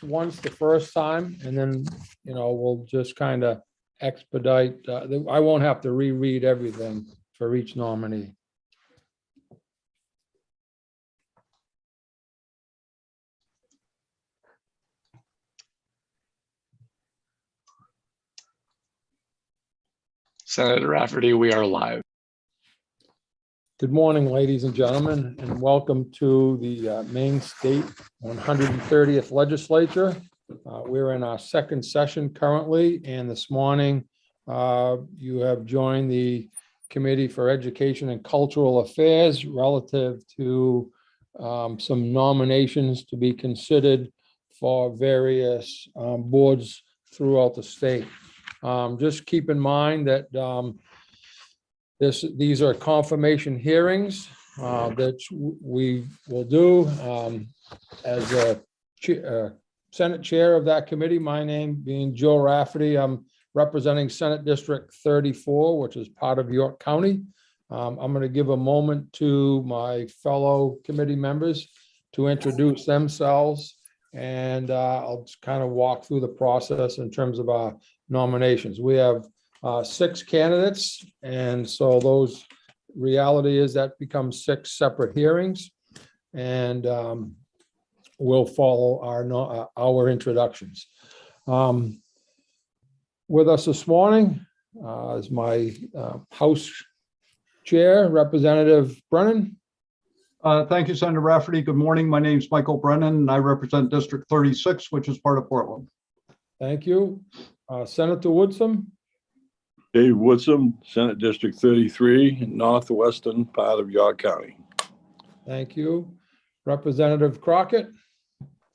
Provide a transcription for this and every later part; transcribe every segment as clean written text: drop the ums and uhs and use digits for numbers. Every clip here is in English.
remarks once the first time, and then, we'll just kind of expedite. I won't have to reread everything for each nominee. Senator Rafferty, we are live. Good morning, ladies and gentlemen, and welcome to the Maine State 130th Legislature. We're in our second session currently, and this morning you have joined the Committee for Education and Cultural Affairs relative to some nominations to be considered for various boards throughout the state. Just keep in mind that these are confirmation hearings that we will do as a Senate Chair of that committee. My name being Joe Rafferty. I'm representing Senate District 34, which is part of York County. I'm going to give a moment to my fellow committee members to introduce themselves, and I'll just kind of walk through the process in terms of our nominations. We have 6 candidates, and so those reality is that becomes 6 separate hearings, and we'll follow our introductions. With us this morning is my House Chair, Representative Brennan. Thank you, Senator Rafferty. Good morning. My name is Michael Brennan, and I represent District 36, which is part of Portland. Thank you. Senator Woodson. Dave Woodson, Senate District 33, northwestern part of York County. Thank you. Representative Crockett.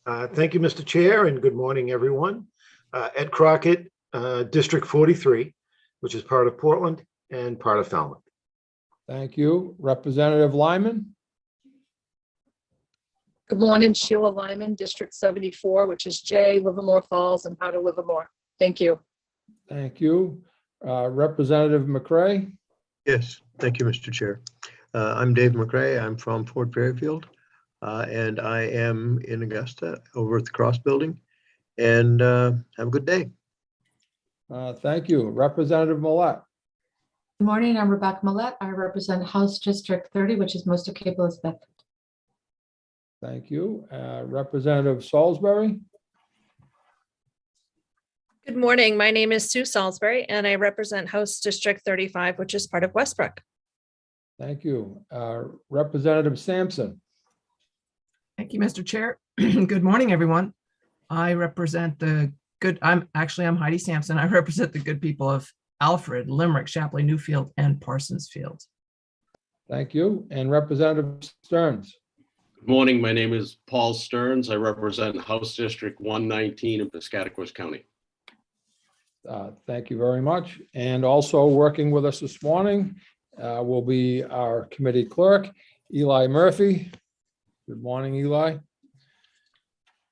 Thank you, Mr. Chair, and good morning, everyone. Ed Crockett, District 43, which is part of Portland and part of Falmouth. Thank you. Representative Lyman. Good morning, Sheila Lyman, District 74, which is Jay, Livermore Falls, and part of Livermore. Thank you. Thank you. Representative McCray. Yes, thank you, Mr. Chair. I'm Dave McCray. I'm from Fort Fairfield, and I am in Augusta over at the Cross Building. And have a good day. Thank you. Representative Millett. Good morning, I'm Rebecca Millett. I represent House District 30, which is most of Cape Elizabeth. Thank you. Representative Salisbury. Good morning. My name is Sue Salisbury, and I represent House District 35, which is part of Westbrook. Thank you. Representative Sampson. Thank you, Mr. Chair. Good morning, everyone. I represent I'm Heidi Sampson. I represent the good people of Alfred, Limerick, Shapley, Newfield, and Parsonsfield. Thank you. And Representative Stearns. Good morning. My name is Paul Stearns. I represent House District 119 in Piscataquis County. Thank you very much. And also working with us this morning will be our committee clerk, Eli Murphy. Good morning, Eli.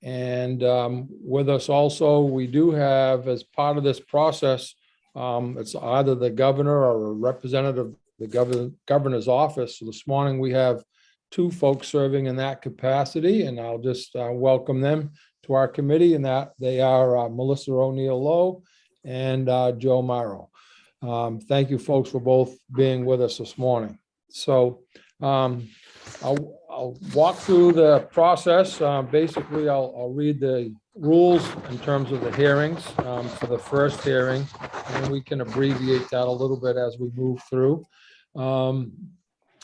And with us also, we do have, as part of this process, it's either the governor or a representative of the governor's office. So this morning we have 2 folks serving in that capacity, and I'll just welcome them to our committee, and that they are Melissa O'Neill Lowe and Joe Morrow. Thank you, folks, for both being with us this morning. So I'll walk through the process. Basically, I'll read the rules in terms of the hearings for the first hearing, and we can abbreviate that a little bit as we move through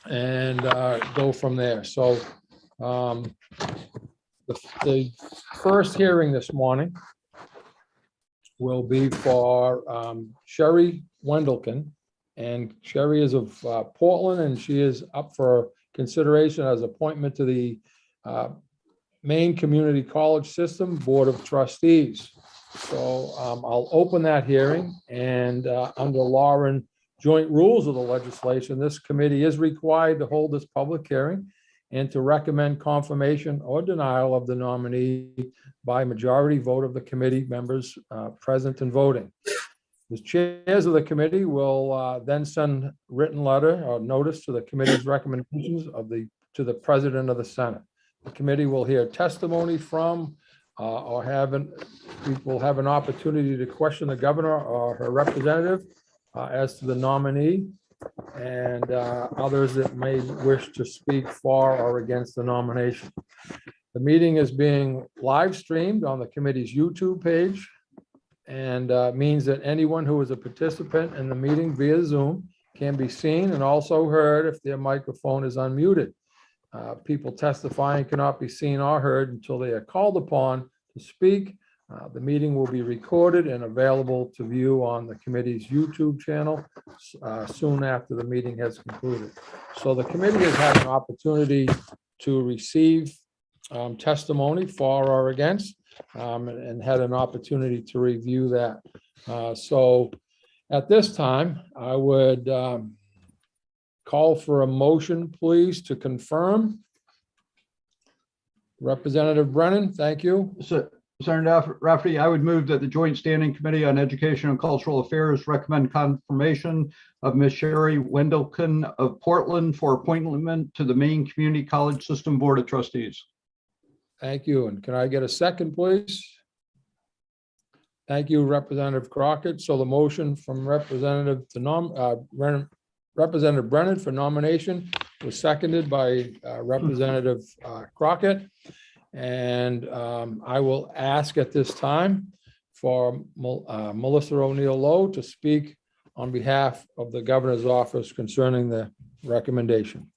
and go from there. So the first hearing this morning will be for Sherry Wendelken, and Sherry is of Portland, and she is up for consideration as appointment to the Maine Community College System Board of Trustees. So I'll open that hearing, and under law and joint rules of the legislation, this committee is required to hold this public hearing and to recommend confirmation or denial of the nominee by majority vote of the committee members present and voting. The chairs of the committee will then send written letter or notice to the committee's recommendations to the president of the Senate. The committee will hear testimony from people have an opportunity to question the governor or her representative as to the nominee, and others that may wish to speak for or against the nomination. The meeting is being live streamed on the committee's YouTube page, and means that anyone who is a participant in the meeting via Zoom can be seen and also heard if their microphone is unmuted. People testifying cannot be seen or heard until they are called upon to speak. The meeting will be recorded and available to view on the committee's YouTube channel soon after the meeting has concluded. So the committee has had an opportunity to receive testimony for or against, and had an opportunity to review that. So at this time, I would call for a motion, please, to confirm. Representative Brennan, thank you. So, Senator Rafferty, I would move that the Joint Standing Committee on Education and Cultural Affairs recommend confirmation of Ms. Sherry Wendelken of Portland for appointment to the Maine Community College System Board of Trustees. Thank you. And can I get a second, please? Thank you, Representative Crockett. So the motion from Representative Brennan for nomination was seconded by Representative Crockett. And I will ask at this time for Melissa O'Neill Lowe to speak on behalf of the governor's office concerning the recommendation.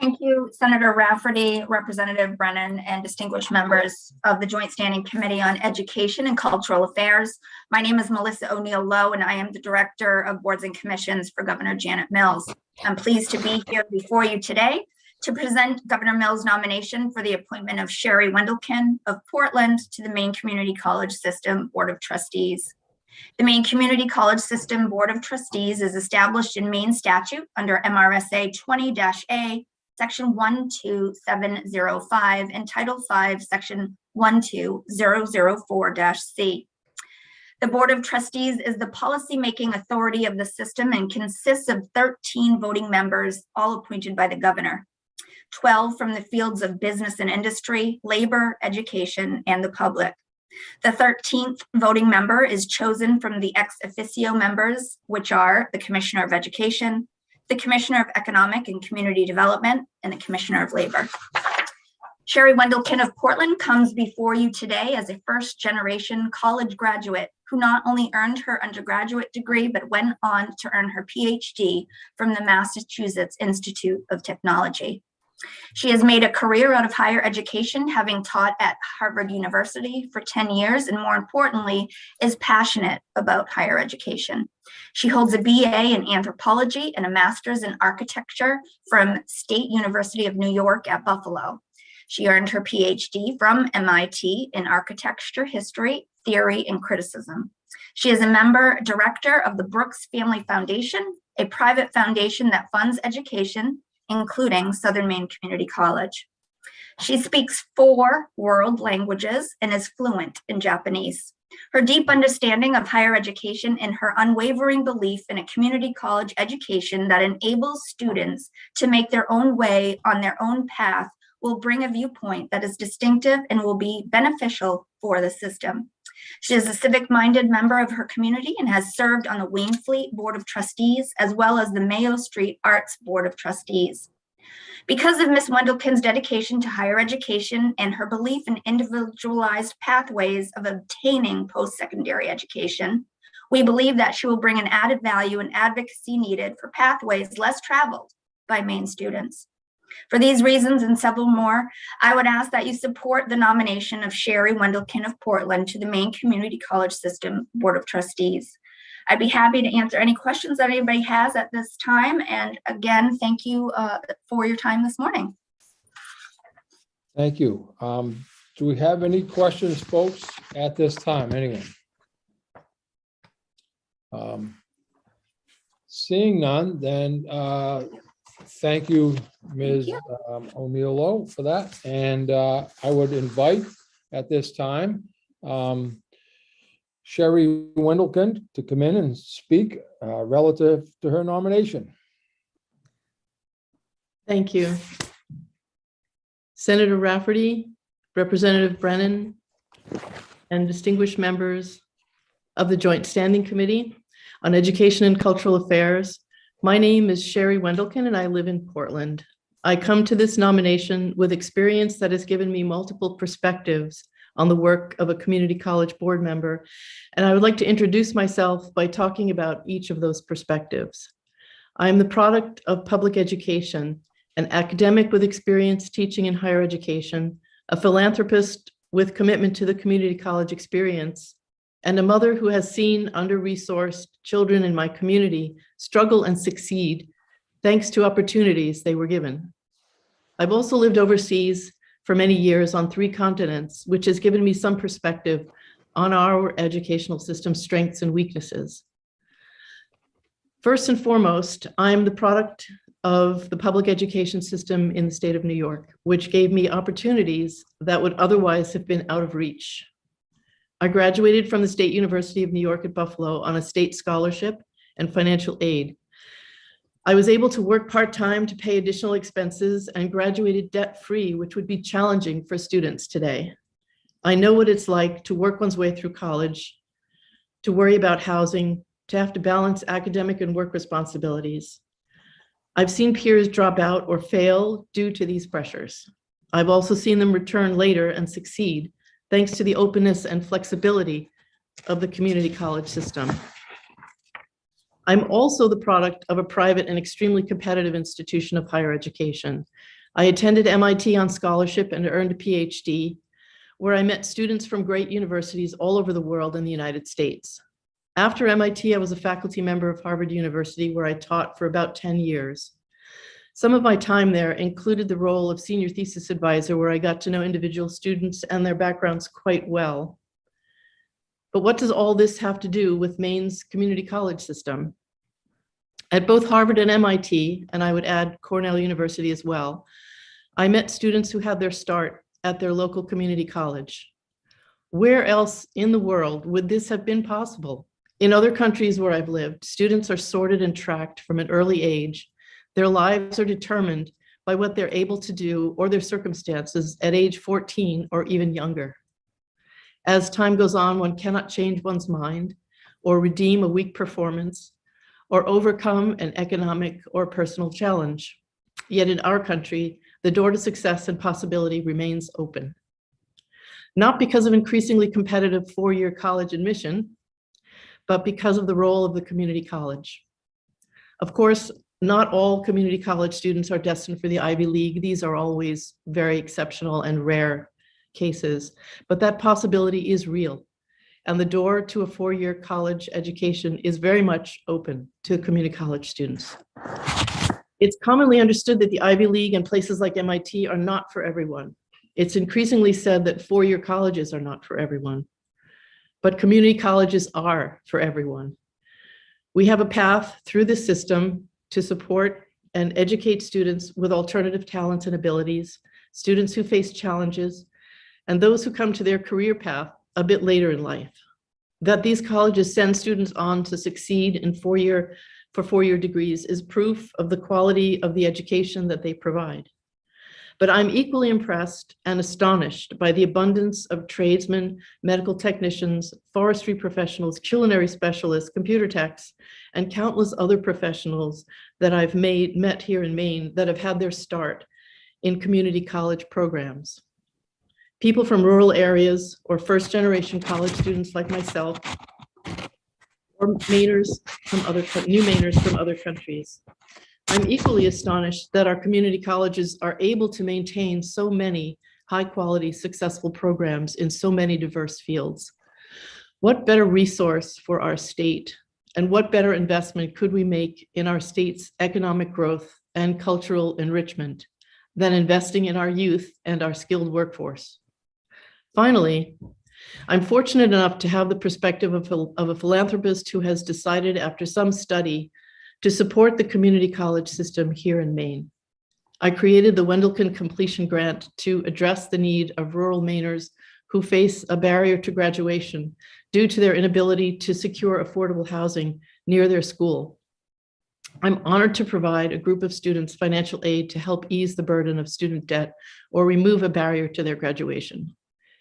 Thank you, Senator Rafferty, Representative Brennan, and distinguished members of the Joint Standing Committee on Education and Cultural Affairs. My name is Melissa O'Neill Lowe, and I am the Director of Boards and Commissions for Governor Janet Mills. I'm pleased to be here before you today to present Governor Mills' nomination for the appointment of Sherry Wendelken of Portland to the Maine Community College System Board of Trustees. The Maine Community College System Board of Trustees is established in Maine statute under MRSA 20-A, Section 12705 and Title 5, Section 12004-C. The Board of Trustees is the policymaking authority of the system and consists of 13 voting members, all appointed by the governor, 12 from the fields of business and industry, labor, education, and the public. The 13th voting member is chosen from the ex officio members, which are the Commissioner of Education, the Commissioner of Economic and Community Development, and the Commissioner of Labor. Sherry Wendelken of Portland comes before you today as a first-generation college graduate who not only earned her undergraduate degree, but went on to earn her PhD from the Massachusetts Institute of Technology. She has made a career out of higher education, having taught at Harvard University for 10 years, and more importantly, is passionate about higher education. She holds a BA in anthropology and a master's in architecture from State University of New York at Buffalo. She earned her PhD from MIT in architecture, history, theory, and criticism. She is a member director of the Brooks Family Foundation, a private foundation that funds education, including Southern Maine Community College. She speaks 4 world languages and is fluent in Japanese. Her deep understanding of higher education and her unwavering belief in a community college education that enables students to make their own way on their own path will bring a viewpoint that is distinctive and will be beneficial for the system. She is a civic-minded member of her community and has served on the Wainfleet Board of Trustees as well as the Mayo Street Arts Board of Trustees. Because of Ms. Wendelken's dedication to higher education and her belief in individualized pathways of obtaining post-secondary education, we believe that she will bring an added value and advocacy needed for pathways less traveled by Maine students. For these reasons and several more, I would ask that you support the nomination of Sherry Wendelken of Portland to the Maine Community College System Board of Trustees. I'd be happy to answer any questions that anybody has at this time. And again, thank you for your time this morning. Thank you. Do we have any questions, folks, at this time? Anyone? Seeing none, then thank you, Ms. O'Neill Lowe, for that. And I would invite at this time Sherry Wendelken to come in and speak relative to her nomination. Thank you. Senator Rafferty, Representative Brennan, and distinguished members of the Joint Standing Committee on Education and Cultural Affairs. My name is Sherry Wendelken and I live in Portland. I come to this nomination with experience that has given me multiple perspectives on the work of a community college board member, and I would like to introduce myself by talking about each of those perspectives. I am the product of public education, an academic with experience teaching in higher education, a philanthropist with commitment to the community college experience, and a mother who has seen under-resourced children in my community struggle and succeed thanks to opportunities they were given. I've also lived overseas for many years on 3 continents, which has given me some perspective on our educational system's strengths and weaknesses. First and foremost, I'm the product of the public education system in the state of New York, which gave me opportunities that would otherwise have been out of reach. I graduated from the State University of New York at Buffalo on a state scholarship and financial aid. I was able to work part-time to pay additional expenses and graduated debt-free, which would be challenging for students today. I know what it's like to work one's way through college, to worry about housing, to have to balance academic and work responsibilities. I've seen peers drop out or fail due to these pressures. I've also seen them return later and succeed, thanks to the openness and flexibility of the community college system. I'm also the product of a private and extremely competitive institution of higher education. I attended MIT on scholarship and earned a PhD, where I met students from great universities all over the world and the United States. After MIT, I was a faculty member of Harvard University, where I taught for about 10 years. Some of my time there included the role of senior thesis advisor, where I got to know individual students and their backgrounds quite well. But what does all this have to do with Maine's community college system? At both Harvard and MIT, and I would add Cornell University as well, I met students who had their start at their local community college. Where else in the world would this have been possible? In other countries where I've lived, students are sorted and tracked from an early age. Their lives are determined by what they're able to do or their circumstances at age 14 or even younger. As time goes on, one cannot change one's mind or redeem a weak performance or overcome an economic or personal challenge. Yet in our country, the door to success and possibility remains open. Not because of increasingly competitive 4-year college admission, but because of the role of the community college. Of course, not all community college students are destined for the Ivy League. These are always very exceptional and rare cases, but that possibility is real. And the door to a 4-year college education is very much open to community college students. It's commonly understood that the Ivy League and places like MIT are not for everyone. It's increasingly said that 4-year colleges are not for everyone, but community colleges are for everyone. We have a path through the system to support and educate students with alternative talents and abilities, students who face challenges, and those who come to their career path a bit later in life. That these colleges send students on to succeed in 4-year degrees is proof of the quality of the education that they provide. But I'm equally impressed and astonished by the abundance of tradesmen, medical technicians, forestry professionals, culinary specialists, computer techs, and countless other professionals that I've met here in Maine that have had their start in community college programs. People from rural areas or first-generation college students like myself, or new Mainers from other countries. I'm equally astonished that our community colleges are able to maintain so many high-quality, successful programs in so many diverse fields. What better resource for our state, and what better investment could we make in our state's economic growth and cultural enrichment than investing in our youth and our skilled workforce? Finally, I'm fortunate enough to have the perspective of a philanthropist who has decided after some study to support the community college system here in Maine. I created the Wendelken Completion Grant to address the need of rural Mainers who face a barrier to graduation due to their inability to secure affordable housing near their school. I'm honored to provide a group of students financial aid to help ease the burden of student debt or remove a barrier to their graduation.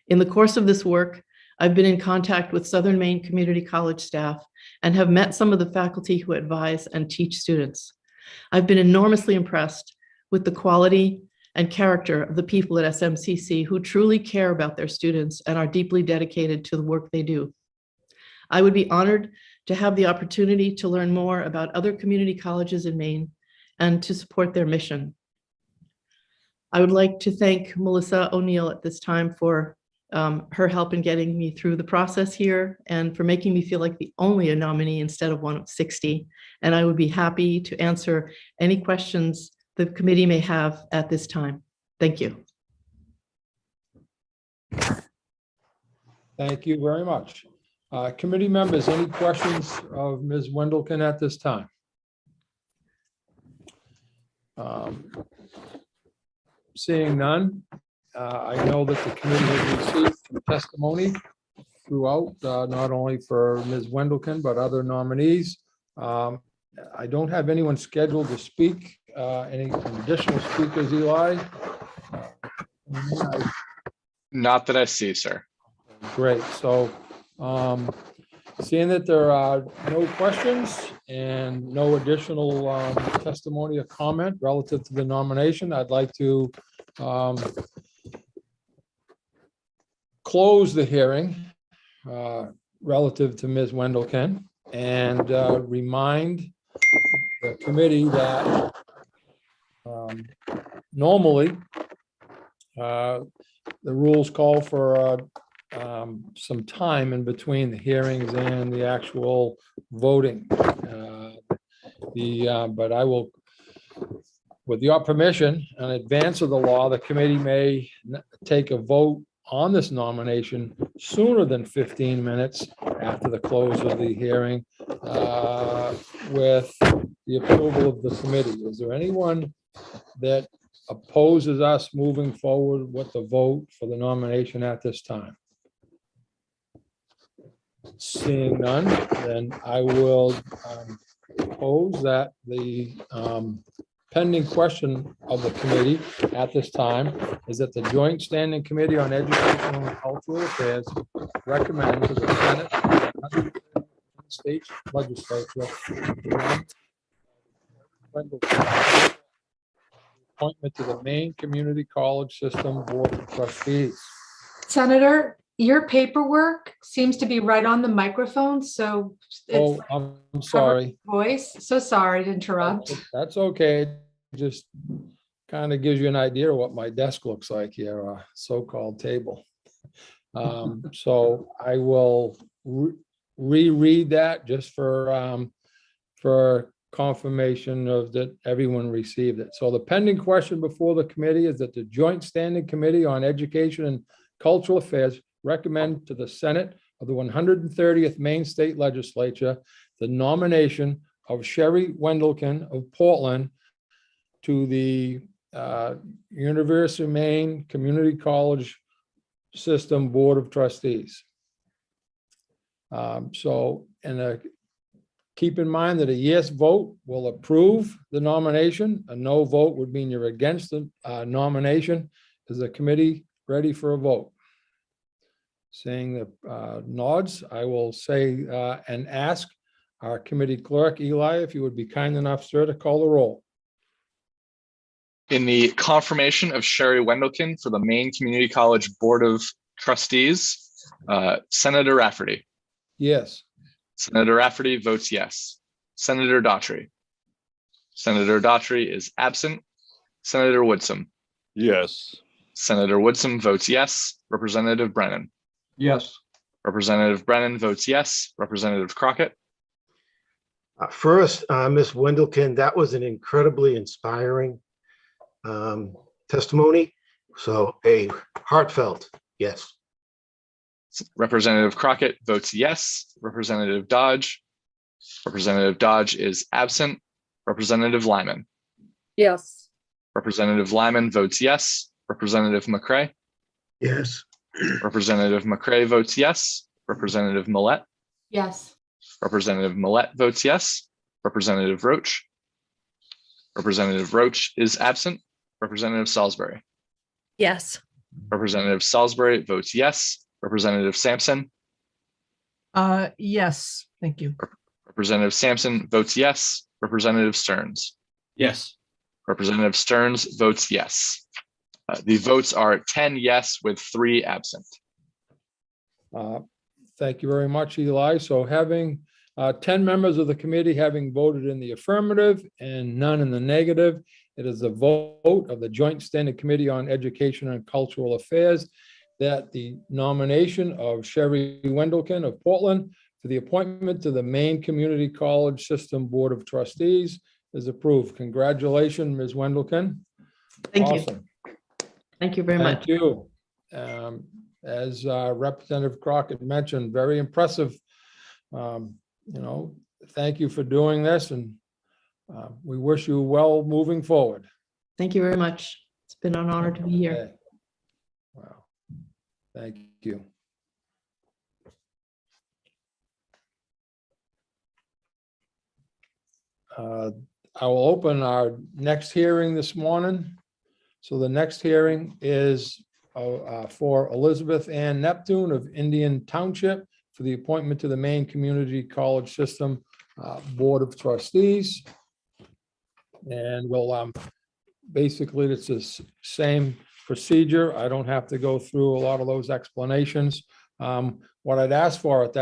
In the course of this work, I've been in contact with Southern Maine Community College staff and have met some of the faculty who advise and teach students. I've been enormously impressed with the quality and character of the people at SMCC who truly care about their students and are deeply dedicated to the work they do. I would be honored to have the opportunity to learn more about other community colleges in Maine and to support their mission. I would like to thank Melissa O'Neill at this time for her help in getting me through the process here and for making me feel like the only nominee instead of one of 60. And I would be happy to answer any questions the committee may have at this time. Thank you. Thank you very much. Committee members, any questions of Ms. Wendelken at this time? Seeing none, I know that the committee has received some testimony throughout, not only for Ms. Wendelken, but other nominees. I don't have anyone scheduled to speak. Any additional speakers, Eli? Not that I see, sir. Great. So seeing that there are no questions and no additional testimony or comment relative to the nomination, I'd like to close the hearing relative to Ms. Wendelken and remind the committee that normally the rules call for some time in between the hearings and the actual voting. But I will, with your permission, in advance of the law, the committee may take a vote on this nomination sooner than 15 minutes after the close of the hearing with the approval of the committee. Is there anyone that opposes us moving forward with the vote for the nomination at this time? Seeing none, then I will propose that the pending question of the committee at this time is that the Joint Standing Committee on Educational and Cultural Affairs recommend to the Senate State Legislature appointment to the Maine Community College System Board of Trustees. Senator, your paperwork seems to be right on the microphone, so it's Oh, I'm sorry. voice. So sorry to interrupt. That's okay. It just kind of gives you an idea of what my desk looks like here, a so-called table. So I will reread that just for confirmation of that everyone received it. So the pending question before the committee is that the Joint Standing Committee on Education and Cultural Affairs recommend to the Senate of the 130th Maine State Legislature the nomination of Sherry Wendelken of Portland to the University of Maine Community College System Board of Trustees. Keep in mind that a yes vote will approve the nomination. A no vote would mean you're against the nomination. Is the committee ready for a vote? Seeing the nods, I will say and ask our committee clerk, Eli, if you would be kind enough, sir, to call the roll. In the confirmation of Sherry Wendelken for the Maine Community College Board of Trustees, Senator Rafferty. Yes. Senator Rafferty votes yes. Senator Daughtry. Senator Daughtry is absent. Senator Woodsom. Yes. Senator Woodsom votes yes. Representative Brennan. Yes. Representative Brennan votes yes. Representative Crockett. First, Ms. Wendelken, that was an incredibly inspiring testimony. So a heartfelt yes. Representative Crockett votes yes. Representative Dodge. Representative Dodge is absent. Representative Lyman. Yes. Representative Lyman votes yes. Representative McCray. Yes. Representative McCray votes yes. Representative Millette. Yes. Representative Millette votes yes. Representative Roach. Representative Roach is absent. Representative Salisbury. Yes. Representative Salisbury votes yes. Representative Sampson. Yes, thank you. Representative Sampson votes yes. Representative Stearns. Yes. Representative Stearns votes yes. The votes are 10 yes with 3 absent. Thank you very much, Eli. So having 10 members of the committee having voted in the affirmative and none in the negative, it is a vote of the Joint Standing Committee on Education and Cultural Affairs that the nomination of Sherry Wendelken of Portland for the appointment to the Maine Community College System Board of Trustees is approved. Congratulations, Ms. Wendelken. Thank you. Awesome. Thank you very much. Thank you. As Representative Crockett mentioned, very impressive. Thank you for doing this, and we wish you well moving forward. Thank you very much. It's been an honor to be here. Okay. Wow. Thank you. I will open our next hearing this morning. So the next hearing is for Elizabeth Ann Neptune of Indian Township for the appointment to the Maine Community College System Board of Trustees. And we'll basically, it's the same procedure. I don't have to go through a lot of those explanations. What I'd ask for at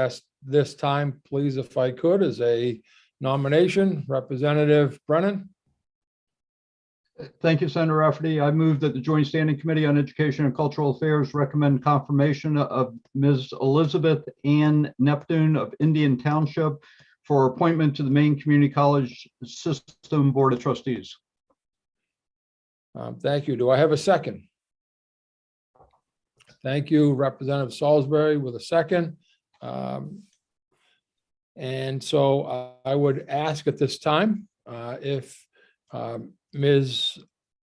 this time, please, if I could, is a nomination. Representative Brennan. Thank you, Senator Rafferty. I move that the Joint Standing Committee on Education and Cultural Affairs recommend confirmation of Ms. Elizabeth Ann Neptune of Indian Township for appointment to the Maine Community College System Board of Trustees. Thank you. Do I have a second? Thank you, Representative Salisbury, with a second. And so I would ask at this time if Ms.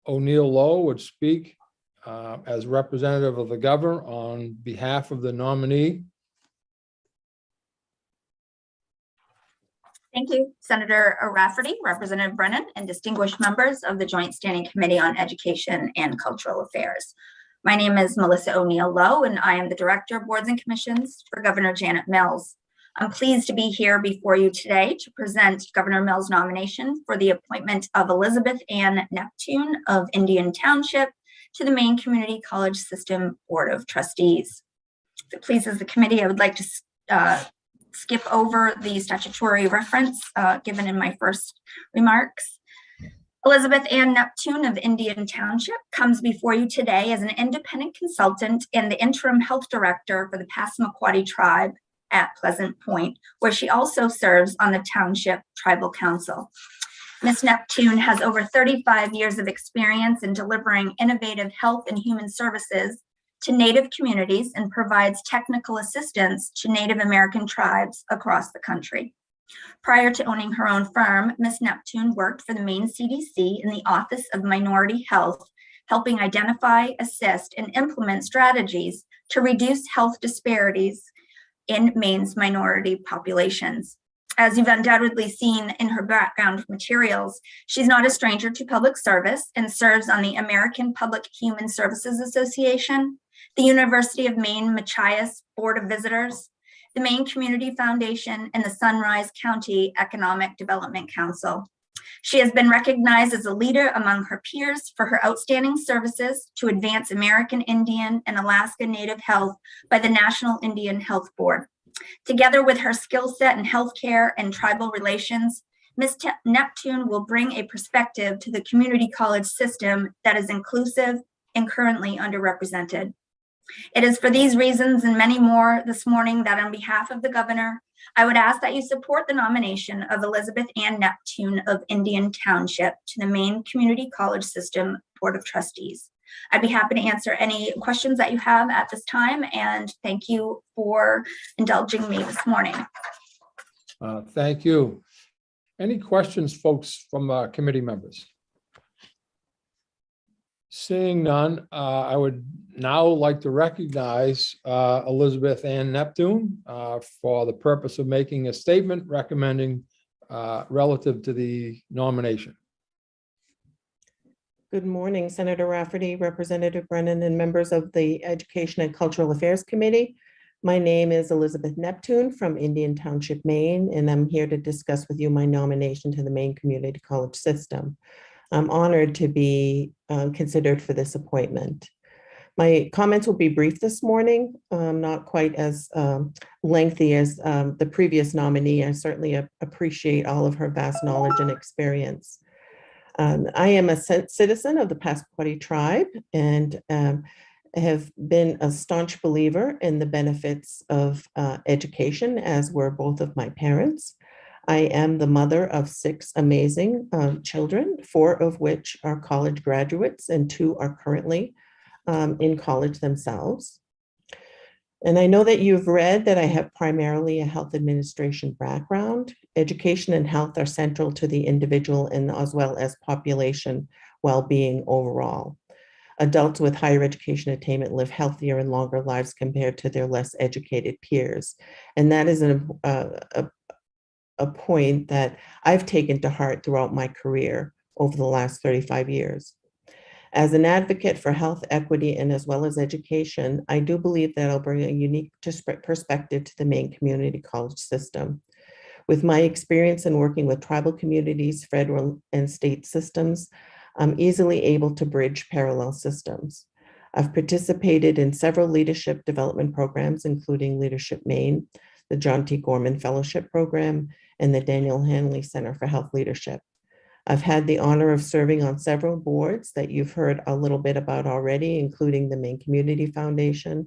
O'Neill Lowe would speak as representative of the governor on behalf of the nominee. Thank you, Senator Rafferty, Representative Brennan, and distinguished members of the Joint Standing Committee on Education and Cultural Affairs. My name is Melissa O'Neill Lowe, and I am the Director of Boards and Commissions for Governor Janet Mills. I'm pleased to be here before you today to present Governor Mills' nomination for the appointment of Elizabeth Ann Neptune of Indian Township to the Maine Community College System Board of Trustees. If it pleases the committee, I would like to skip over the statutory reference given in my first remarks. Elizabeth Ann Neptune of Indian Township comes before you today as an independent consultant and the interim health director for the Passamaquoddy tribe at Pleasant Point, where she also serves on the Township Tribal Council. Ms. Neptune has over 35 years of experience in delivering innovative health and human services to Native communities and provides technical assistance to Native American tribes across the country. Prior to owning her own firm, Ms. Neptune worked for the Maine CDC in the Office of Minority Health, helping identify, assist, and implement strategies to reduce health disparities in Maine's minority populations. As you've undoubtedly seen in her background materials, she's not a stranger to public service and serves on the American Public Human Services Association, the University of Maine Machias Board of Visitors, the Maine Community Foundation, and the Sunrise County Economic Development Council. She has been recognized as a leader among her peers for her outstanding services to advance American Indian and Alaska Native health by the National Indian Health Board. Together with her skill set in healthcare and tribal relations, Ms. Neptune will bring a perspective to the community college system that is inclusive and currently underrepresented. It is for these reasons and many more this morning that on behalf of the governor, I would ask that you support the nomination of Elizabeth Ann Neptune of Indian Township to the Maine Community College System Board of Trustees. I'd be happy to answer any questions that you have at this time, and thank you for indulging me this morning. Thank you. Any questions, folks, from committee members? Seeing none, I would now like to recognize Elizabeth Ann Neptune for the purpose of making a statement recommending relative to the nomination. Good morning, Senator Rafferty, Representative Brennan, and members of the Education and Cultural Affairs Committee. My name is Elizabeth Neptune from Indian Township, Maine, and I'm here to discuss with you my nomination to the Maine Community College System. I'm honored to be considered for this appointment. My comments will be brief this morning, not quite as lengthy as the previous nominee. I certainly appreciate all of her vast knowledge and experience. I am a citizen of the Passamaquoddy tribe and have been a staunch believer in the benefits of education, as were both of my parents. I am the mother of 6 amazing children, 4 of which are college graduates and 2 are currently in college themselves. And I know that you've read that I have primarily a health administration background. Education and health are central to the individual and as well as population well-being overall. Adults with higher education attainment live healthier and longer lives compared to their less educated peers. And that is a point that I've taken to heart throughout my career over the last 35 years. As an advocate for health equity and as well as education, I do believe that I'll bring a unique perspective to the Maine community college system. With my experience in working with tribal communities, federal and state systems, I'm easily able to bridge parallel systems. I've participated in several leadership development programs, including Leadership Maine, the John T. Gorman Fellowship Program, and the Daniel Hanley Center for Health Leadership. I've had the honor of serving on several boards that you've heard a little bit about already, including the Maine Community Foundation.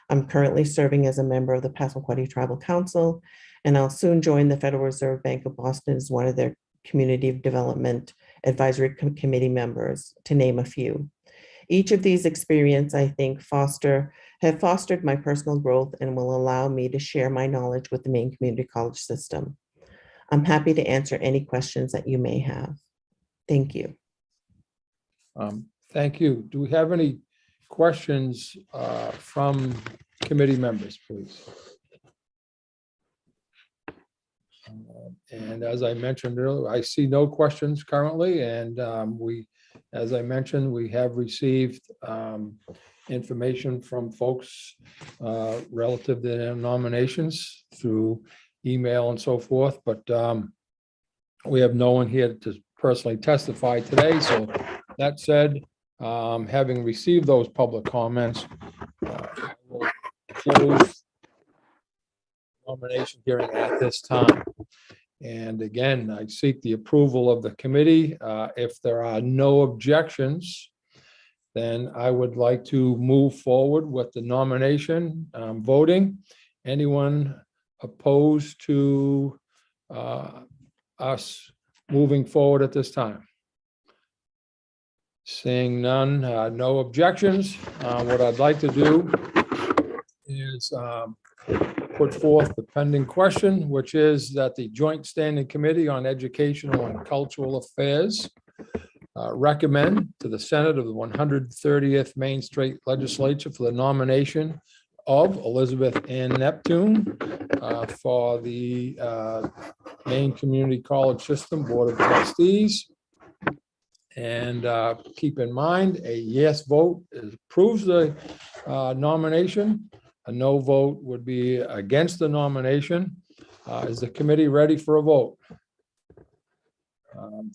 I'm currently serving as a member of the Passamaquoddy Tribal Council, and I'll soon join the Federal Reserve Bank of Boston as one of their Community Development Advisory Committee members, to name a few. Each of these experiences, I think, have fostered my personal growth and will allow me to share my knowledge with the Maine Community College system. I'm happy to answer any questions that you may have. Thank you. Thank you. Do we have any questions from committee members, please? And as I mentioned earlier, I see no questions currently, and as I mentioned, we have received information from folks relative to their nominations through email and so forth, but we have no one here to personally testify today. So that said, having received those public comments, I will close nomination hearing at this time. And again, I seek the approval of the committee. If there are no objections, then I would like to move forward with the nomination voting. Anyone opposed to us moving forward at this time? Seeing none, no objections. What I'd like to do is put forth the pending question, which is that the Joint Standing Committee on Educational and Cultural Affairs recommend to the Senate of the 130th Maine State Legislature for the nomination of Elizabeth Ann Neptune for the Maine Community College System Board of Trustees. And keep in mind, a yes vote approves the nomination. A no vote would be against the nomination. Is the committee ready for a vote?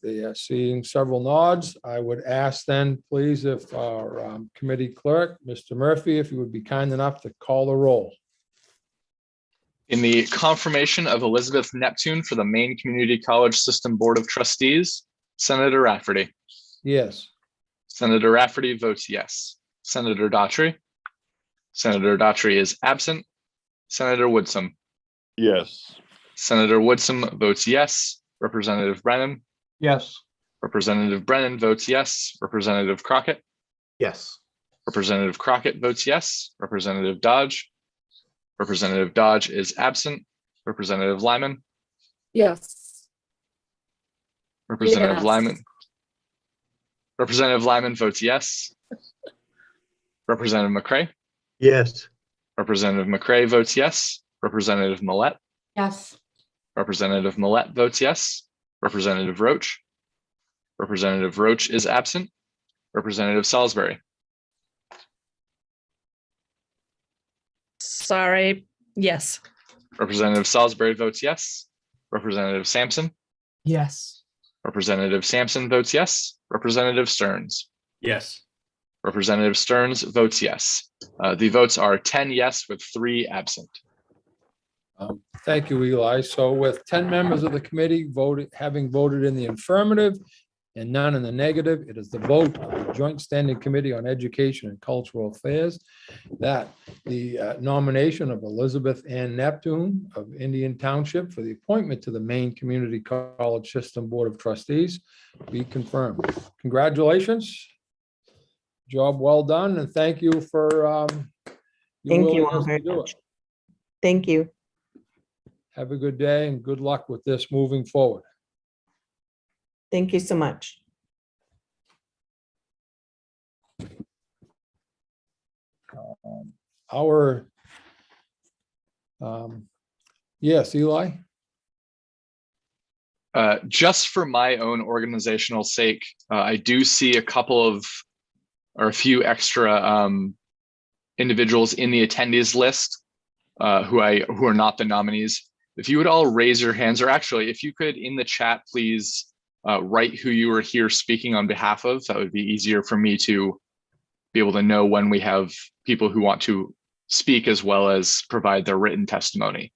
They are seeing several nods. I would ask then, please, if our committee clerk, Mr. Murphy, if you would be kind enough to call the roll. In the confirmation of Elizabeth Neptune for the Maine Community College System Board of Trustees, Senator Rafferty. Yes. Senator Rafferty votes yes. Senator Daughtry. Senator Daughtry is absent. Senator Woodsum. Yes. Senator Woodsum votes yes. Representative Brennan. Yes. Representative Brennan votes yes. Representative Crockett. Yes. Representative Crockett votes yes. Representative Dodge. Representative Dodge is absent. Representative Lyman. Yes. Representative Yes. Lyman. Representative Lyman votes yes. Representative McCray. Yes. Representative McCray votes yes. Representative Millette. Yes. Representative Millette votes yes. Representative Roach. Representative Roach is absent. Representative Salisbury, Sorry, yes. Representative Salisbury votes yes. Representative Sampson, Yes. Representative Sampson votes yes. Representative Stearns, Yes. Representative Stearns votes yes. The votes are 10 yes with 3 absent. Thank you, Eli. So with 10 members of the committee having voted in the affirmative and none in the negative, it is the vote of the Joint Standing Committee on Education and Cultural Affairs that the nomination of Elizabeth Ann Neptune of Indian Township for the appointment to the Maine Community College System Board of Trustees be confirmed. Congratulations. Job well done, and thank you for your Thank you all willingness to very do much. it. Thank you. Have a good day and good luck with this moving forward. Thank you so much. Our, yes, Eli? Just for my own organizational sake, I do see a couple of, or a few extra individuals in the attendees list who are not the nominees. If you would all raise your hands, or actually, if you could in the chat, please write who you are here speaking on behalf of. That would be easier for me to be able to know when we have people who want to speak as well as provide their written testimony.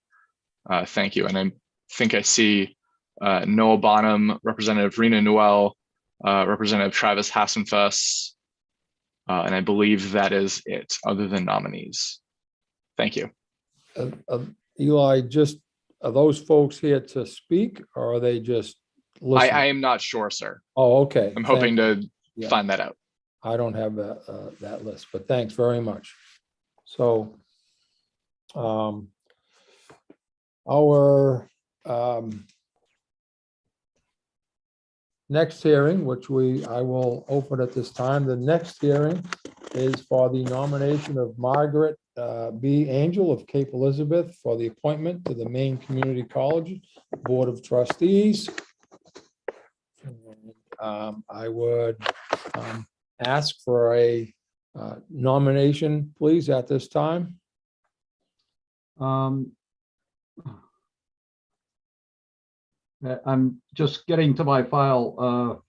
Thank you. And I think I see Noah Bonham, Representative Rena Newell, Representative Travis Hassenfuss, and I believe that is it, other than nominees. Thank you. Eli, just, are those folks here to speak, or are they just listening? I am not sure, sir. Oh, okay. I'm hoping to Yeah. find that out. I don't have that list, but thanks very much. So our next hearing, which I will open at this time. The next hearing is for the nomination of Margaret B. Angel of Cape Elizabeth for the appointment to the Maine Community College Board of Trustees. I would ask for a nomination, please, at this time. I'm just getting to my file.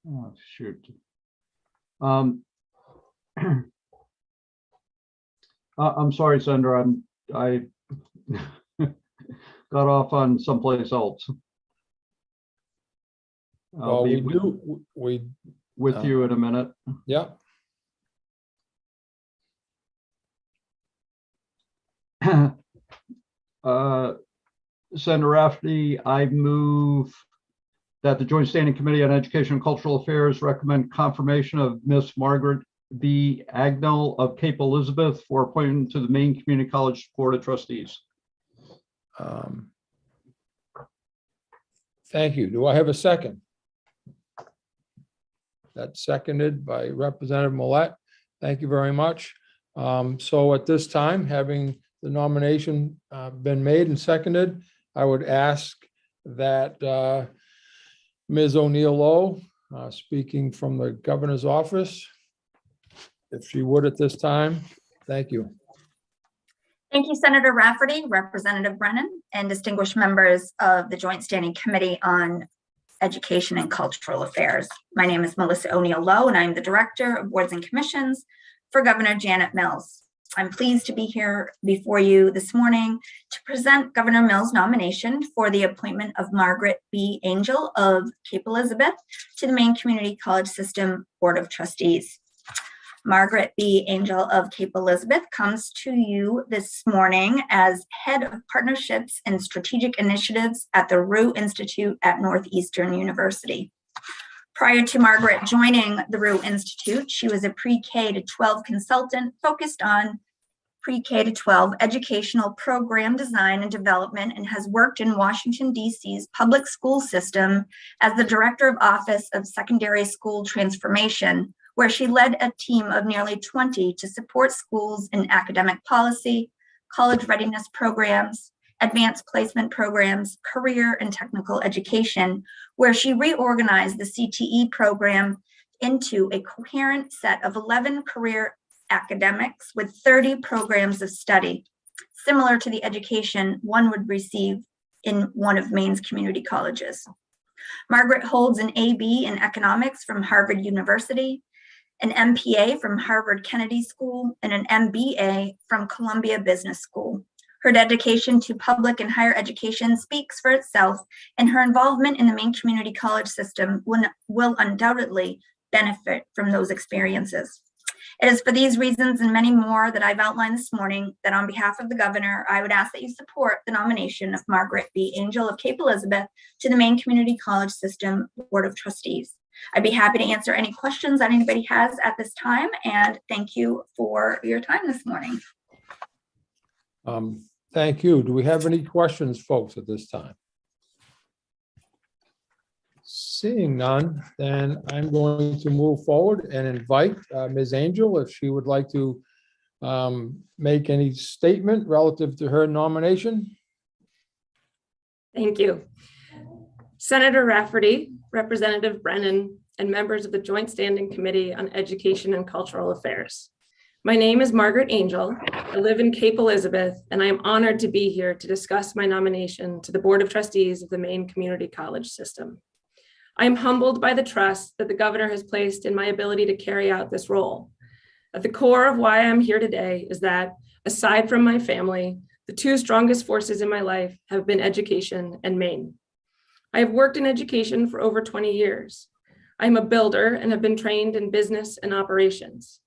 Oh, shoot. I'm sorry, Sandra. I got off on someplace else. I'll be with you in a minute. Yeah. Senator Rafferty, I move that the Joint Standing Committee on Education and Cultural Affairs recommend confirmation of Miss Margaret B. Agnell of Cape Elizabeth for appointment to the Maine Community College Board of Trustees. Thank you. Do I have a second? That's seconded by Representative Millette. Thank you very much. So at this time, having the nomination been made and seconded, I would ask that Ms. O'Neill Lowe, speaking from the governor's office, if she would at this time. Thank you. Thank you, Senator Rafferty, Representative Brennan, and distinguished members of the Joint Standing Committee on Education and Cultural Affairs. My name is Melissa O'Neill Lowe, and I'm the Director of Boards and Commissions for Governor Janet Mills. I'm pleased to be here before you this morning to present Governor Mills' nomination for the appointment of Margaret B. Angel of Cape Elizabeth to the Maine Community College System Board of Trustees. Margaret B. Angel of Cape Elizabeth comes to you this morning as Head of Partnerships and Strategic Initiatives at the Rue Institute at Northeastern University. Prior to Margaret joining the Rue Institute, she was a pre-K to 12 consultant focused on pre-K to 12 educational program design and development, and has worked in Washington, D.C.'s public school system as the Director of Office of Secondary School Transformation, where she led a team of nearly 20 to support schools in academic policy, college readiness programs, advanced placement programs, career and technical education, where she reorganized the CTE program into a coherent set of 11 career academics with 30 programs of study, similar to the education one would receive in one of Maine's community colleges. Margaret holds an AB in economics from Harvard University, an MPA from Harvard Kennedy School, and an MBA from Columbia Business School. Her dedication to public and higher education speaks for itself, and her involvement in the Maine community college system will undoubtedly benefit from those experiences. It is for these reasons and many more that I've outlined this morning that on behalf of the governor, I would ask that you support the nomination of Margaret B. Angel of Cape Elizabeth to the Maine Community College System Board of Trustees. I'd be happy to answer any questions that anybody has at this time, and thank you for your time this morning. Thank you. Do we have any questions, folks, at this time? Seeing none, then I'm going to move forward and invite Ms. Angel if she would like to make any statement relative to her nomination. Thank you. Senator Rafferty, Representative Brennan, and members of the Joint Standing Committee on Education and Cultural Affairs. My name is Margaret Angel. I live in Cape Elizabeth, and I am honored to be here to discuss my nomination to the Board of Trustees of the Maine Community College System. I am humbled by the trust that the governor has placed in my ability to carry out this role. At the core of why I'm here today is that, aside from my family, the two strongest forces in my life have been education and Maine. I have worked in education for over 20 years. I'm a builder and have been trained in business and operations.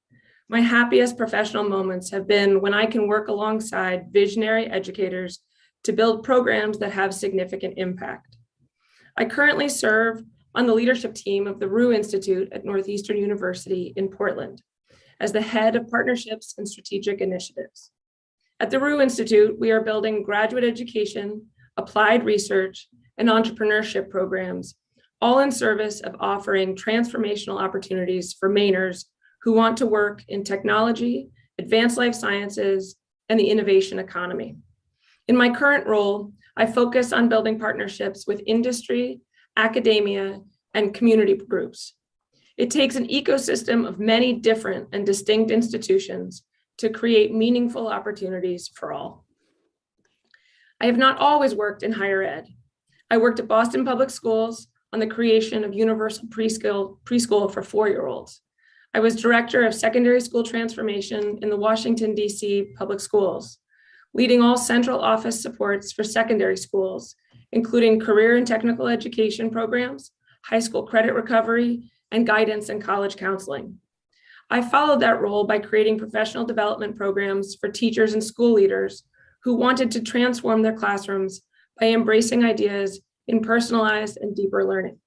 My happiest professional moments have been when I can work alongside visionary educators to build programs that have significant impact. I currently serve on the leadership team of the Rue Institute at Northeastern University in Portland as the head of partnerships and strategic initiatives. At the Rue Institute, we are building graduate education, applied research, and entrepreneurship programs, all in service of offering transformational opportunities for Mainers who want to work in technology, advanced life sciences, and the innovation economy. In my current role, I focus on building partnerships with industry, academia, and community groups. It takes an ecosystem of many different and distinct institutions to create meaningful opportunities for all. I have not always worked in higher ed. I worked at Boston Public Schools on the creation of universal preschool for 4-year-olds. I was director of secondary school transformation in the Washington, D.C. public schools, leading all central office supports for secondary schools, including career and technical education programs, high school credit recovery, and guidance and college counseling. I followed that role by creating professional development programs for teachers and school leaders who wanted to transform their classrooms by embracing ideas in personalized and deeper learning.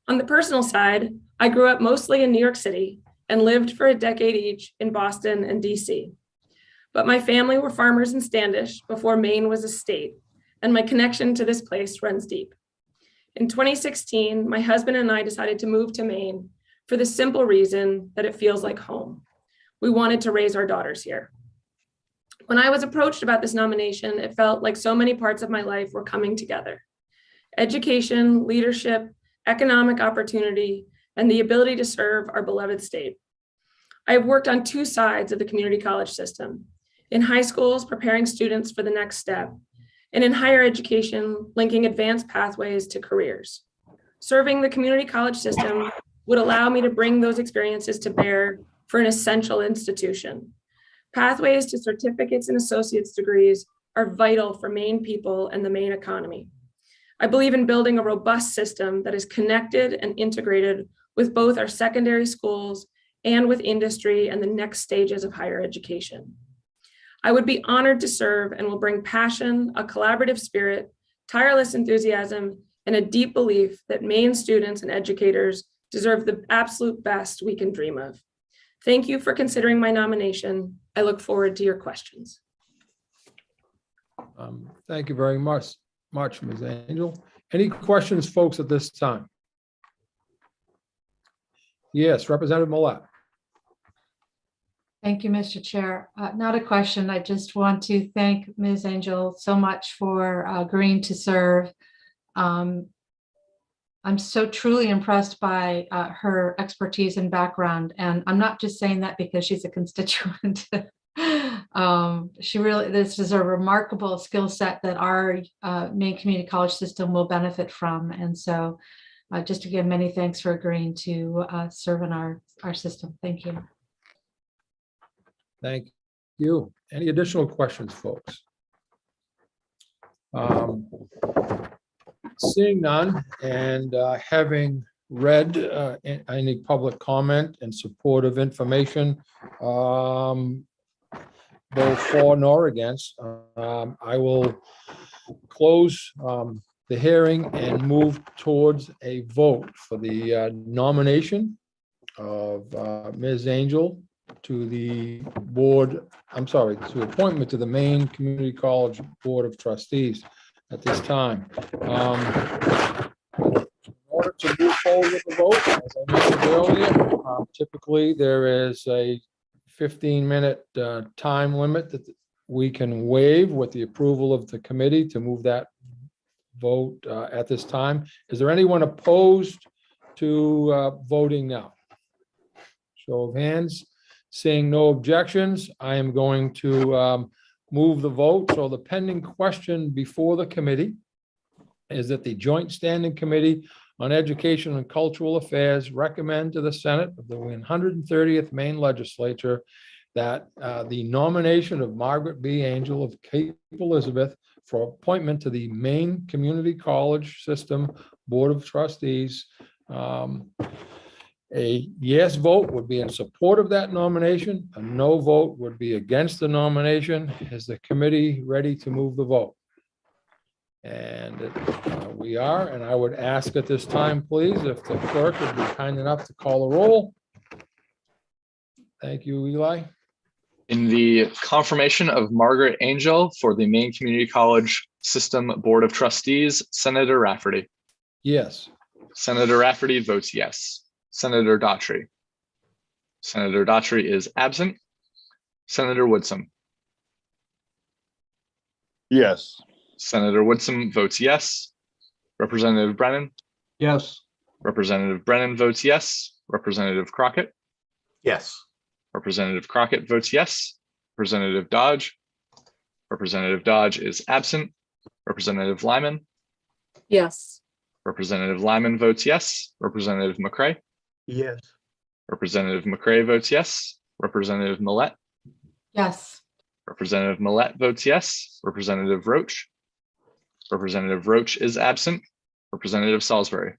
On the personal side, I grew up mostly in New York City and lived for a decade each in Boston and DC. But my family were farmers in Standish before Maine was a state, and my connection to this place runs deep. In 2016, my husband and I decided to move to Maine for the simple reason that it feels like home. We wanted to raise our daughters here. When I was approached about this nomination, it felt like so many parts of my life were coming together. Education, leadership, economic opportunity, and the ability to serve our beloved state. I have worked on two sides of the community college system. In high schools, preparing students for the next step, and in higher education, linking advanced pathways to careers. Serving the community college system would allow me to bring those experiences to bear for an essential institution. Pathways to certificates and associate's degrees are vital for Maine people and the Maine economy. I believe in building a robust system that is connected and integrated with both our secondary schools and with industry and the next stages of higher education. I would be honored to serve and will bring passion, a collaborative spirit, tireless enthusiasm, and a deep belief that Maine students and educators deserve the absolute best we can dream of. Thank you for considering my nomination. I look forward to your questions. Thank you very much, Ms. Angel. Any questions, folks, at this time? Yes, Representative Millett. Thank you, Mr. Chair. Not a question. I just want to thank Ms. Angel so much for agreeing to serve. I'm so truly impressed by her expertise and background. And I'm not just saying that because she's a constituent. This is a remarkable skill set that our Maine Community College system will benefit from. And so just again, many thanks for agreeing to serve in our system. Thank you. Thank you. Any additional questions, folks? Seeing none and having read any public comment and supportive information, both for nor against, I will close the hearing and move towards a vote for the nomination of Ms. Angel to the board, to appointment to the Maine Community College Board of Trustees at this time. In order to move forward with the vote, as I mentioned earlier, typically there is a 15-minute time limit that we can waive with the approval of the committee to move that vote at this time. Is there anyone opposed to voting now? Show of hands. Seeing no objections, I am going to move the vote. So the pending question before the committee is that the Joint Standing Committee on Education and Cultural Affairs recommend to the Senate of the 130th Maine Legislature that the nomination of Margaret B. Angel of Cape Elizabeth for appointment to the Maine Community College System Board of Trustees. A yes vote would be in support of that nomination. A no vote would be against the nomination. Is the committee ready to move the vote? And we are, and I would ask at this time, please, if the clerk would be kind enough to call the roll. Thank you, Eli. In the confirmation of Margaret Angel for the Maine Community College System Board of Trustees, Senator Rafferty. Yes. Senator Rafferty votes yes. Senator Daughtry. Senator Daughtry is absent. Senator Woodson. Yes. Senator Woodson votes yes. Representative Brennan. Yes. Representative Brennan votes yes. Representative Crockett. Yes. Representative Crockett votes yes. Representative Dodge. Representative Dodge is absent. Representative Lyman. Yes. Representative Lyman votes yes. Representative McCray. Yes. Representative McCray votes yes. Representative Millette. Yes. Representative Millette votes yes. Representative Roach. Representative Roach is absent. Representative Salisbury.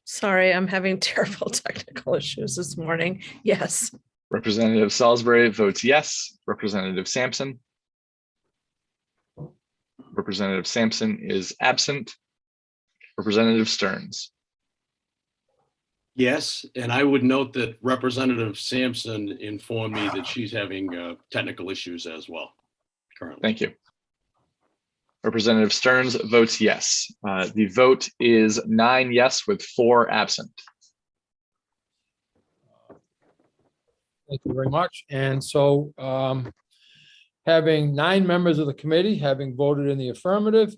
Sorry, I'm having terrible technical issues this morning. Yes. Representative Salisbury votes yes. Representative Sampson. Representative Sampson is absent. Representative Stearns. Yes, and I would note that Representative Sampson informed me that she's having technical issues as well currently. Thank you. Representative Stearns votes yes. The vote is 9 yes with 4 absent. Thank you very much. And so having 9 members of the committee having voted in the affirmative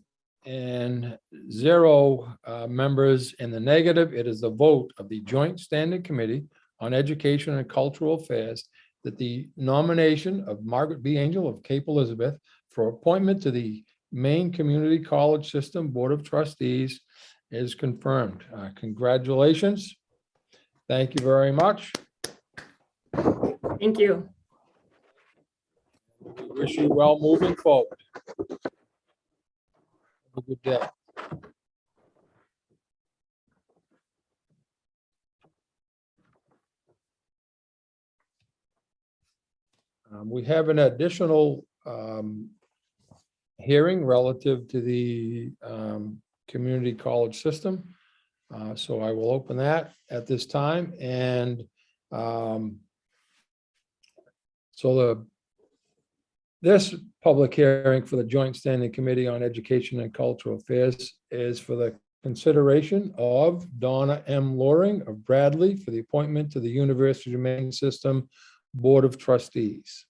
and 0 members in the negative, it is the vote of the Joint Standing Committee on Education and Cultural Affairs that the nomination of Margaret B. Angel of Cape Elizabeth for appointment to the Maine Community College System Board of Trustees is confirmed. Congratulations. Thank you very much. Thank you. We wish you well moving forward. Have a good day. We have an additional hearing relative to the community college system. So I will open that at this time. And this public hearing for the Joint Standing Committee on Education and Cultural Affairs is for the consideration of Donna M. Loring of Bradley for the appointment to the University of Maine System Board of Trustees.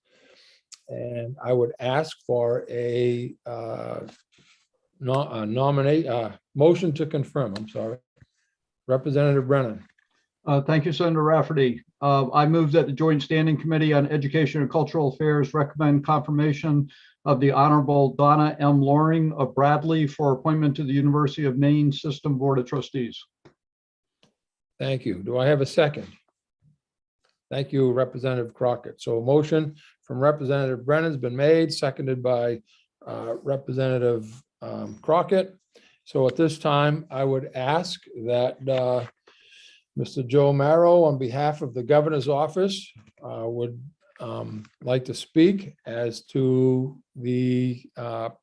And I would ask for a motion to confirm, I'm sorry. Representative Brennan. Thank you, Senator Rafferty. I move that the Joint Standing Committee on Education and Cultural Affairs recommend confirmation of the Honorable Donna M. Loring of Bradley for appointment to the University of Maine System Board of Trustees. Thank you. Do I have a second? Thank you, Representative Crockett. So a motion from Representative Brennan has been made, seconded by Representative Crockett. So at this time, I would ask that Mr. Joe Marrow, on behalf of the governor's office, would like to speak as to the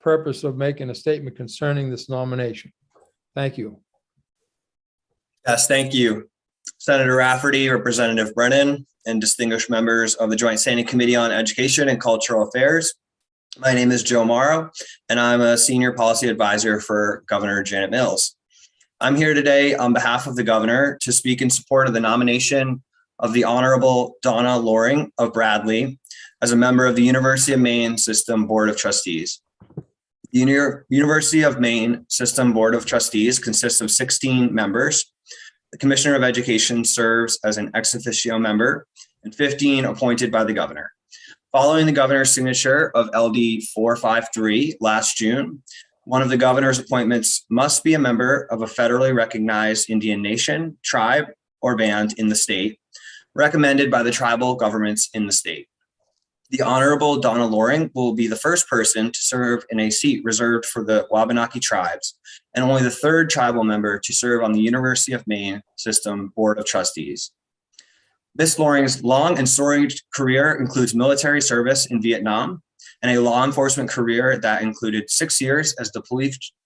purpose of making a statement concerning this nomination. Thank you. Yes, thank you. Senator Rafferty, Representative Brennan, and distinguished members of the Joint Standing Committee on Education and Cultural Affairs. My name is Joe Morrow, and I'm a senior policy advisor for Governor Janet Mills. I'm here today on behalf of the governor to speak in support of the nomination of the Honorable Donna Loring of Bradley as a member of the University of Maine System Board of Trustees. The University of Maine System Board of Trustees consists of 16 members. The Commissioner of Education serves as an ex officio member and 15 appointed by the governor. Following the governor's signature of LD 453 last June, one of the governor's appointments must be a member of a federally recognized Indian nation, tribe, or band in the state, recommended by the tribal governments in the state. The Honorable Donna Loring will be the first person to serve in a seat reserved for the Wabanaki tribes, and only the third tribal member to serve on the University of Maine System Board of Trustees. Ms. Loring's long and storied career includes military service in Vietnam and a law enforcement career that included 6 years as the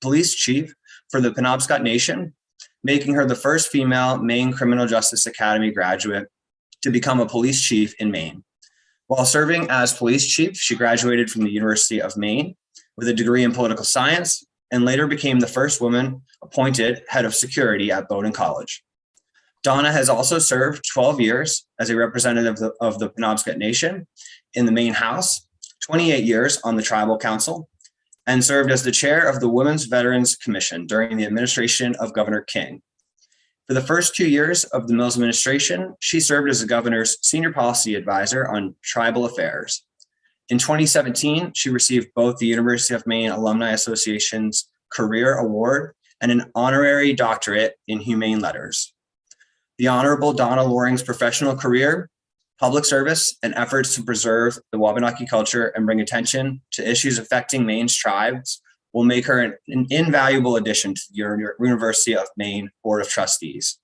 police chief for the Penobscot Nation, making her the first female Maine Criminal Justice Academy graduate to become a police chief in Maine. While serving as police chief, she graduated from the University of Maine with a degree in political science and later became the first woman appointed head of security at Bowdoin College. Donna has also served 12 years as a representative of the Penobscot Nation in the Maine House, 28 years on the Tribal Council, and served as the chair of the Women's Veterans Commission during the administration of Governor King. For the first 2 years of the Mills administration, she served as the governor's senior policy advisor on tribal affairs. In 2017, she received both the University of Maine Alumni Association's Career Award and an honorary doctorate in humane letters. The Honorable Donna Loring's professional career, public service, and efforts to preserve the Wabanaki culture and bring attention to issues affecting Maine's tribes will make her an invaluable addition to the University of Maine Board of Trustees.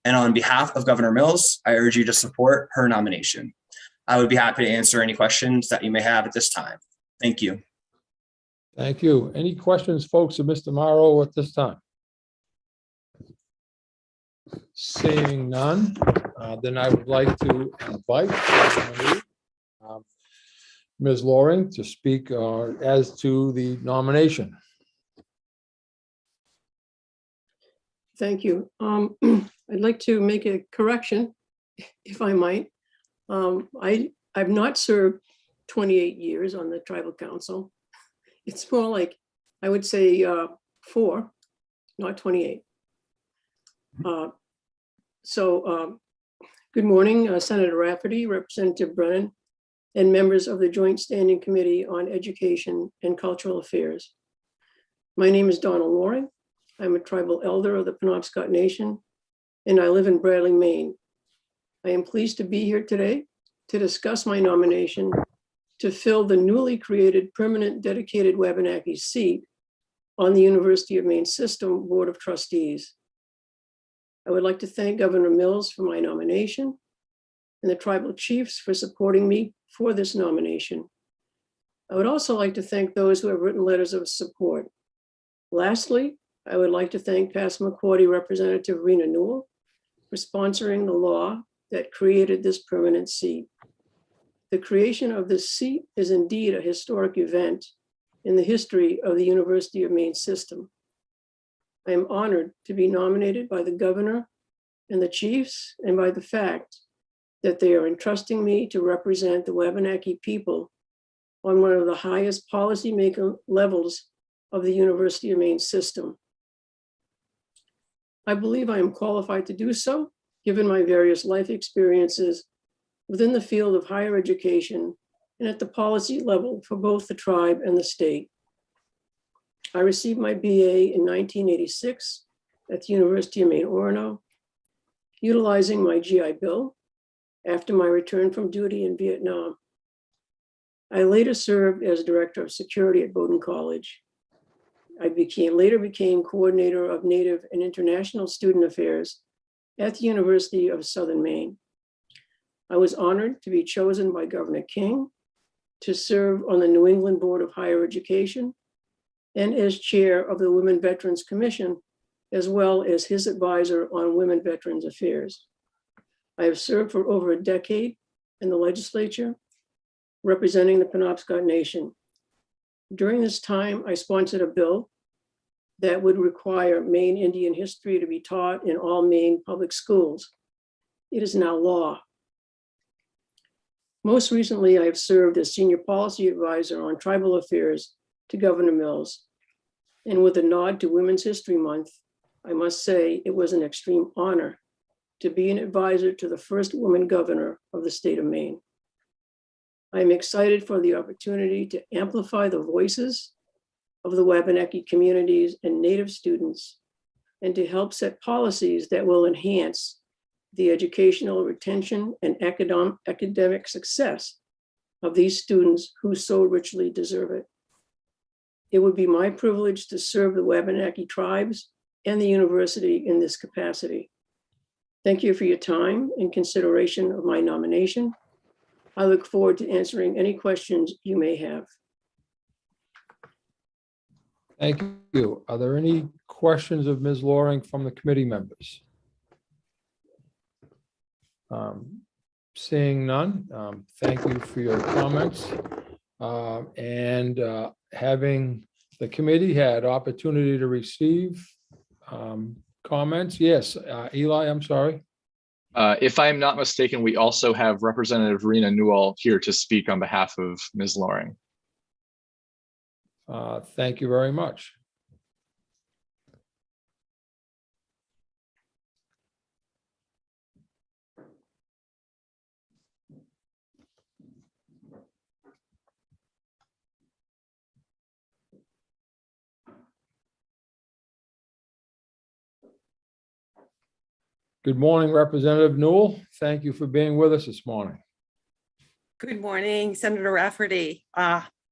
And on behalf of Governor Mills, I urge you to support her nomination. I would be happy to answer any questions that you may have at this time. Thank you. Thank you. Any questions, folks, of Mr. Morrow at this time? Seeing none, then I would like to invite Ms. Loring to speak as to the nomination. Thank you. I'd like to make a correction, if I might. I've not served 28 years on the tribal council. It's more like, I would say 4, not 28. Good morning, Senator Rafferty, Representative Brennan, and members of the Joint Standing Committee on Education and Cultural Affairs. My name is Donna Loring. I'm a tribal elder of the Penobscot Nation, and I live in Bradley, Maine. I am pleased to be here today to discuss my nomination to fill the newly created permanent dedicated Wabanaki seat on the University of Maine System Board of Trustees. I would like to thank Governor Mills for my nomination and the tribal chiefs for supporting me for this nomination. I would also like to thank those who have written letters of support. Lastly, I would like to thank Passamaquoddy Representative Rena Newell for sponsoring the law that created this permanent seat. The creation of this seat is indeed a historic event in the history of the University of Maine system. I am honored to be nominated by the governor and the chiefs and by the fact that they are entrusting me to represent the Wabanaki people on one of the highest policymaker levels of the University of Maine system. I believe I am qualified to do so, given my various life experiences within the field of higher education and at the policy level for both the tribe and the state. I received my BA in 1986 at the University of Maine, Orono, utilizing my GI Bill after my return from duty in Vietnam. I later served as Director of Security at Bowdoin College. I later became Coordinator of Native and International Student Affairs at the University of Southern Maine. I was honored to be chosen by Governor King to serve on the New England Board of Higher Education and as chair of the Women Veterans Commission, as well as his advisor on Women Veterans Affairs. I have served for over a decade in the legislature, representing the Penobscot Nation. During this time, I sponsored a bill that would require Maine Indian history to be taught in all Maine public schools. It is now law. Most recently, I have served as Senior Policy Advisor on Tribal Affairs to Governor Mills. And with a nod to Women's History Month, I must say it was an extreme honor to be an advisor to the first woman governor of the state of Maine. I am excited for the opportunity to amplify the voices of the Wabanaki communities and Native students, and to help set policies that will enhance the educational retention and academic success of these students who so richly deserve it. It would be my privilege to serve the Wabanaki tribes and the university in this capacity. Thank you for your time and consideration of my nomination. I look forward to answering any questions you may have. Thank you. Are there any questions of Ms. Loring from the committee members? Seeing none, thank you for your comments. Having the committee had opportunity to receive comments. Yes, Eli, I'm sorry. If I'm not mistaken, we also have Representative Rena Newell here to speak on behalf of Ms. Loring. Thank you very much. Good morning, Representative Newell. Thank you for being with us this morning. Good morning, Senator Rafferty.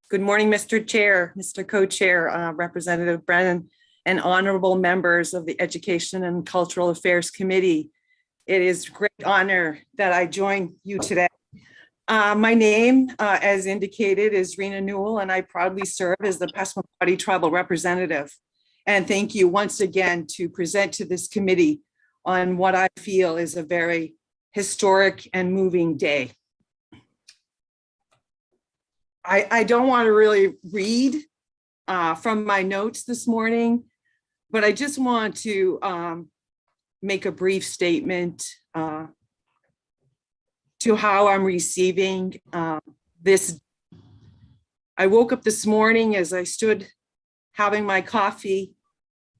Good morning, Mr. Chair, Mr. Co-Chair, Representative Brennan, and honorable members of the Education and Cultural Affairs Committee. It is a great honor that I join you today. My name, as indicated, is Rena Newell, and I proudly serve as the Passamaquoddy Tribal Representative. And thank you once again to present to this committee on what I feel is a very historic and moving day. I don't want to really read from my notes this morning, but I just want to make a brief statement to how I'm receiving this. I woke up this morning as I stood having my coffee,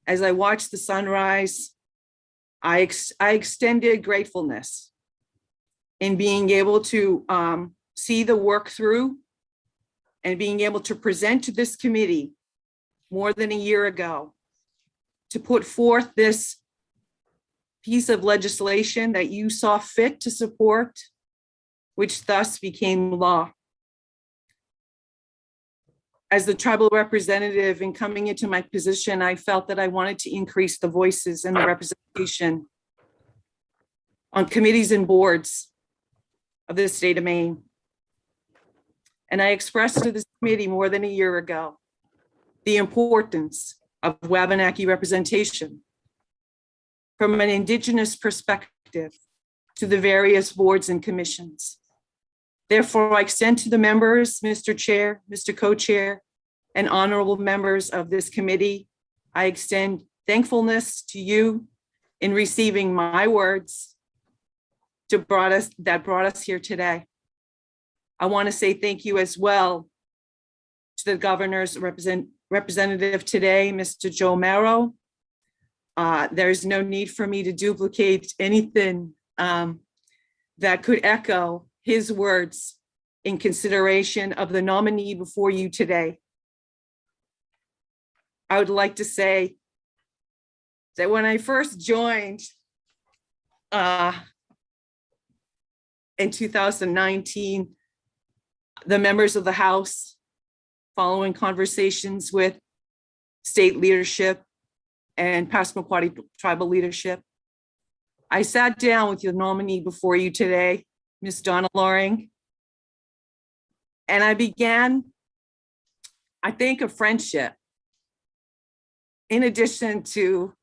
as I watched the sunrise. I extended gratefulness in being able to see the work through and being able to present to this committee more than a year ago to put forth this piece of legislation that you saw fit to support, which thus became law. As the tribal representative and coming into my position, I felt that I wanted to increase the voices and the representation on committees and boards of the state of Maine. And I expressed to this committee more than a year ago the importance of Wabanaki representation from an Indigenous perspective to the various boards and commissions. Therefore, I extend to the members, Mr. Chair, Mr. Co-Chair, and honorable members of this committee, I extend thankfulness to you in receiving my words that brought us here today. I want to say thank you as well to the governor's representative today, Mr. Joe Marrow. There's no need for me to duplicate anything that could echo his words in consideration of the nominee before you today. I would like to say that when I first joined in 2019, the members of the House, following conversations with state leadership and Passamaquoddy tribal leadership, I sat down with your nominee before you today, Ms. Donna Loring, and I began, I think, a friendship. In addition to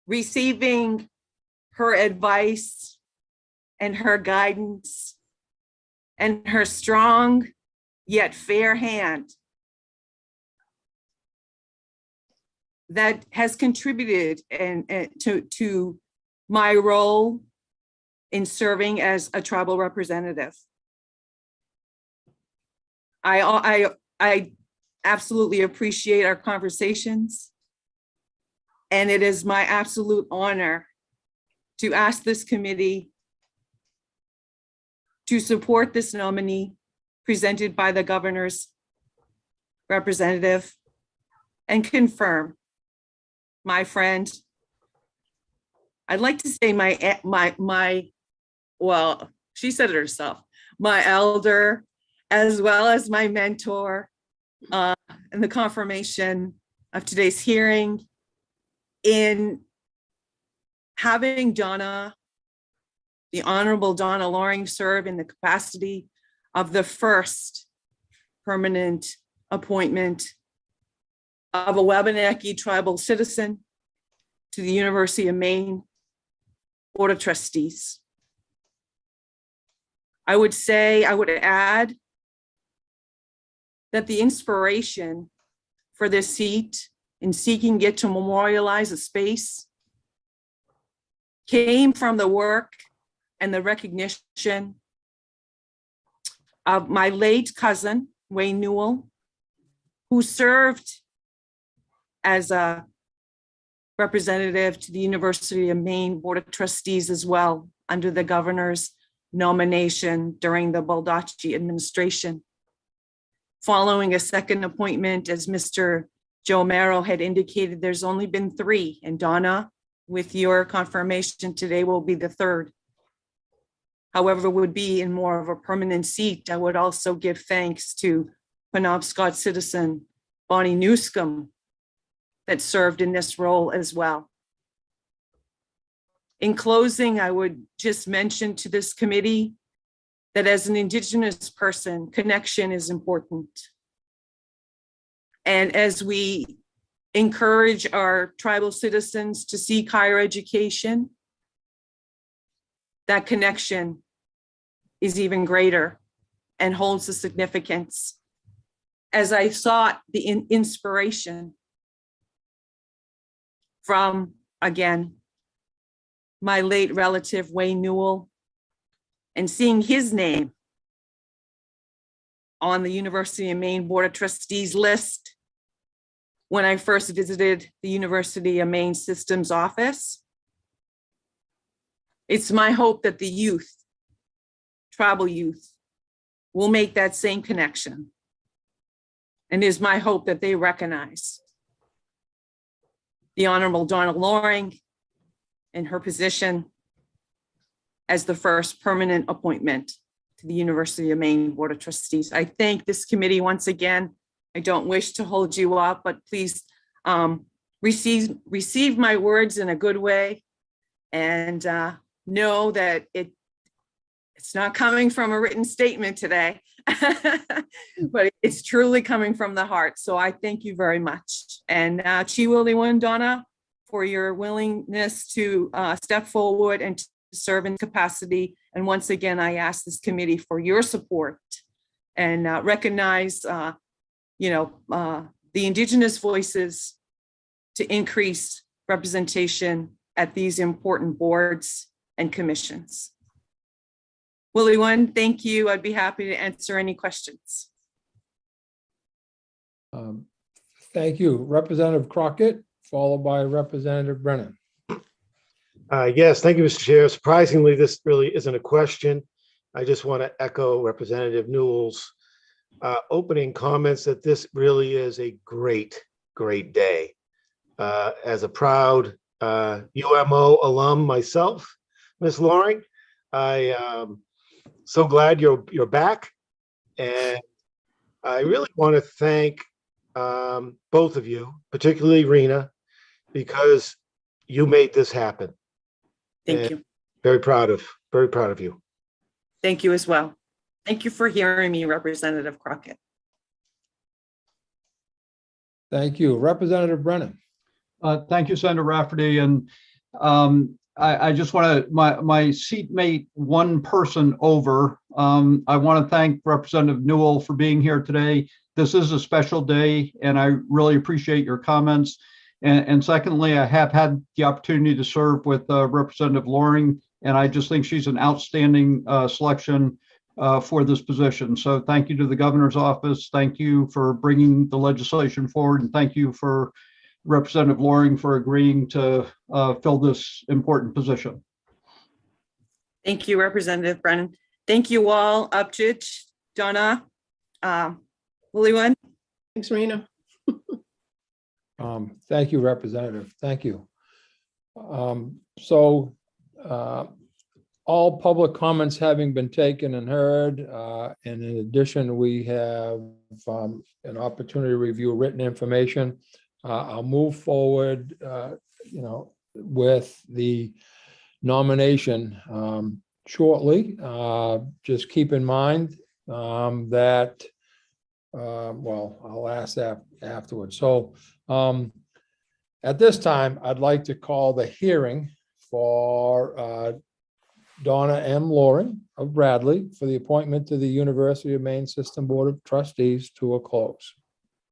receiving her advice and her guidance and her strong yet fair hand that has contributed to my role in serving as a tribal representative. I absolutely appreciate our conversations, and it is my absolute honor to ask this committee to support this nominee presented by the governor's representative and confirm my friend. I'd like to say well, she said it herself, my elder, as well as my mentor in the confirmation of today's hearing, in having Donna, the Honorable Donna Loring, serve in the capacity of the first permanent appointment of a Wabanaki tribal citizen to the University of Maine Board of Trustees. I would add that the inspiration for this seat in seeking it to memorialize a space came from the work and the recognition of my late cousin, Wayne Newell, who served as a representative to the University of Maine Board of Trustees as well, under the governor's nomination during the Baldacci administration. Following a second appointment, as Mr. Joe Marrow had indicated, there's only been 3, and Donna, with your confirmation today, will be the 3rd. However, would be in more of a permanent seat. I would also give thanks to Penobscot citizen Bonnie Newscomb that served in this role as well. In closing, I would just mention to this committee that as an Indigenous person, connection is important. And as we encourage our tribal citizens to seek higher education, that connection is even greater and holds the significance. As I sought the inspiration from, again, my late relative, Wayne Newell, and seeing his name on the University of Maine Board of Trustees list when I first visited the University of Maine Systems office. It's my hope that the youth, tribal youth, will make that same connection. And it is my hope that they recognize the Honorable Donna Loring in her position as the first permanent appointment to the University of Maine Board of Trustees. I thank this committee once again. I don't wish to hold you up, but please receive my words in a good way, and know that it's not coming from a written statement today, but it's truly coming from the heart. So I thank you very much. And Chiwiliwan, Donna, for your willingness to step forward and to serve in capacity. And once again, I ask this committee for your support and recognize, the Indigenous voices to increase representation at these important boards and commissions. Willie One, thank you. I'd be happy to answer any questions. Thank you. Representative Crockett, followed by Representative Brennan. Yes, thank you, Mr. Chair. Surprisingly, this really isn't a question. I just want to echo Representative Newell's opening comments that this really is a great, great day. As a proud UMO alum myself, Ms. Loring, I am so glad you're back. And I really want to thank both of you, particularly Rena, because you made this happen. Thank you. Very proud of you. Thank you as well. Thank you for hearing me, Representative Crockett. Thank you. Representative Brennan. Thank you, Senator Rafferty. And I just want to, my seatmate, one person over. I want to thank Representative Newell for being here today. This is a special day, and I really appreciate your comments. And secondly, I have had the opportunity to serve with Representative Loring, and I just think she's an outstanding selection for this position. So thank you to the governor's office. Thank you for bringing the legislation forward, and thank you for Representative Loring for agreeing to fill this important position. Thank you, Representative Brennan. Thank you all, Upchich, Donna, Willie One. Thanks, Rena. Thank you, Representative. Thank you. All public comments having been taken and heard, and in addition, we have an opportunity to review written information. I'll move forward, with the nomination shortly. Just keep in mind that, well, I'll ask that afterwards. So at this time, I'd like to call the hearing for Donna M. Loring of Bradley for the appointment to the University of Maine System Board of Trustees to a close.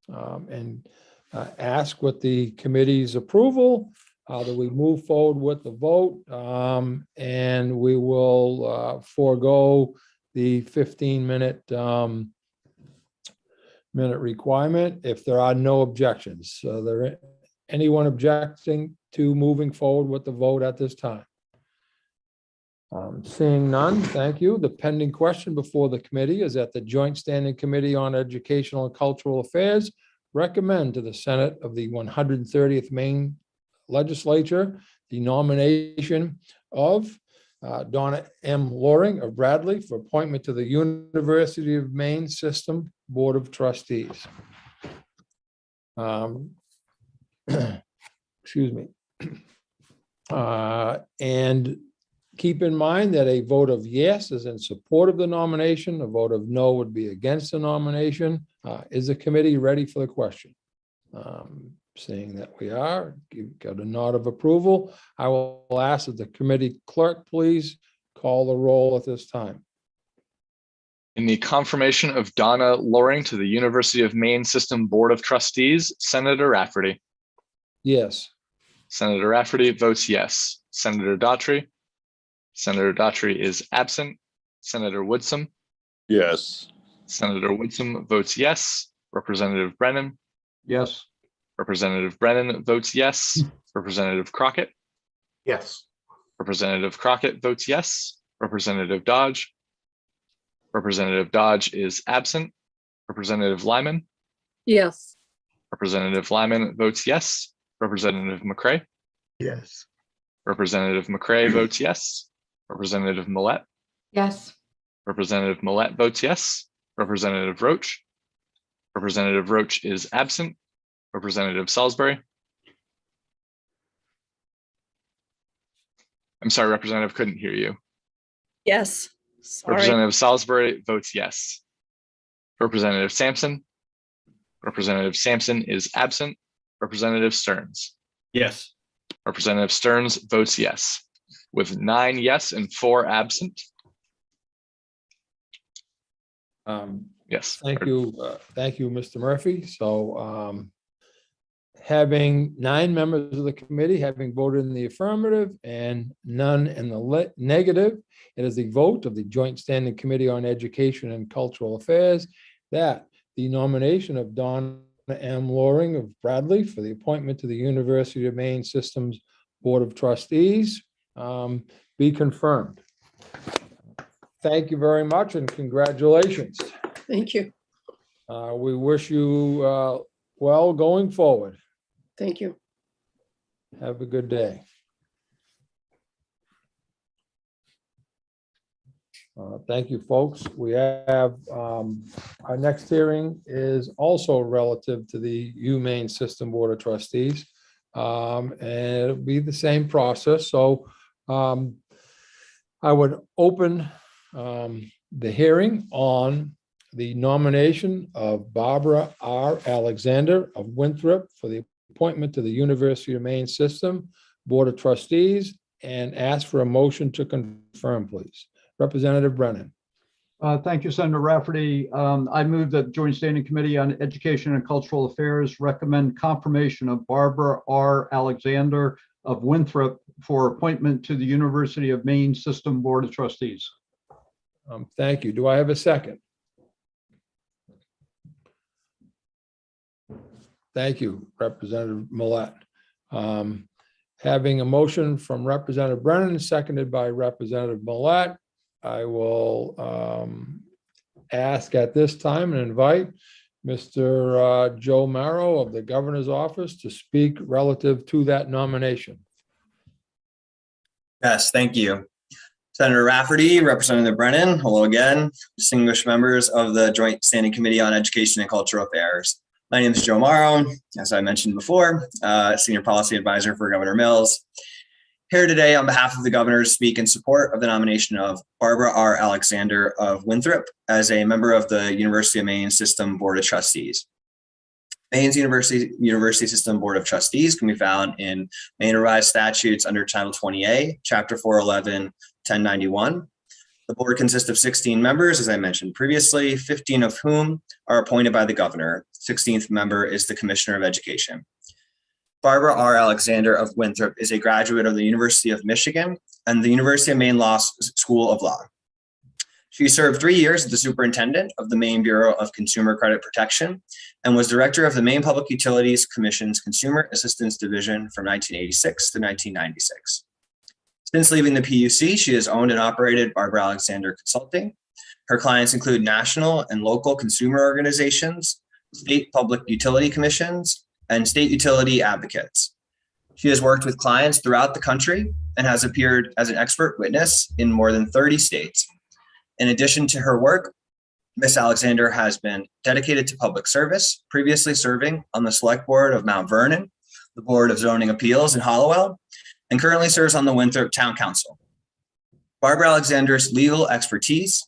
And ask with the committee's approval that we move forward with the vote, and we will forego the 15-minute requirement if there are no objections. So there anyone objecting to moving forward with the vote at this time? Seeing none, thank you. The pending question before the committee is that the Joint Standing Committee on Educational and Cultural Affairs recommend to the Senate of the 130th Maine Legislature the nomination of Donna M. Loring of Bradley for appointment to the University of Maine System Board of Trustees. Excuse me. And keep in mind that a vote of yes is in support of the nomination. A vote of no would be against the nomination. Is the committee ready for the question? Seeing that we are, you've got a nod of approval. I will ask that the committee clerk please call the roll at this time. In the confirmation of Donna Loring to the University of Maine System Board of Trustees, Senator Rafferty. Yes. Senator Rafferty votes yes. Senator Daughtry. Senator Daughtry is absent. Senator Woodsum. Yes. Senator Woodsum votes yes. Representative Brennan. Yes. Representative Brennan votes yes. Representative Crockett. Yes. Representative Crockett votes yes. Representative Dodge. Representative Dodge is absent. Representative Lyman. Yes. Representative Lyman votes yes. Representative McCray. Yes. Representative McCray votes yes. Representative Millette. Yes. Representative Millette votes yes. Representative Roach. Representative Roach is absent. Representative Salisbury. I'm sorry, Representative, couldn't hear you. Yes. Sorry. Representative Salisbury votes yes. Representative Sampson. Representative Sampson is absent. Representative Stearns. Yes. Representative Stearns votes yes. With 9 yes and 4 absent. Yes. Thank you, Mr. Murphy. So Having 9 members of the committee having voted in the affirmative and none in the negative, it is the vote of the Joint Standing Committee on Education and Cultural Affairs that the nomination of Donna M. Loring of Bradley for the appointment to the University of Maine Systems Board of Trustees be confirmed. Thank you very much and congratulations. Thank you. We wish you well going forward. Thank you. Have a good day. Thank you, folks. We have our next hearing is also relative to the UMaine System Board of Trustees. And it'll be the same process. So I would open the hearing on the nomination of Barbara R. Alexander of Winthrop for the appointment to the University of Maine System Board of Trustees and ask for a motion to confirm, please. Representative Brennan. Thank you, Senator Rafferty. I move that the Joint Standing Committee on Education and Cultural Affairs recommend confirmation of Barbara R. Alexander of Winthrop for appointment to the University of Maine System Board of Trustees. Thank you. Do I have a second? Thank you, Representative Millett. Having a motion from Representative Brennan, seconded by Representative Millett, I will ask at this time and invite Mr. Joe Morrow of the Governor's Office to speak relative to that nomination. Yes, thank you. Senator Rafferty, Representative Brennan, hello again. Distinguished members of the Joint Standing Committee on Education and Cultural Affairs. My name is Joe Morrow, as I mentioned before, Senior Policy Advisor for Governor Mills. Here today on behalf of the governor to speak in support of the nomination of Barbara R. Alexander of Winthrop as a member of the University of Maine System Board of Trustees. Maine's University System Board of Trustees can be found in Maine Revised Statutes under Title 20A, Chapter 411, 1091. The board consists of 16 members, as I mentioned previously, 15 of whom are appointed by the governor. 16th member is the Commissioner of Education. Barbara R. Alexander of Winthrop is a graduate of the University of Michigan and the University of Maine School of Law. She served 3 years as the superintendent of the Maine Bureau of Consumer Credit Protection and was director of the Maine Public Utilities Commission's Consumer Assistance Division from 1986 to 1996. Since leaving the PUC, she has owned and operated Barbara Alexander Consulting. Her clients include national and local consumer organizations, state public utility commissions, and state utility advocates. She has worked with clients throughout the country and has appeared as an expert witness in more than 30 states. In addition to her work, Ms. Alexander has been dedicated to public service, previously serving on the Select Board of Mount Vernon, the Board of Zoning Appeals in Hollowell, and currently serves on the Winthrop Town Council. Barbara Alexander's legal expertise,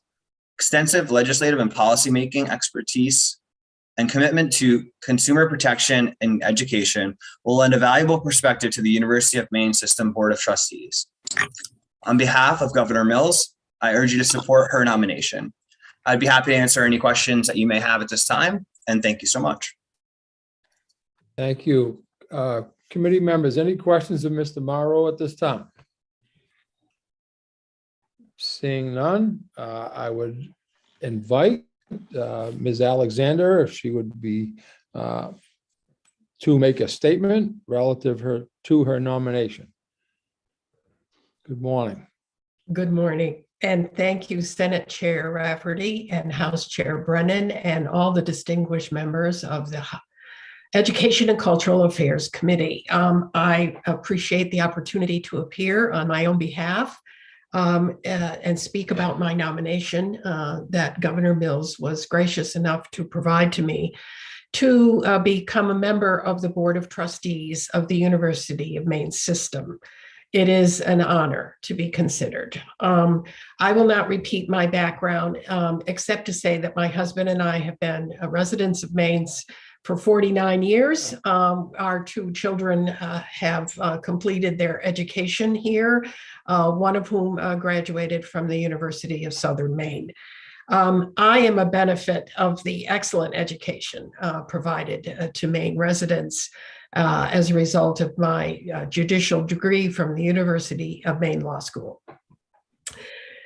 extensive legislative and policymaking expertise, and commitment to consumer protection and education will lend a valuable perspective to the University of Maine System Board of Trustees. On behalf of Governor Mills, I urge you to support her nomination. I'd be happy to answer any questions that you may have at this time, and thank you so much. Thank you. Committee members, any questions of Mr. Morrow at this time? Seeing none, I would invite Ms. Alexander, if she would be to make a statement relative to her nomination. Good morning. Good morning, and thank you, Senate Chair Rafferty and House Chair Brennan and all the distinguished members of the Education and Cultural Affairs Committee. I appreciate the opportunity to appear on my own behalf and speak about my nomination that Governor Mills was gracious enough to provide to me to become a member of the Board of Trustees of the University of Maine System. It is an honor to be considered. I will not repeat my background, except to say that my husband and I have been residents of Maine's for 49 years. Our 2 children have completed their education here, one of whom graduated from the University of Southern Maine. I am a benefit of the excellent education provided to Maine residents as a result of my judicial degree from the University of Maine Law School.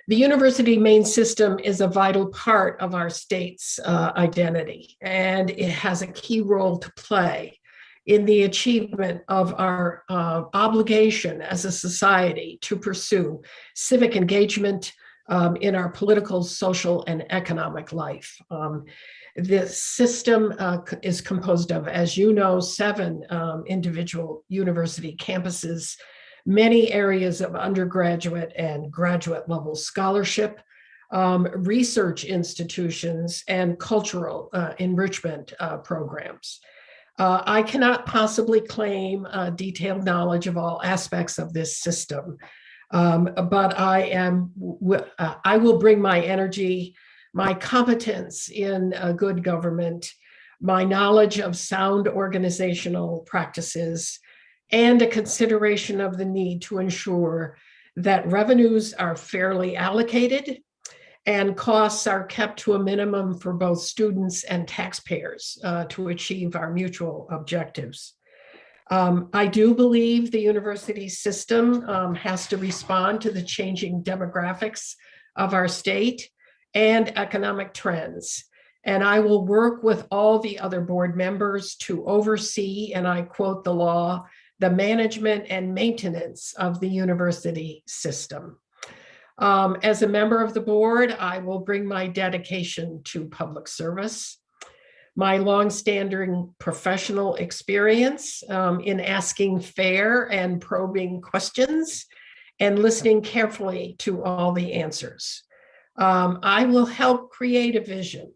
The University of Maine system is a vital part of our state's identity, and it has a key role to play in the achievement of our obligation as a society to pursue civic engagement in our political, social, and economic life. The system is composed of, as you know, 7 individual university campuses, many areas of undergraduate and graduate level scholarship, research institutions, and cultural enrichment programs. I cannot possibly claim detailed knowledge of all aspects of this system, but I will bring my energy, my competence in good government, my knowledge of sound organizational practices, and a consideration of the need to ensure that revenues are fairly allocated and costs are kept to a minimum for both students and taxpayers to achieve our mutual objectives. I do believe the university system has to respond to the changing demographics of our state and economic trends. And I will work with all the other board members to oversee, and I quote the law, the management and maintenance of the university system. As a member of the board, I will bring my dedication to public service, my longstanding professional experience in asking fair and probing questions and listening carefully to all the answers. I will help create a vision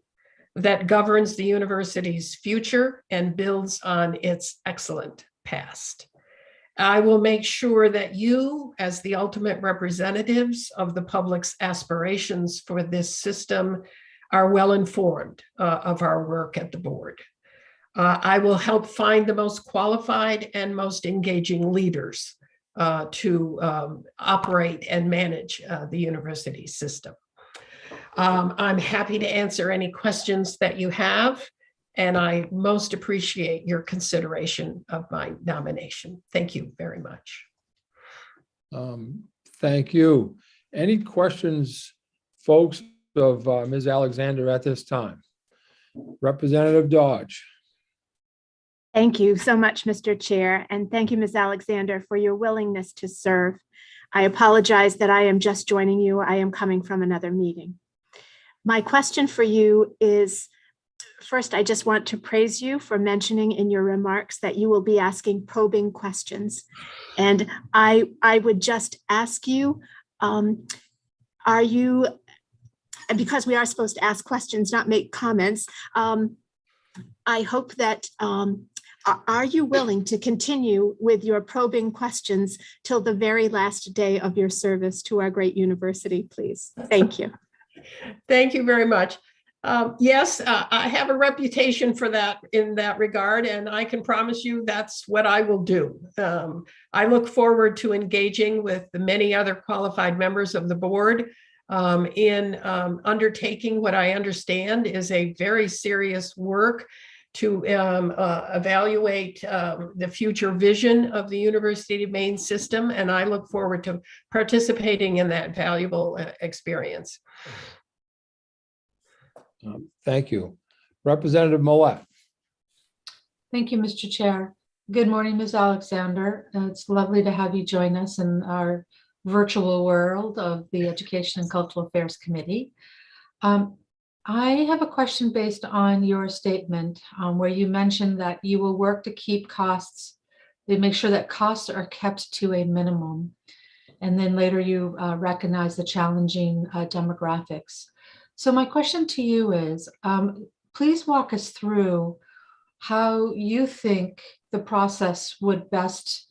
that governs the university's future and builds on its excellent past. I will make sure that you, as the ultimate representatives of the public's aspirations for this system, are well informed of our work at the board. I will help find the most qualified and most engaging leaders to operate and manage the university system. I'm happy to answer any questions that you have, and I most appreciate your consideration of my nomination. Thank you very much. Thank you. Any questions, folks, of Ms. Alexander at this time? Representative Dodge. Thank you so much, Mr. Chair, and thank you, Ms. Alexander, for your willingness to serve. I apologize that I am just joining you. I am coming from another meeting. My question for you is, first, I just want to praise you for mentioning in your remarks that you will be asking probing questions. And I would just ask you, are you, because we are supposed to ask questions, not make comments, I hope that, are you willing to continue with your probing questions till the very last day of your service to our great university, please? Thank you. Thank you very much. Yes, I have a reputation for that in that regard, and I can promise you that's what I will do. I look forward to engaging with the many other qualified members of the board in undertaking what I understand is a very serious work to evaluate the future vision of the University of Maine system, and I look forward to participating in that valuable experience. Thank you. Representative Millette. Thank you, Mr. Chair. Good morning, Ms. Alexander. It's lovely to have you join us in our virtual world of the Education and Cultural Affairs Committee. I have a question based on your statement where you mentioned that you will work to keep costs, they make sure that costs are kept to a minimum. And then later you recognize the challenging demographics. So my question to you is, please walk us through how you think the process would best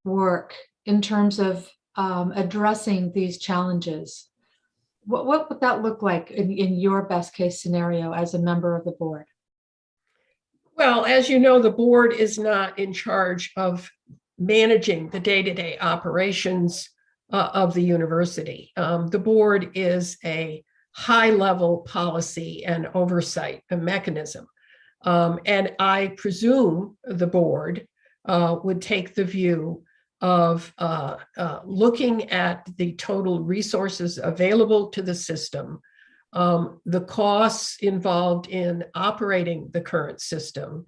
work in terms of addressing these challenges. What would that look like in your best case scenario as a member of the board? Well, as you know, the board is not in charge of managing the day-to-day operations of the university. The board is a high-level policy and oversight mechanism. And I presume the board would take the view of looking at the total resources available to the system, the costs involved in operating the current system,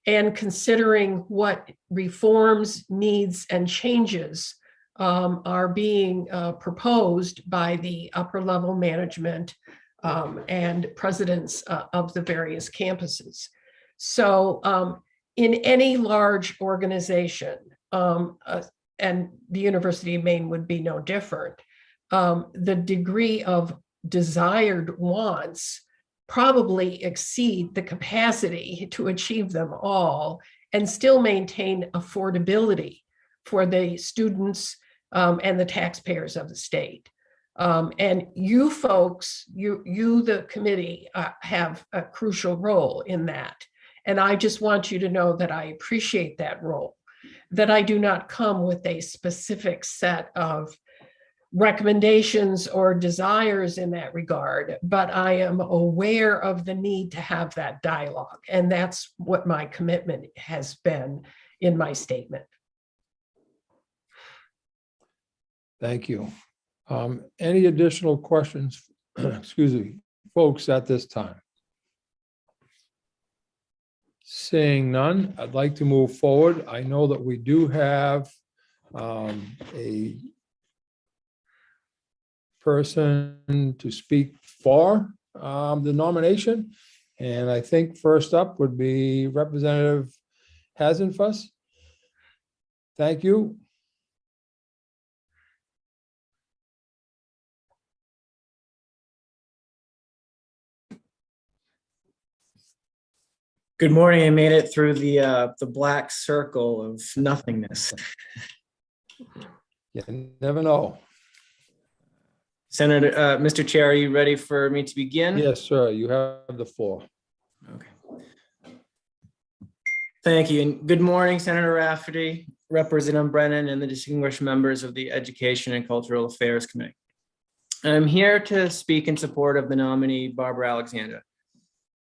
and considering what reforms, needs, and changes are being proposed by the upper level management and presidents of the various campuses. So in any large organization, and the University of Maine would be no different, the degree of desired wants probably exceed the capacity to achieve them all and still maintain affordability for the students and the taxpayers of the state. And you folks, you the committee, have a crucial role in that. And I just want you to know that I appreciate that role, that I do not come with a specific set of recommendations or desires in that regard, but I am aware of the need to have that dialogue. And that's what my commitment has been in my statement. Thank you. Any additional questions, excuse me, folks, at this time? Seeing none, I'd like to move forward. I know that we do have a person to speak for the nomination. And I think first up would be Representative Hasenfuss. Thank you. Good morning. I made it through the black circle of nothingness. You never know. Senator, Mr. Chair, are you ready for me to begin? Yes, sir. You have the floor. Okay. Thank you. And good morning, Senator Rafferty, Representative Brennan, and the distinguished members of the Education and Cultural Affairs Committee. I'm here to speak in support of the nominee, Barbara Alexander.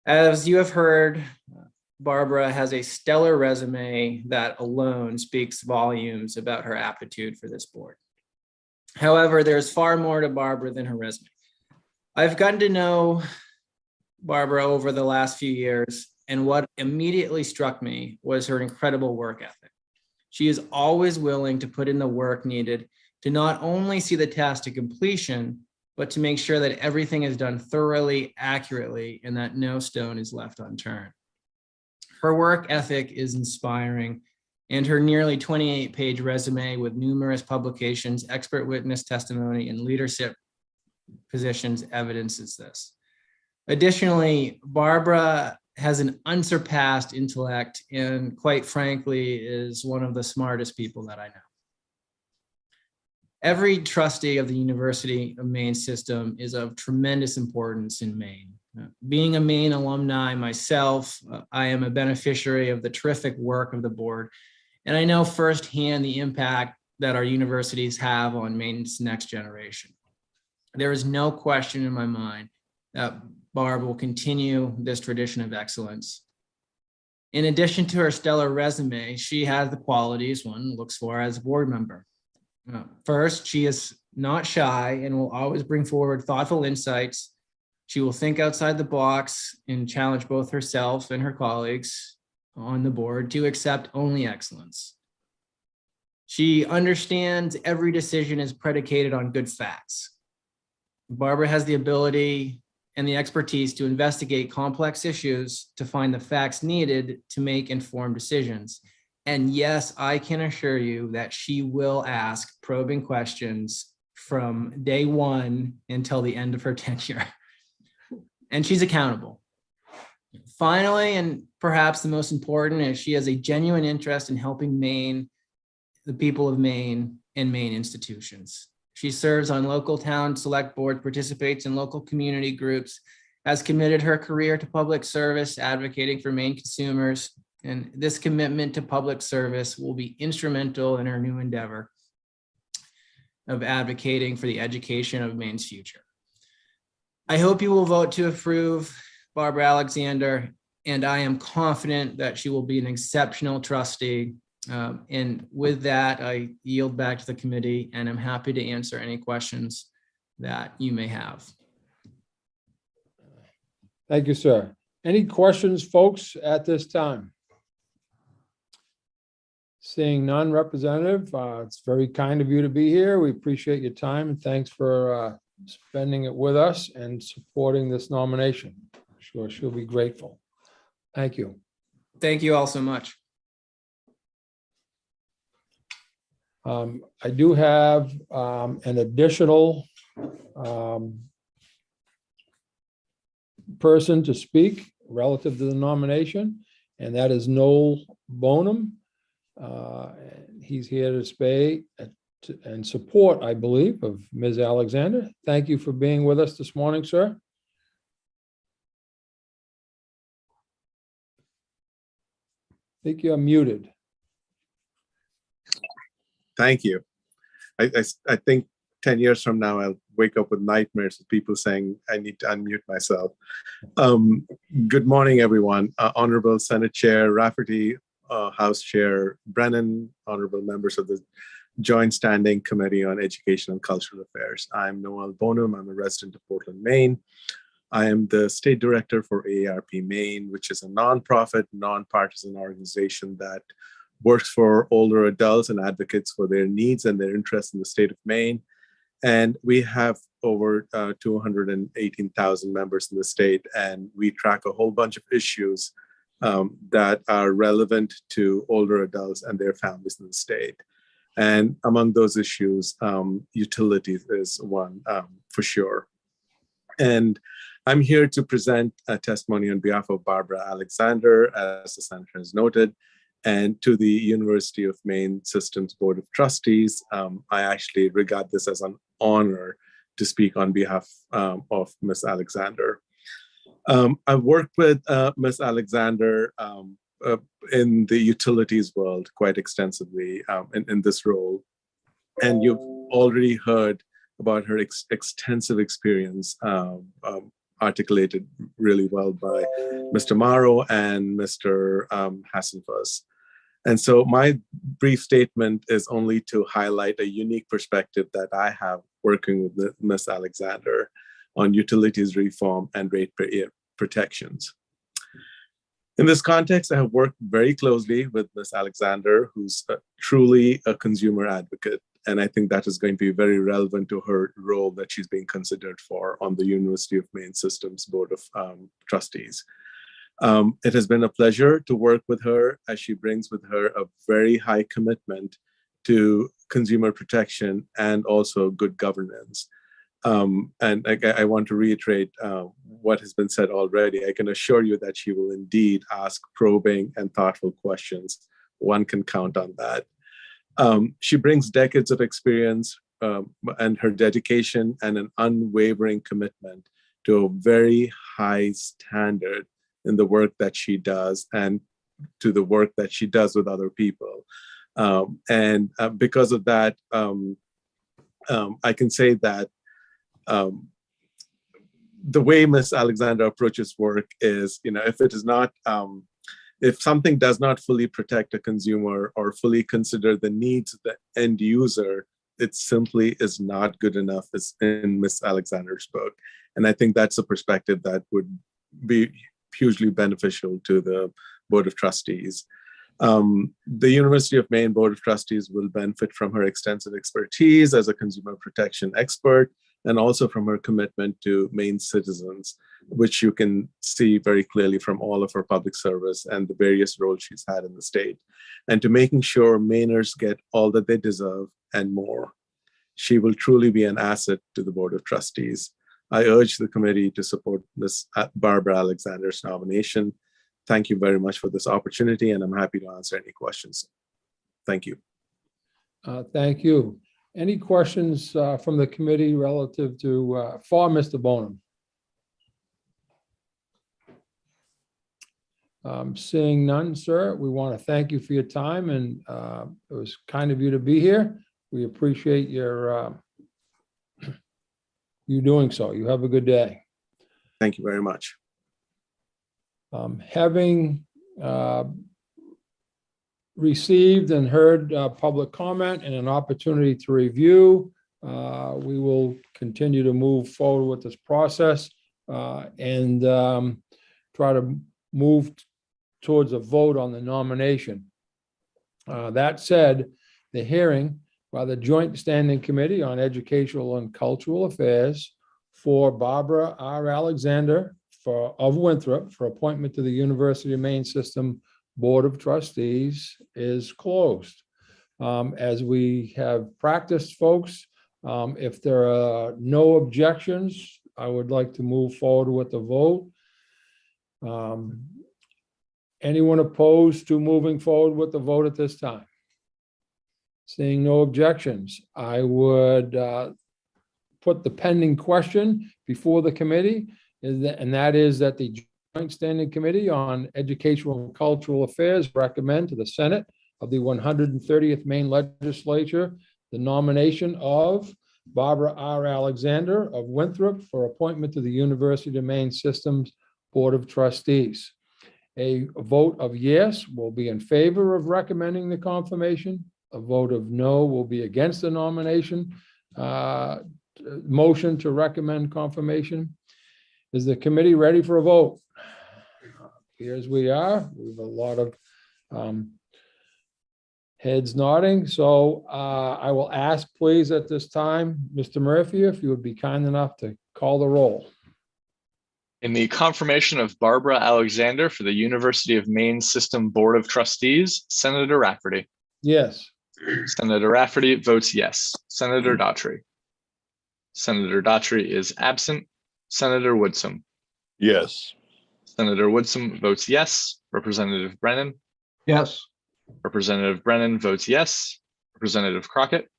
As you have heard, Barbara has a stellar resume that alone speaks volumes about her aptitude for this board. However, there's far more to Barbara than her resume. I've gotten to know Barbara over the last few years, and what immediately struck me was her incredible work ethic. She is always willing to put in the work needed to not only see the task to completion, but to make sure that everything is done thoroughly, accurately, and that no stone is left unturned. Her work ethic is inspiring, and her nearly 28-page resume with numerous publications, expert witness testimony, and leadership positions evidences this. Additionally, Barbara has an unsurpassed intellect and, quite frankly, is one of the smartest people that I know. Every trustee of the University of Maine system is of tremendous importance in Maine. Being a Maine alumni myself, I am a beneficiary of the terrific work of the board, and I know firsthand the impact that our universities have on Maine's next generation. There is no question in my mind that Barb will continue this tradition of excellence. In addition to her stellar resume, she has the qualities one looks for as a board member. First, she is not shy and will always bring forward thoughtful insights. She will think outside the box and challenge both herself and her colleagues on the board to accept only excellence. She understands every decision is predicated on good facts. Barbara has the ability and the expertise to investigate complex issues to find the facts needed to make informed decisions. And yes, I can assure you that she will ask probing questions from day one until the end of her tenure. And she's accountable. Finally, and perhaps the most important, is she has a genuine interest in helping Maine, the people of Maine, and Maine institutions. She serves on local town select boards, participates in local community groups, has committed her career to public service, advocating for Maine consumers. And this commitment to public service will be instrumental in her new endeavor of advocating for the education of Maine's future. I hope you will vote to approve Barbara Alexander, and I am confident that she will be an exceptional trustee And with that, I yield back to the committee, and I'm happy to answer any questions that you may have. Thank you, sir. Any questions, folks, at this time? Seeing none, Representative, it's very kind of you to be here. We appreciate your time, and thanks for spending it with us and supporting this nomination. I'm sure she'll be grateful. Thank you. Thank you all so much. I do have an additional person to speak relative to the nomination, and that is Noel Bonham. He's here to speak and support, I believe, of Ms. Alexander. Thank you for being with us this morning, sir. I think you're muted. Thank you. I think 10 years from now, I'll wake up with nightmares of people saying I need to unmute myself. Good morning, everyone. Honorable Senate Chair Rafferty, House Chair Brennan, honorable members of the Joint Standing Committee on Education and Cultural Affairs. I'm Noel Bonham. I'm a resident of Portland, Maine. I am the State Director for AARP Maine, which is a nonprofit, nonpartisan organization that works for older adults and advocates for their needs and their interests in the state of Maine. And we have over 218,000 members in the state, and we track a whole bunch of issues that are relevant to older adults and their families in the state. And among those issues, utilities is one for sure. And I'm here to present a testimony on behalf of Barbara Alexander, as the senator has noted, and to the University of Maine Systems Board of Trustees. I actually regard this as an honor to speak on behalf of Ms. Alexander. I've worked with Ms. Alexander in the utilities world quite extensively in this role. And you've already heard about her extensive experience articulated really well by Mr. Morrow and Mr. Hassenfuss. And so my brief statement is only to highlight a unique perspective that I have working with Ms. Alexander on utilities reform and rate protections. In this context, I have worked very closely with Ms. Alexander, who's truly a consumer advocate. And I think that is going to be very relevant to her role that she's being considered for on the University of Maine Systems Board of Trustees. It has been a pleasure to work with her, as she brings with her a very high commitment to consumer protection and also good governance. And I want to reiterate what has been said already. I can assure you that she will indeed ask probing and thoughtful questions. One can count on that. She brings decades of experience and her dedication and an unwavering commitment to a very high standard in the work that she does and to the work that she does with other people. And because of that, I can say that the way Ms. Alexander approaches work is, if it is not, if something does not fully protect a consumer or fully consider the needs of the end user, it simply is not good enough, as in Ms. Alexander's book. And I think that's a perspective that would be hugely beneficial to the Board of Trustees. The University of Maine Board of Trustees will benefit from her extensive expertise as a consumer protection expert, and also from her commitment to Maine citizens, which you can see very clearly from all of her public service and the various roles she's had in the state, and to making sure Mainers get all that they deserve and more. She will truly be an asset to the Board of Trustees. I urge the committee to support Ms. Barbara Alexander's nomination. Thank you very much for this opportunity, and I'm happy to answer any questions. Thank you. Thank you. Any questions from the committee relative to for Mr. Bonham? Seeing none, sir, we want to thank you for your time, and it was kind of you to be here. We appreciate your you doing so. You have a good day. Thank you very much. received and heard public comment and an opportunity to review. We will continue to move forward with this process and try to move towards a vote on the nomination. That said, the hearing by the Joint Standing Committee on Educational and Cultural Affairs for Barbara R. Alexander of Winthrop for appointment to the University of Maine System Board of Trustees is closed. As we have practiced, folks, if there are no objections, I would like to move forward with the vote. Anyone opposed to moving forward with the vote at this time? Seeing no objections, I would put the pending question before the committee, and that is that the Joint Standing Committee on Educational and Cultural Affairs recommend to the Senate of the 130th Maine Legislature the nomination of Barbara R. Alexander of Winthrop for appointment to the University of Maine System's Board of Trustees. A vote of yes will be in favor of recommending the confirmation. A vote of no will be against the nomination. Motion to recommend confirmation. Is the committee ready for a vote? Here's we are. We have a lot of heads nodding. So I will ask, please, at this time, Mr. Murphy, if you would be kind enough to call the roll. In the confirmation of Barbara Alexander for the University of Maine System Board of Trustees, Senator Rafferty. Yes. Senator Rafferty votes yes. Senator Daughtry. Senator Daughtry is absent. Senator Woodson. Yes. Senator Woodson votes yes. Representative Brennan. Yes. Representative Brennan votes yes. Representative Crockett.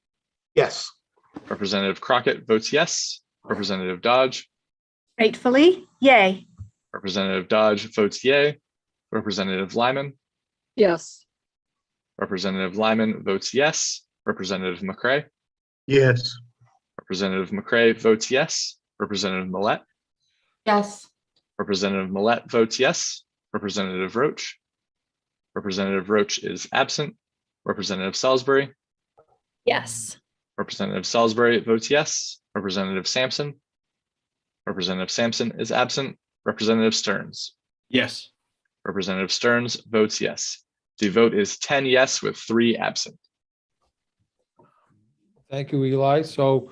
Yes. Representative Crockett votes yes. Representative Dodge. Gratefully, yay. Representative Dodge votes yay. Representative Lyman. Yes. Representative Lyman votes yes. Representative McCray. Yes. Representative McCray votes yes. Representative Millette. Yes. Representative Millette votes yes. Representative Roach. Representative Roach is absent. Representative Salisbury. Yes. Representative Salisbury votes yes. Representative Sampson. Representative Sampson is absent. Representative Stearns. Yes. Representative Stearns votes yes. The vote is 10 yes with 3 absent. Thank you, Eli. So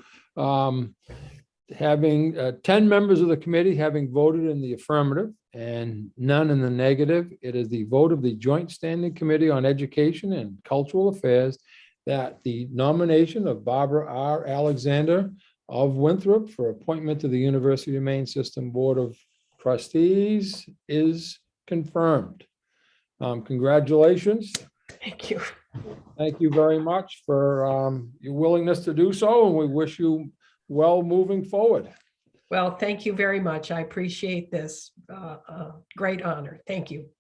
having 10 members of the committee having voted in the affirmative and none in the negative, it is the vote of the Joint Standing Committee on Education and Cultural Affairs that the nomination of Barbara R. Alexander of Winthrop for appointment to the University of Maine System Board of Trustees is confirmed. Congratulations. Thank you. Thank you very much for your willingness to do so, and we wish you well moving forward. Well, thank you very much. I appreciate this. Great honor. Thank you.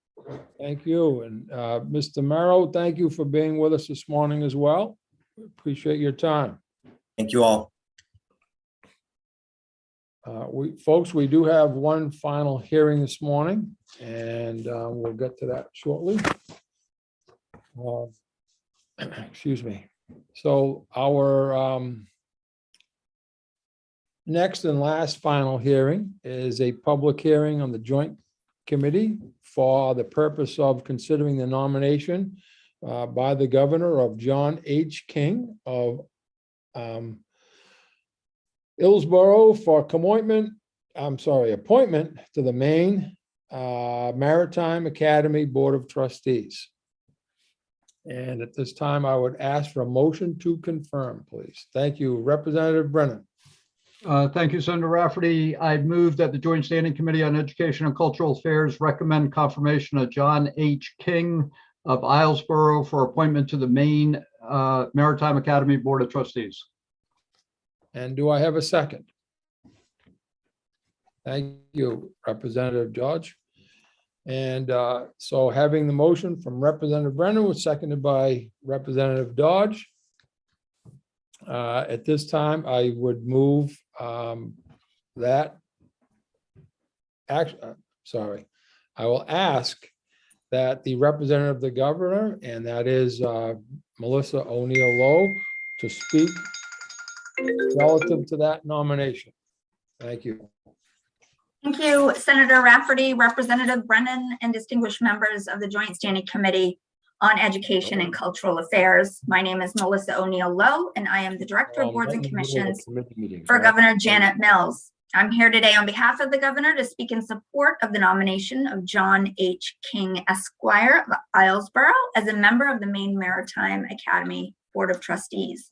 Thank you. And Mr. Merrow, thank you for being with us this morning as well. Appreciate your time. Thank you all. Folks, we do have one final hearing this morning, and we'll get to that shortly. Excuse me. So our next and last final hearing is a public hearing on the Joint Committee for the purpose of considering the nomination by the governor of John H. King of Hillsborough for appointment to the Maine Maritime Academy Board of Trustees. And at this time, I would ask for a motion to confirm, please. Thank you, Representative Brennan. Thank you, Senator Rafferty. I'd move that the Joint Standing Committee on Education and Cultural Affairs recommend confirmation of John H. King of Islesboro for appointment to the Maine Maritime Academy Board of Trustees. And do I have a second? Thank you, Representative Dodge. And so having the motion from Representative Brennan was seconded by Representative Dodge. At this time, I would move that. I will ask that the representative of the governor, and that is Melissa O'Neill Lowe, to speak relative to that nomination. Thank you. Thank you, Senator Rafferty, Representative Brennan, and distinguished members of the Joint Standing Committee on Education and Cultural Affairs. My name is Melissa O'Neill Lowe, and I am the Director of Boards and Commissions for Governor Janet Mills. I'm here today on behalf of the governor to speak in support of the nomination of John H. King, Esquire of Islesboro as a member of the Maine Maritime Academy Board of Trustees.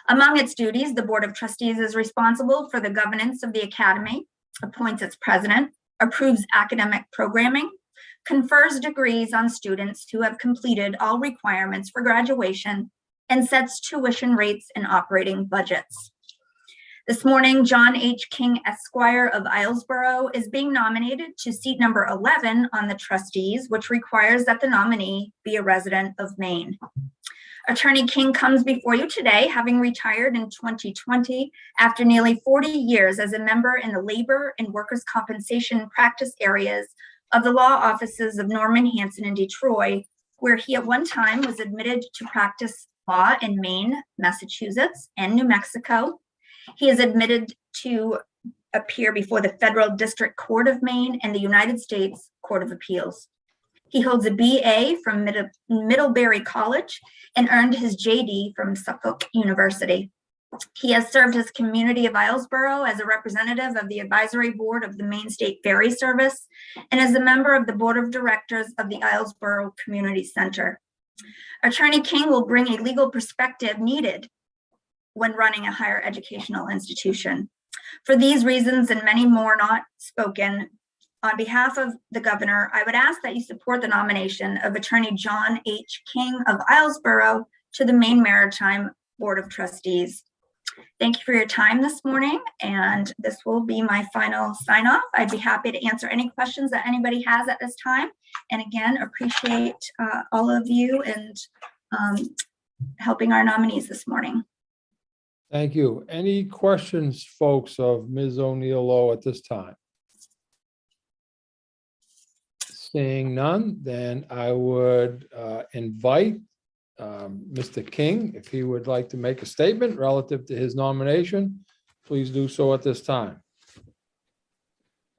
Among its duties, the Board of Trustees is responsible for the governance of the Academy, appoints its president, approves academic programming, confers degrees on students who have completed all requirements for graduation, and sets tuition rates and operating budgets. This morning, John H. King, Esquire of Islesboro is being nominated to seat number 11 on the trustees, which requires that the nominee be a resident of Maine. Attorney King comes before you today, having retired in 2020 after nearly 40 years as a member in the labor and workers' compensation practice areas of the law offices of Norman Hanson in Detroit, where he at one time was admitted to practice law in Maine, Massachusetts, and New Mexico. He is admitted to appear before the Federal District Court of Maine and the United States Court of Appeals. He holds a BA from Middlebury College and earned his JD from Suffolk University. He has served his community of Islesboro as a representative of the advisory board of the Maine State Ferry Service and as a member of the board of directors of the Islesboro Community Center. Attorney King will bring a legal perspective needed when running a higher educational institution. For these reasons and many more not spoken, on behalf of the governor, I would ask that you support the nomination of Attorney John H. King of Islesboro to the Maine Maritime Board of Trustees. Thank you for your time this morning, and this will be my final sign off. I'd be happy to answer any questions that anybody has at this time. And again, appreciate all of you and helping our nominees this morning. Thank you. Any questions, folks, of Ms. O'Neill Lowe at this time? Seeing none, then I would invite Mr. King, if he would like to make a statement relative to his nomination, please do so at this time.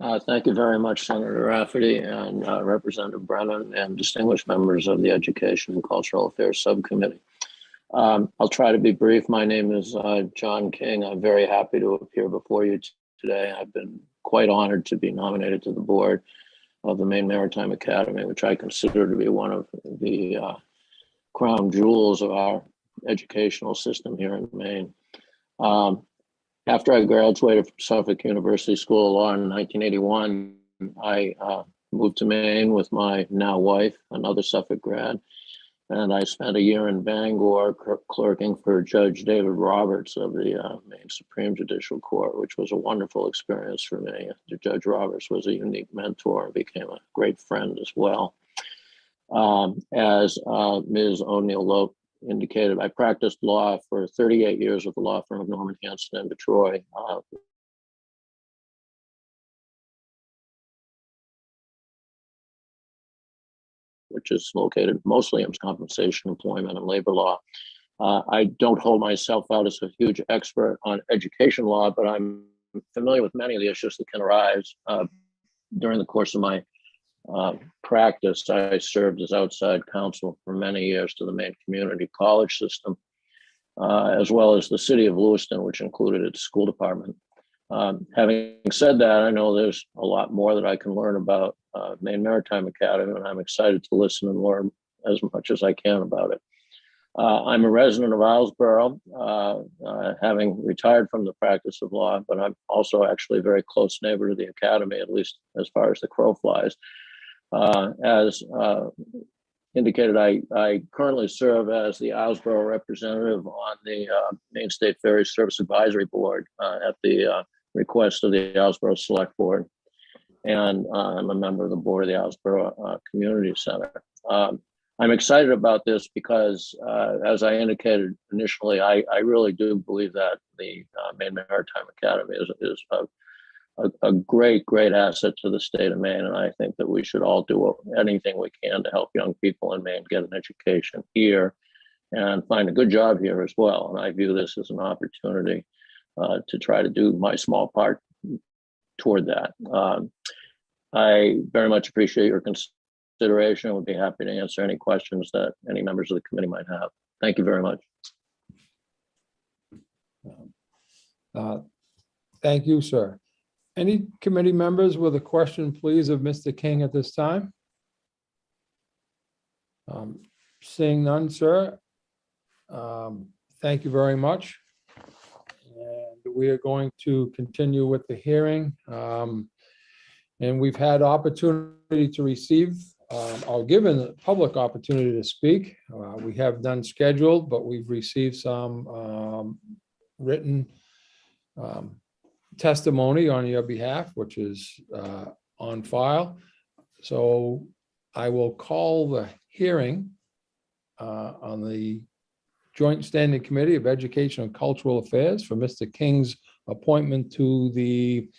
Thank you very much, Senator Rafferty and Representative Brennan and distinguished members of the Education and Cultural Affairs Subcommittee. I'll try to be brief. My name is John King. I'm very happy to appear before you today. I've been quite honored to be nominated to the board of the Maine Maritime Academy, which I consider to be one of the crown jewels of our educational system here in Maine. After I graduated from Suffolk University School of Law in 1981, I moved to Maine with my now wife, another Suffolk grad, and I spent a year in Bangor clerking for Judge David Roberts of the Maine Supreme Judicial Court, which was a wonderful experience for me. Judge Roberts was a unique mentor and became a great friend as well. As Ms. O'Neill Lowe indicated, I practiced law for 38 years with the law firm of Norman Hanson in Detroit. Which is located mostly in compensation, employment, and labor law. I don't hold myself out as a huge expert on education law, but I'm familiar with many of the issues that can arise. During the course of my practice, I served as outside counsel for many years to the Maine community college system, as well as the city of Lewiston, which included its school department. Having said that, I know there's a lot more that I can learn about Maine Maritime Academy, and I'm excited to listen and learn as much as I can about it. I'm a resident of Islesboro, having retired from the practice of law, but I'm also actually a very close neighbor to the academy, at least as far as the crow flies. As indicated, I currently serve as the Islesboro representative on the Maine State Ferry Service Advisory Board at the request of the Islesboro Select Board. And I'm a member of the board of the Islesboro Community Center. I'm excited about this because, as I indicated initially, I really do believe that the Maine Maritime Academy is a a great, great asset to the state of Maine. And I think that we should all do anything we can to help young people in Maine get an education here and find a good job here as well. And I view this as an opportunity to try to do my small part toward that. I very much appreciate your consideration. I would be happy to answer any questions that any members of the committee might have. Thank you very much. Thank you, sir. Any committee members with a question, please, of Mr. King at this time? Seeing none, sir. Thank you very much. And we are going to continue with the hearing. And we've had opportunity to receive or given the public opportunity to speak. We have done scheduled, but we've received some written testimony on your behalf, which is on file. So I will call the hearing on the Joint Standing Committee of Education and Cultural Affairs for Mr. King's appointment to the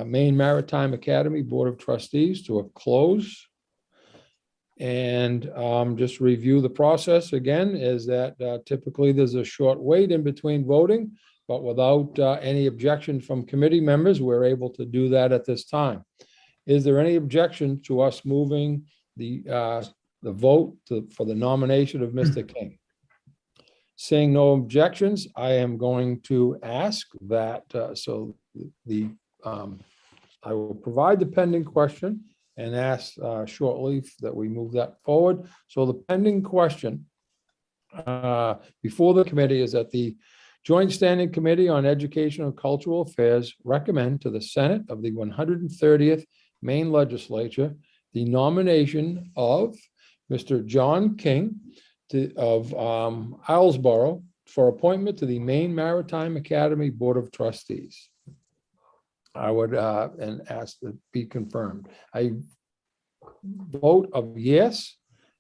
Maine Maritime Academy Board of Trustees to a close. And just review the process again, is that typically there's a short wait in between voting, but without any objection from committee members, we're able to do that at this time. Is there any objection to us moving the vote for the nomination of Mr. King? Seeing no objections, I am going to ask that, I will provide the pending question and ask shortly that we move that forward. So the pending question before the committee is that the Joint Standing Committee on Educational and Cultural Affairs recommend to the Senate of the 130th Maine Legislature the nomination of Mr. John King of Islesboro for appointment to the Maine Maritime Academy Board of Trustees. I would and ask to be confirmed. A vote of yes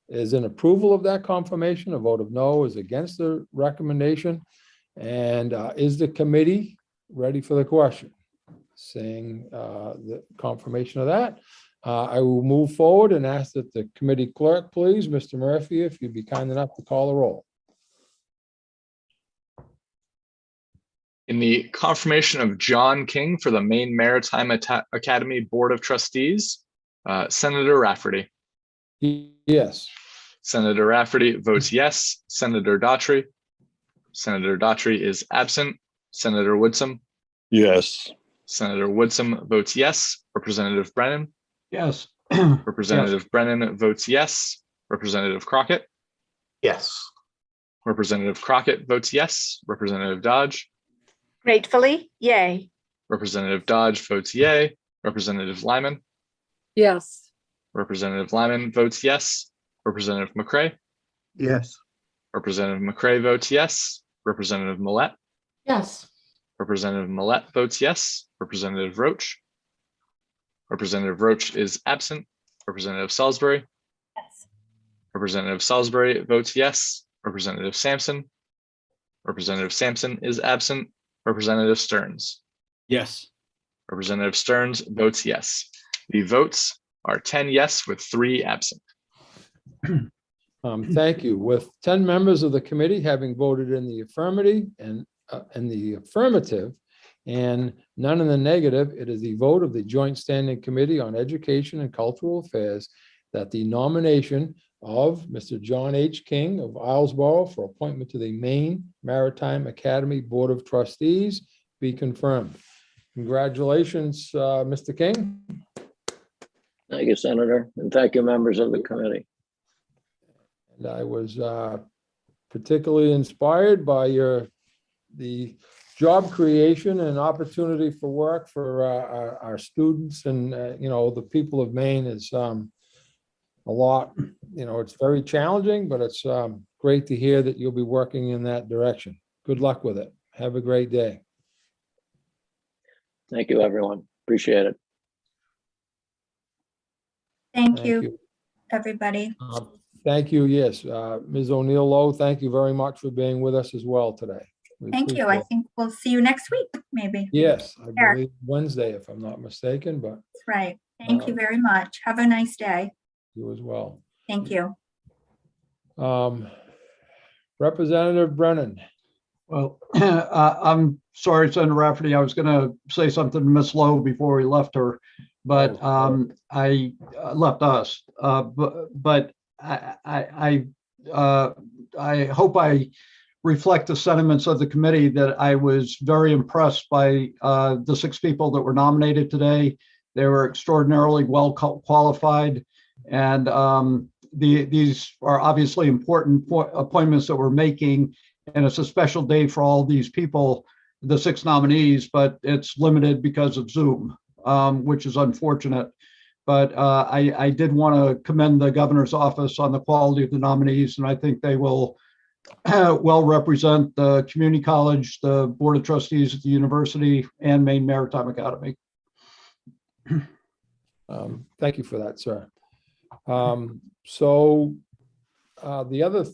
is in approval of that confirmation. A vote of no is against the recommendation. And is the committee ready for the question? Saying the confirmation of that, I will move forward and ask that the committee clerk, please, Mr. Murphy, if you'd be kind enough to call the roll. In the confirmation of John King for the Maine Maritime Academy Board of Trustees, Senator Rafferty. Yes. Senator Rafferty votes yes. Senator Daughtry. Senator Daughtry is absent. Senator Woodsum. Yes. Senator Woodsum votes yes. Representative Brennan. Yes. Representative Brennan votes yes. Representative Crockett. Yes. Representative Crockett votes yes. Representative Dodge. Gratefully, yay. Representative Dodge votes yay. Representative Lyman. Yes. Representative Lyman votes yes. Representative McCray. Yes. Representative McCray votes yes. Representative Millette. Yes. Representative Millette votes yes. Representative Roach. Representative Roach is absent. Representative Salisbury. Yes. Representative Salisbury votes yes. Representative Sampson. Representative Sampson is absent. Representative Stearns. Yes. Representative Stearns votes yes. The votes are 10 yes with 3 absent. Thank you. With 10 members of the committee having voted in the affirmative and none in the negative, it is the vote of the Joint Standing Committee on Education and Cultural Affairs that the nomination of Mr. John H. King of Islesboro for appointment to the Maine Maritime Academy Board of Trustees be confirmed. Congratulations, Mr. King. Thank you, Senator, and thank you, members of the committee. And I was particularly inspired by the job creation and opportunity for work for our students and the people of Maine is a lot. It's very challenging, but it's great to hear that you'll be working in that direction. Good luck with it. Have a great day. Thank you, everyone. Appreciate it. Thank you, everybody. Thank you. Yes, Ms. O'Neill Lowe, thank you very much for being with us as well today. We Thank you. I appreciate it. think we'll see you next week, maybe. Yes, I Sure. believe Wednesday, if I'm not mistaken, but That's right. Thank you very much. Have a nice day. you as well. Thank you. Representative Brennan. Well, I'm sorry, Senator Rafferty. I was going to say something to Ms. Lowe before we left her, but I left us. But I hope I reflect the sentiments of the committee that I was very impressed by the 6 people that were nominated today. They were extraordinarily well qualified, and these are obviously important appointments that we're making. And it's a special day for all these people, the 6 nominees, but it's limited because of Zoom, which is unfortunate. But I did want to commend the governor's office on the quality of the nominees, and I think they will well represent the community college, the board of trustees at the university, and Maine Maritime Academy. Thank you for that, sir. So the other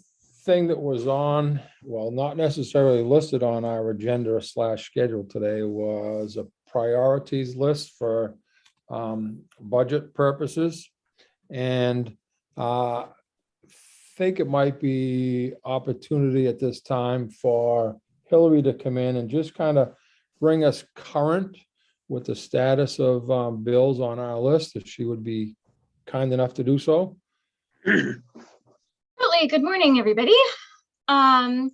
thing that was on, well, not necessarily listed on our agenda / schedule today, was a priorities list for budget purposes. And think it might be opportunity at this time for Hillary to come in and just kind of bring us current with the status of bills on our list, if she would be kind enough to do so. Good morning, everybody. I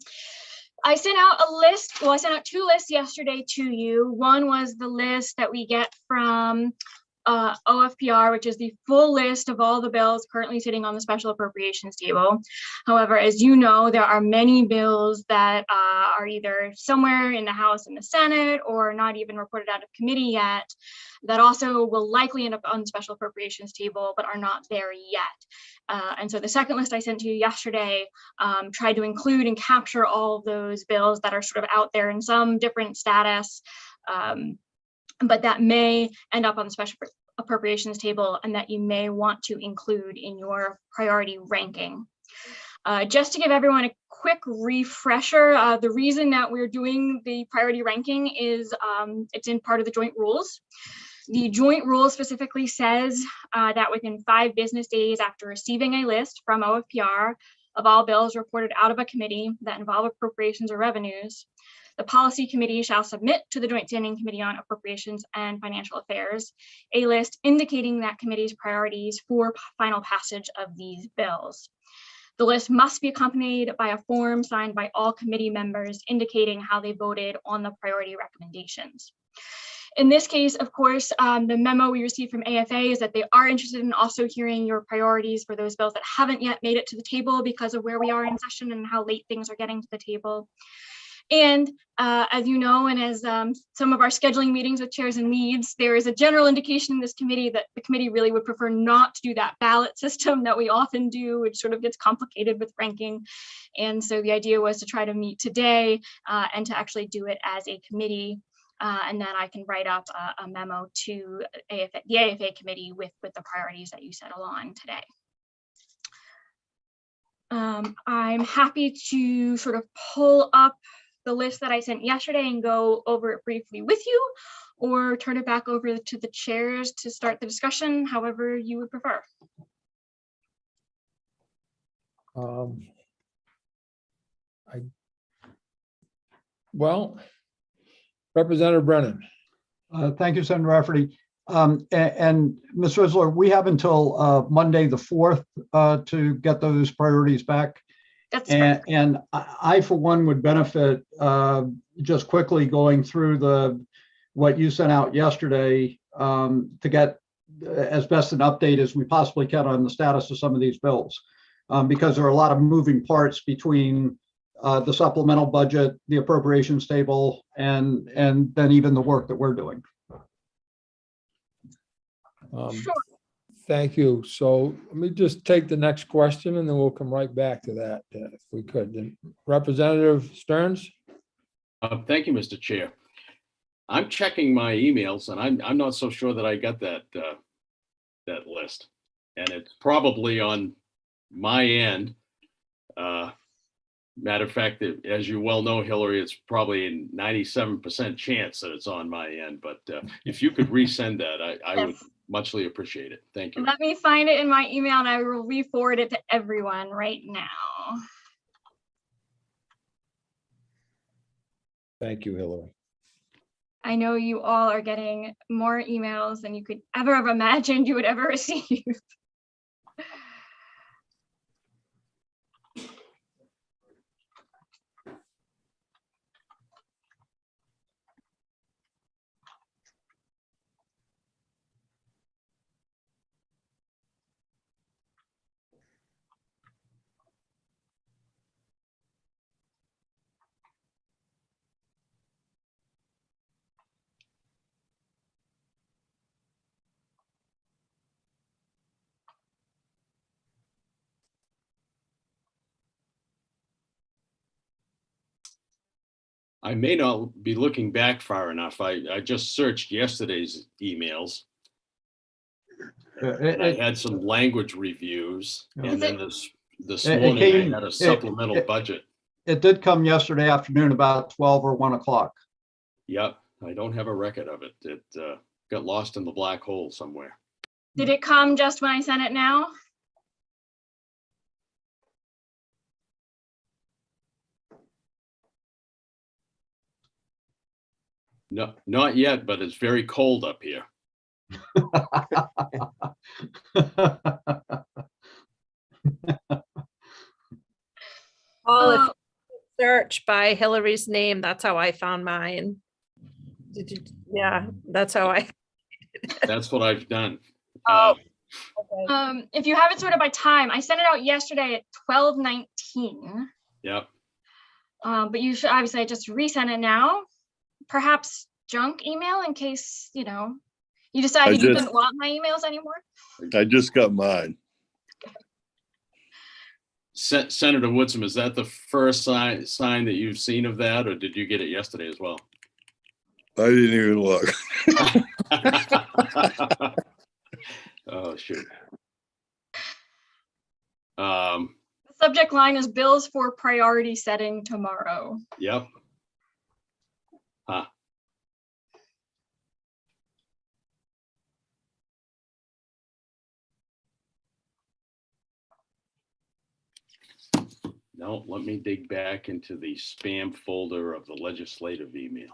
sent out a list. Well, I sent out 2 lists yesterday to you. One was the list that we get from OFPR, which is the full list of all the bills currently sitting on the special appropriations table. However, as you know, there are many bills that are either somewhere in the House and the Senate or not even reported out of committee yet, that also will likely end up on the special appropriations table, but are not there yet. And so the second list I sent to you yesterday tried to include and capture all of those bills that are sort of out there in some different status, but that may end up on the special appropriations table and that you may want to include in your priority ranking. Just to give everyone a quick refresher, the reason that we're doing the priority ranking is it's in part of the joint rules. The joint rule specifically says that within 5 business days after receiving a list from OFPR of all bills reported out of a committee that involve appropriations or revenues, the policy committee shall submit to the Joint Standing Committee on Appropriations and Financial Affairs a list indicating that committee's priorities for final passage of these bills. The list must be accompanied by a form signed by all committee members indicating how they voted on the priority recommendations. In this case, of course, the memo we received from AFA is that they are interested in also hearing your priorities for those bills that haven't yet made it to the table because of where we are in session and how late things are getting to the table. And as you know, and as some of our scheduling meetings with chairs and leads, there is a general indication in this committee that the committee really would prefer not to do that ballot system that we often do, which sort of gets complicated with ranking. And so the idea was to try to meet today and to actually do it as a committee. And then I can write up a memo to the AFA committee with the priorities that you settle on today. I'm happy to sort of pull up the list that I sent yesterday and go over it briefly with you, or turn it back over to the chairs to start the discussion, however you would prefer. Well, Representative Brennan. Thank you, Senator Rafferty. And Ms. Rizzler, we have until Monday the 4th to get those priorities back. That's and I, for one, would benefit just quickly going through what you sent out yesterday to get as best an update as we possibly can on the status of some of these bills, because there are a lot of moving parts between the supplemental budget, the appropriations table, and then even the work that we're doing. Sure. Thank you. So let me just take the next question and then we'll come right back to that if we could. And Representative Stearns. Thank you, Mr. Chair. I'm checking my emails and I'm not so sure that I got that that list, and it's probably on my end. Matter of fact, as you well know, Hillary, it's probably a 97% chance that it's on my end, but if you could resend that, I would muchly appreciate it. Thank you. Let me find it in my email and I will re-forward it to everyone right now. Thank you, Hillary. I know you all are getting more emails than you could ever have imagined you would ever receive. I may not be looking back far enough. I just searched yesterday's emails. And I had some language reviews, and then this morning I had a supplemental budget. It did come yesterday afternoon about 12 or 1 o'clock. Yep, I don't have a record of it. It got lost in the black hole somewhere. Did it come just when I sent it now? No, not yet, but it's very cold up here. All if you search by Hillary's name, that's how I found mine. Did you? Yeah, that's how I. That's what I've done. Oh, if you have it sorted by time, I sent it out yesterday at 12:19. Yep. But you should obviously I just resend it now. Perhaps junk email in case, you know, you decided you didn't want my emails anymore. I just got mine. Senator Woodson, is that the first sign that you've seen of that, or did you get it yesterday as well? I didn't even look. Oh, shoot. The subject line is bills for priority setting tomorrow. Yep. Huh. No, let me dig back into the spam folder of the legislative email.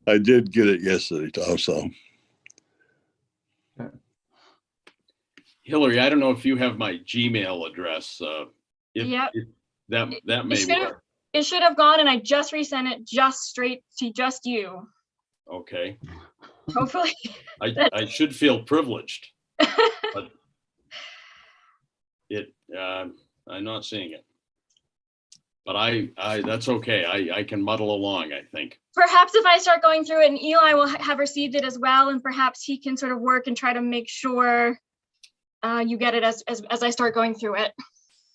I did get it yesterday also. Hillary, I don't know if you have my Gmail address. Yep. That may work. It should have gone, and I just resent it just straight to just you. Okay. Hopefully. I should feel privileged, but I'm not seeing it. But that's okay. I can muddle along, I think. Perhaps if I start going through it, and Eli will have received it as well, and perhaps he can sort of work and try to make sure you get it as I start going through it.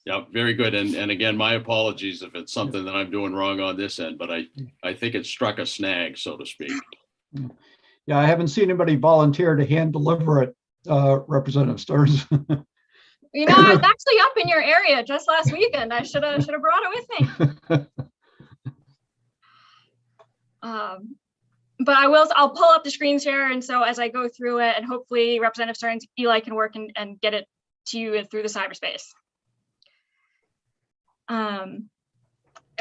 Yeah, very good. And again, my apologies if it's something that I'm doing wrong on this end, but I think it struck a snag, so to speak. Yeah, I haven't seen anybody volunteer to hand deliver it, Representative Stearns. You know, I was actually up in your area just last weekend. I should have brought it with me. But I'll pull up the screen share, and so as I go through it, and hopefully Representative Stearns, Eli can work and get it to you through the cyberspace.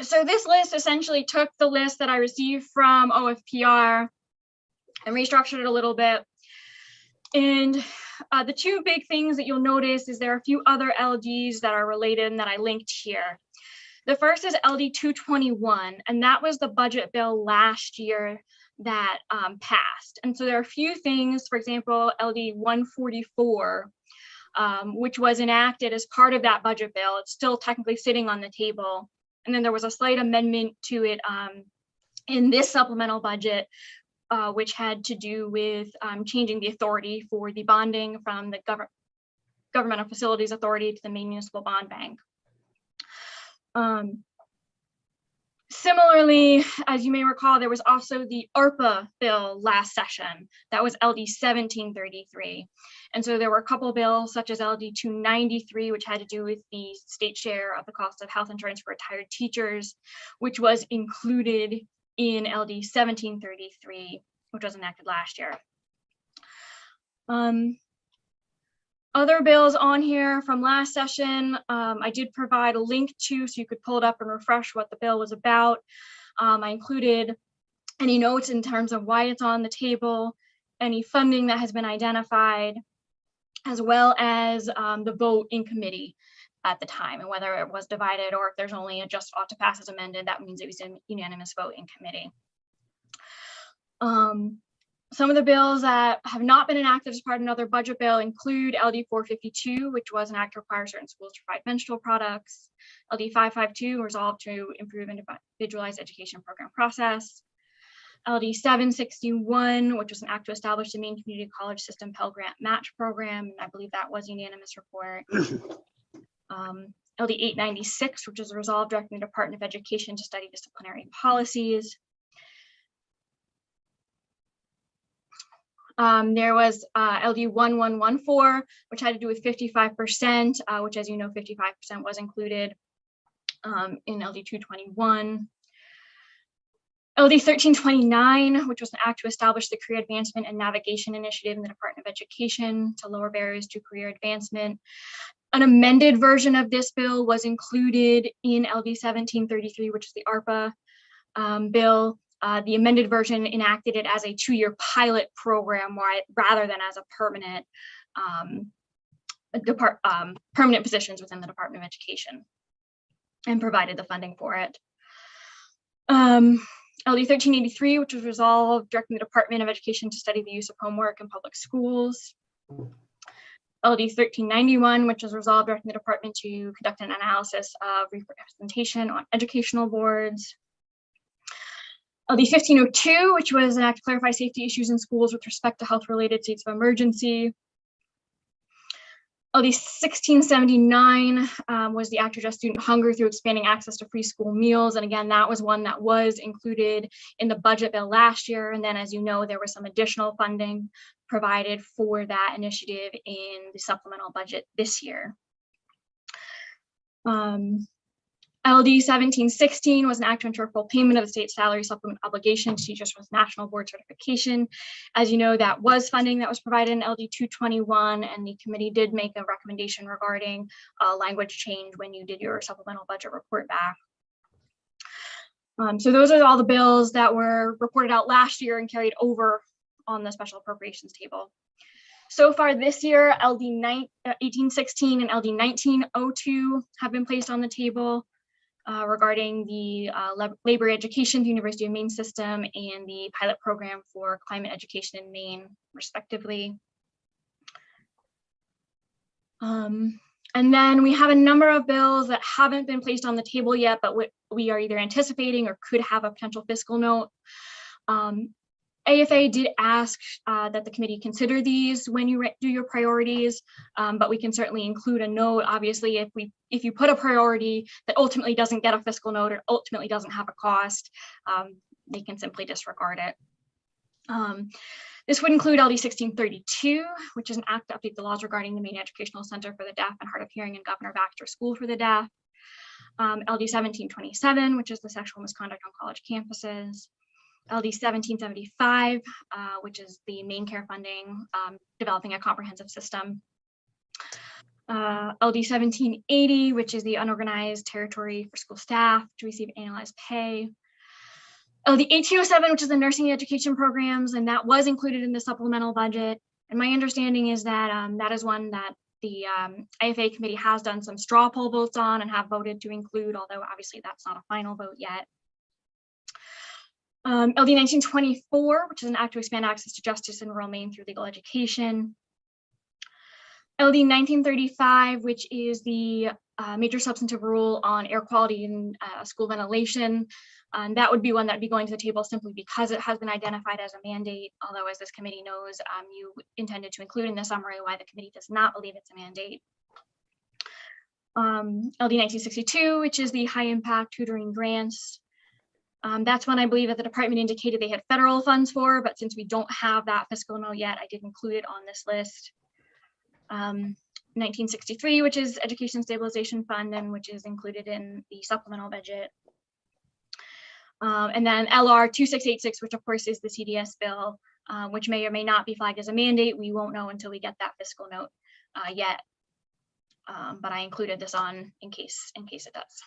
So this list essentially took the list that I received from OFPR and restructured it a little bit. And the two big things that you'll notice is there are a few other LDs that are related and that I linked here. The first is LD 221, and that was the budget bill last year that passed. And so there are a few things, for example, LD 144, which was enacted as part of that budget bill. It's still technically sitting on the table. And then there was a slight amendment to it in this supplemental budget, which had to do with changing the authority for the bonding from the Governmental Facilities Authority to the Maine Municipal Bond Bank. Similarly, as you may recall, there was also the ARPA bill last session. That was LD 1733. And so there were a couple of bills such as LD 293, which had to do with the state share of the cost of health insurance for retired teachers, which was included in LD 1733, which was enacted last year. Other bills on here from last session, I did provide a link to, so you could pull it up and refresh what the bill was about. I included any notes in terms of why it's on the table, any funding that has been identified, as well as the vote in committee at the time and whether it was divided or if there's only a just ought to pass as amended, that means it was a unanimous vote in committee. Some of the bills that have not been enacted as part of another budget bill include LD 452, which was an act to require certain schools to provide menstrual products. LD 552, resolved to improve individualized education program process. LD 761, which was an act to establish the Maine Community College System Pell Grant Match Program, and I believe that was unanimous report. LD 896, which is a resolve directing the Department of Education to study disciplinary policies. There was LD 1114, which had to do with 55%, which, as you know, 55% was included in LD 221. LD 1329, which was an act to establish the Career Advancement and Navigation Initiative in the Department of Education to lower barriers to career advancement. An amended version of this bill was included in LD 1733, which is the ARPA bill. The amended version enacted it as a 2-year pilot program rather than as a permanent permanent positions within the Department of Education, and provided the funding for it. LD 1383, which was resolved directing the Department of Education to study the use of homework in public schools. LD 1391, which was resolved directing the department to conduct an analysis of representation on educational boards. LD 1502, which was an act to clarify safety issues in schools with respect to health-related states of emergency. LD 1679 was the act to address student hunger through expanding access to free school meals. And again, that was one that was included in the budget bill last year. And then, as you know, there was some additional funding provided for that initiative in the supplemental budget this year. LD 1716 was an act to ensure full payment of the state salary supplement obligation to teachers with national board certification. As you know, that was funding that was provided in LD 221, and the committee did make a recommendation regarding language change when you did your supplemental budget report back. So those are all the bills that were reported out last year and carried over on the special appropriations table. So far this year, LD 1816 and LD 1902 have been placed on the table. Regarding the labor education, the University of Maine system, and the pilot program for climate education in Maine, respectively. And then we have a number of bills that haven't been placed on the table yet, but we are either anticipating or could have a potential fiscal note. AFA did ask that the committee consider these when you do your priorities, but we can certainly include a note. Obviously, if you put a priority that ultimately doesn't get a fiscal note or ultimately doesn't have a cost, they can simply disregard it. This would include LD 1632, which is an act to update the laws regarding the Maine Educational Center for the Deaf and Hard of Hearing and Governor Baxter School for the Deaf. LD 1727, which is the sexual misconduct on college campuses. LD 1775, which is the Maine Care funding, developing a comprehensive system. LD 1780, which is the unorganized territory for school staff to receive annualized pay. LD 1807, which is the nursing education programs, and that was included in the supplemental budget. And my understanding is that that is one that the AFA committee has done some straw poll votes on and have voted to include, although obviously that's not a final vote yet. LD 1924, which is an act to expand access to justice in rural Maine through legal education. LD 1935, which is the major substantive rule on air quality and school ventilation. That would be one that would be going to the table simply because it has been identified as a mandate, although as this committee knows, you intended to include in the summary why the committee does not believe it's a mandate. LD 1962, which is the high impact tutoring grants. That's one I believe that the department indicated they had federal funds for, but since we don't have that fiscal note yet, I did include it on this list. 1963, which is Education Stabilization Fund, and which is included in the supplemental budget. And then LR 2686, which of course is the CDS bill, which may or may not be flagged as a mandate. We won't know until we get that fiscal note yet. But I included this on in case it does.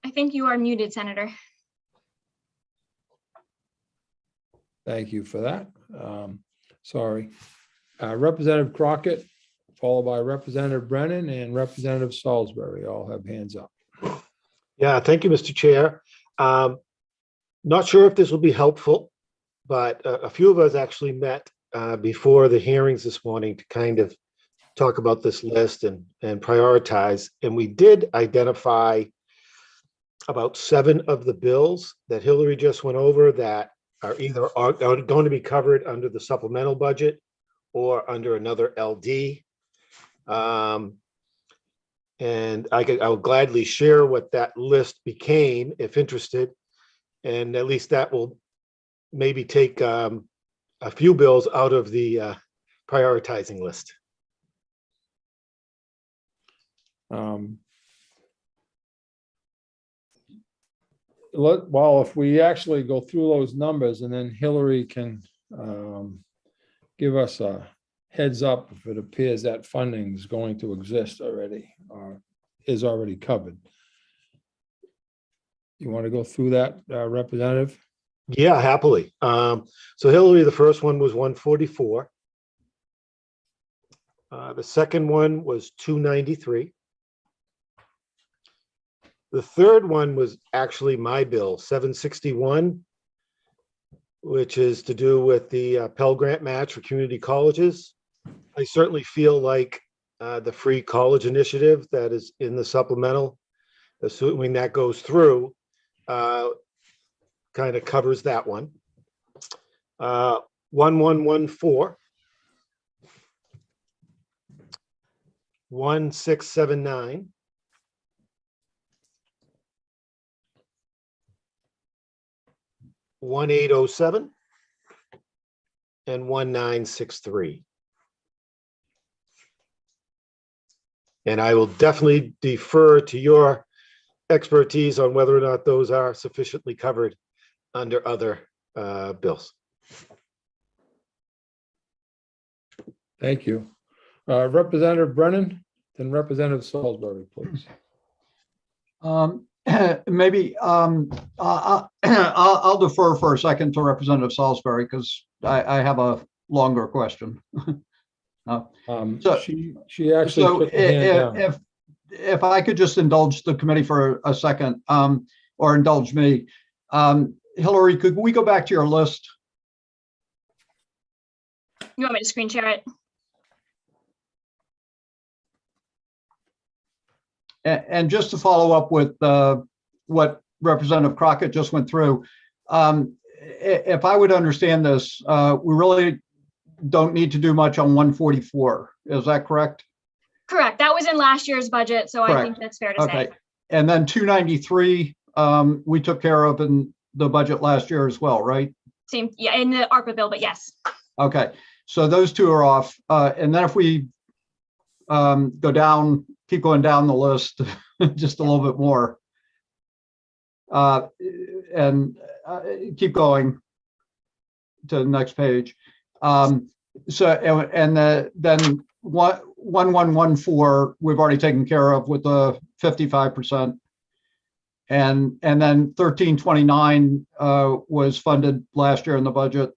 I think you are muted, Senator. Thank you for that. Sorry. Representative Crockett, followed by Representative Brennan and Representative Salisbury, all have hands up. Yeah, thank you, Mr. Chair. Not sure if this will be helpful, but a few of us actually met before the hearings this morning to kind of talk about this list and prioritize. And we did identify about 7 of the bills that Hillary just went over that are either going to be covered under the supplemental budget or under another LD. And I will gladly share what that list became if interested. And at least that will maybe take a few bills out of the prioritizing list. Well, if we actually go through those numbers and then Hillary can give us a heads up if it appears that funding is going to exist already or is already covered. You want to go through that, Representative? Yeah, happily. So Hillary, the first one was 144. The second one was 293. The third one was actually my bill, 761, which is to do with the Pell Grant match for community colleges. I certainly feel like the free college initiative that is in the supplemental, assuming that goes through, kind of covers that one. 1114, 1679, 1807 and 1963. And I will definitely defer to your expertise on whether or not those are sufficiently covered under other bills. Thank you. Representative Brennan, then Representative Salisbury, please. Maybe I'll defer for a second to Representative Salisbury because I have a longer question. She actually put her hand down. If I could just indulge the committee for a second, or indulge me, Hillary, could we go back to your list? You want me to screen share it? And just to follow up with what Representative Crockett just went through, if I would understand this, we really don't need to do much on 144. Is that correct? Correct. That was in last year's budget, so Correct. I think that's fair to say. And then 293, we took care of in the budget last year as well, right? Same, yeah, in the ARPA bill, but yes. Okay, so those two are off. And then if we go down, keep going down the list just a little bit more. And keep going to the next page. Then 1114 we've already taken care of with the 55%. And then 1329 was funded last year in the budget.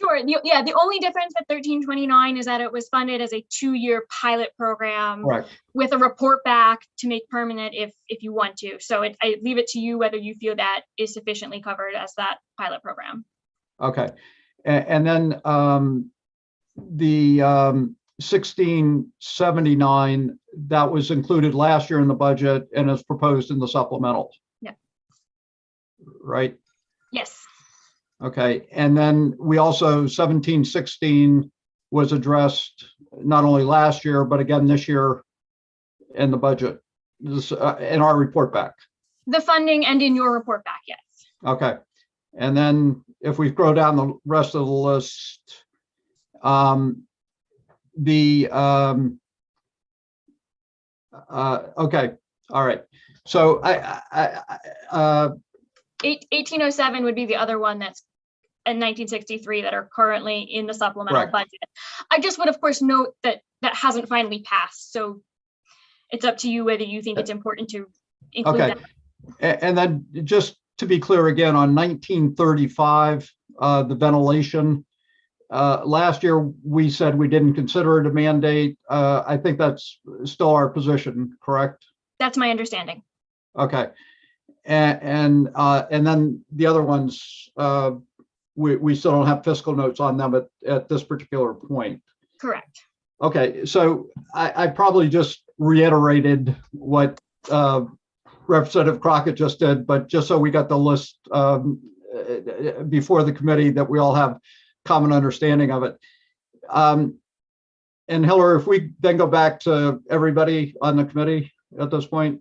Sure. Yeah, the only difference with 1329 is that it was funded as a 2-year pilot program. Correct. With a report back to make permanent if you want to. So I leave it to you whether you feel that is sufficiently covered as that pilot program. Okay. And then the 1679, that was included last year in the budget and is proposed in the supplemental. Yeah. right? Yes. Okay, and then we also 1716 was addressed not only last year, but again this year in the budget, this, in our report back. The funding and in your report back, yes. Okay, and then if we scroll down the rest of the list, okay, all right. So 1807 would be the other one that's in 1963 that are currently in the supplemental Correct. budget. I just would, of course, note that that hasn't finally passed. So it's up to you whether you think it's important to include okay, that. and then just to be clear again on 1935, the ventilation. Last year we said we didn't consider it a mandate. I think that's still our position, correct? That's my understanding. Okay, and then the other ones, we still don't have fiscal notes on them at this particular point. Correct. Okay, so I probably just reiterated what Representative Crockett just did, but just so we got the list before the committee that we all have common understanding of it. And Hillary, if we then go back to everybody on the committee at this point,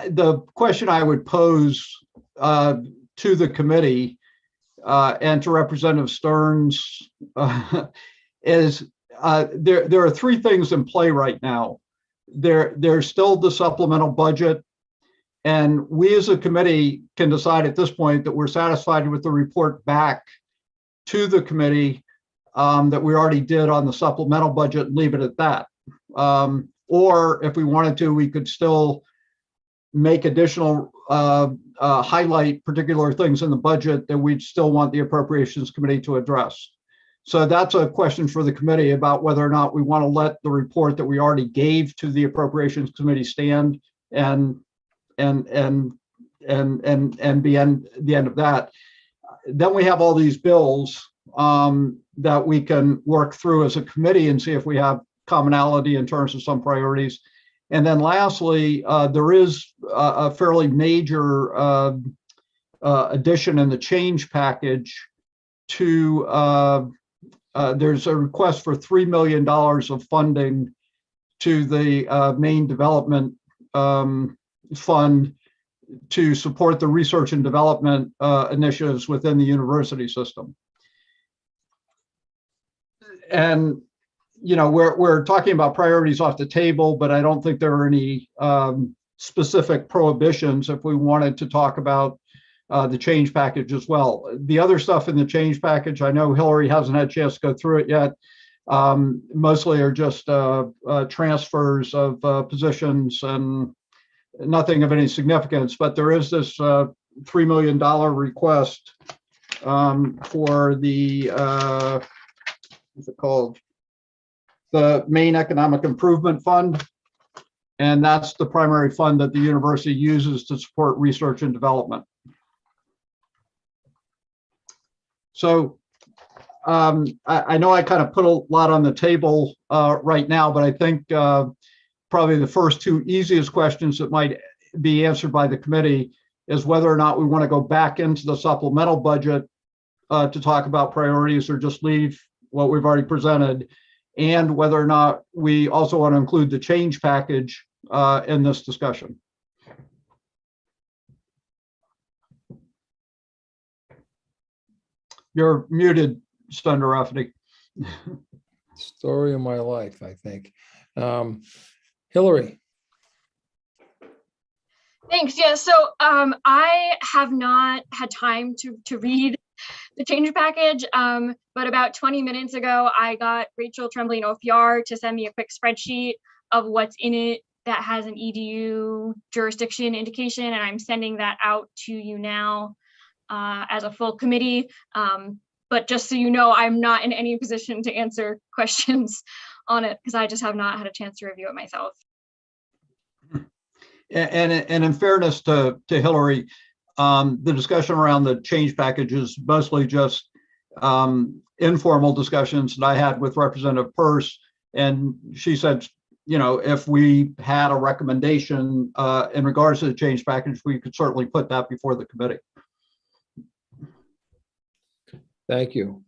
the question I would pose to the committee and to Representative Stearns is there are three things in play right now. There's still the supplemental budget, and we as a committee can decide at this point that we're satisfied with the report back to the committee that we already did on the supplemental budget and leave it at that. Or if we wanted to, we could still make additional highlight particular things in the budget that we'd still want the Appropriations Committee to address. So that's a question for the committee about whether or not we want to let the report that we already gave to the Appropriations Committee stand and be the end of that. Then we have all these bills that we can work through as a committee and see if we have commonality in terms of some priorities. And then lastly, there is a fairly major addition in the change package to there's a request for $3 million of funding to the Maine Development Fund to support the research and development initiatives within the university system. And you know, we're talking about priorities off the table, but I don't think there are any specific prohibitions if we wanted to talk about the change package as well. The other stuff in the change package, I know Hillary hasn't had a chance to go through it yet. Mostly are just transfers of positions and nothing of any significance, but there is this $3 million request for the, what's it called? The Maine Economic Improvement Fund. And that's the primary fund that the university uses to support research and development. So I know I kind of put a lot on the table right now, but I think probably the first two easiest questions that might be answered by the committee is whether or not we want to go back into the supplemental budget to talk about priorities or just leave what we've already presented, and whether or not we also want to include the change package in this discussion. You're muted, Senator Rafferty. Story of my life, I think. Hillary. Thanks. Yeah, so I have not had time to read the change package, but about 20 minutes ago, I got Rachel Tremblay in OPR to send me a quick spreadsheet of what's in it that has an EDU jurisdiction indication, and I'm sending that out to you now as a full committee. But just so you know, I'm not in any position to answer questions on it because I just have not had a chance to review it myself. And in fairness to Hillary, the discussion around the change package is mostly just informal discussions that I had with Representative Peirce, and she said if we had a recommendation in regards to the change package, we could certainly put that before the committee. Thank you.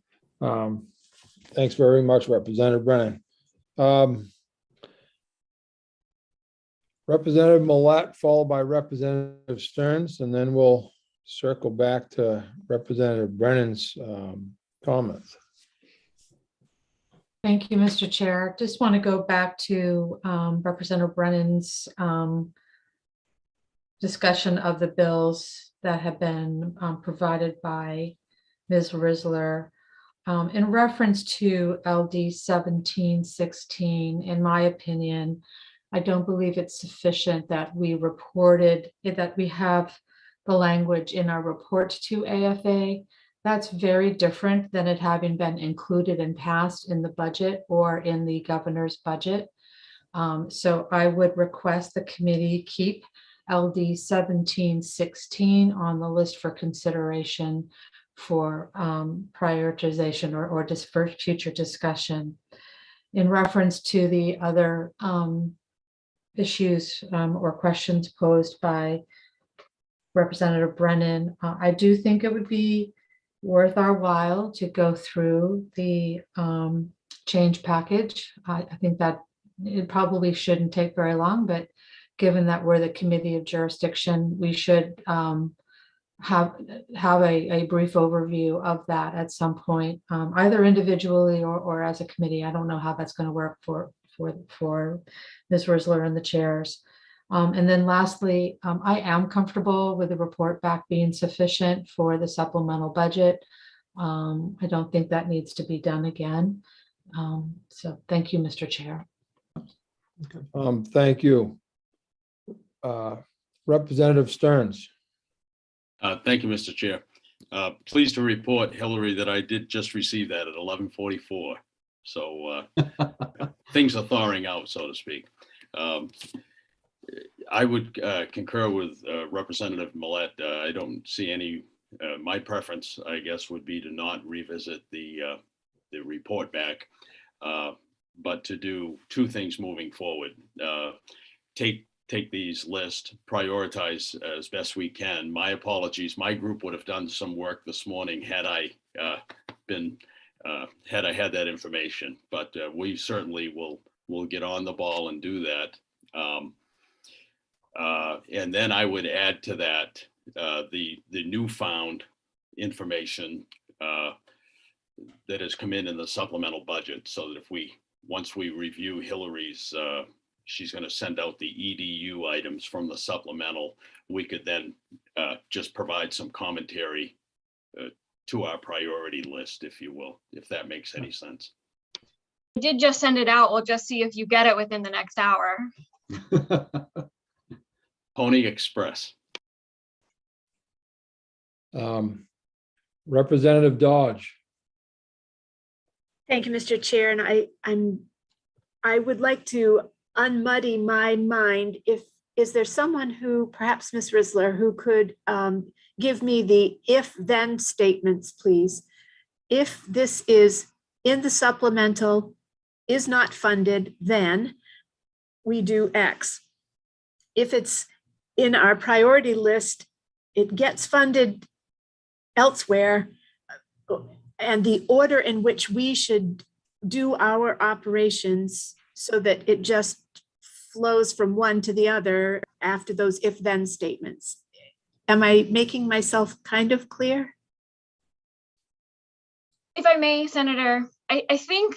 Thanks very much, Representative Brennan. Representative Millet, followed by Representative Stearns, and then we'll circle back to Representative Brennan's comments. Thank you, Mr. Chair. Just want to go back to Representative Brennan's discussion of the bills that have been provided by Ms. Risler. In reference to LD 1716, in my opinion, I don't believe it's sufficient that we reported that we have the language in our report to AFA. That's very different than it having been included and passed in the budget or in the governor's budget. So I would request the committee keep LD 1716 on the list for consideration for prioritization or just for future discussion. In reference to the other issues or questions posed by Representative Brennan, I do think it would be worth our while to go through the change package. I think that it probably shouldn't take very long, but given that we're the committee of jurisdiction, we should have a brief overview of that at some point, either individually or as a committee. I don't know how that's going to work for Ms. Risler and the chairs. And then lastly, I am comfortable with the report back being sufficient for the supplemental budget. I don't think that needs to be done again. So thank you, Mr. Chair. Thank you. Representative Stearns. Thank you, Mr. Chair. Pleased to report, Hillary, that I did just receive that at 11:44. So things are thawing out, so to speak. I would concur with Representative Millet. I don't see any, my preference, I guess, would be to not revisit the report back, but to do two things moving forward. Take these lists, prioritize as best we can. My apologies, my group would have done some work this morning had I had that information, but we certainly will get on the ball and do that. And then I would add to that the newfound information that has come in the supplemental budget, so that once we review Hillary's, she's going to send out the EDU items from the supplemental, we could then just provide some commentary to our priority list, if you will, if that makes any sense. I did just send it out. We'll just see if you get it within the next hour. Pony Express. Representative Dodge. Thank you, Mr. Chair. And I would like to unmuddy my mind. Is there someone who, perhaps Ms. Risler, who could give me the if-then statements, please? If this is in the supplemental, is not funded, then we do X. If it's in our priority list, it gets funded elsewhere, and the order in which we should do our operations so that it just flows from one to the other after those if-then statements. Am I making myself kind of clear? If I may, Senator, I think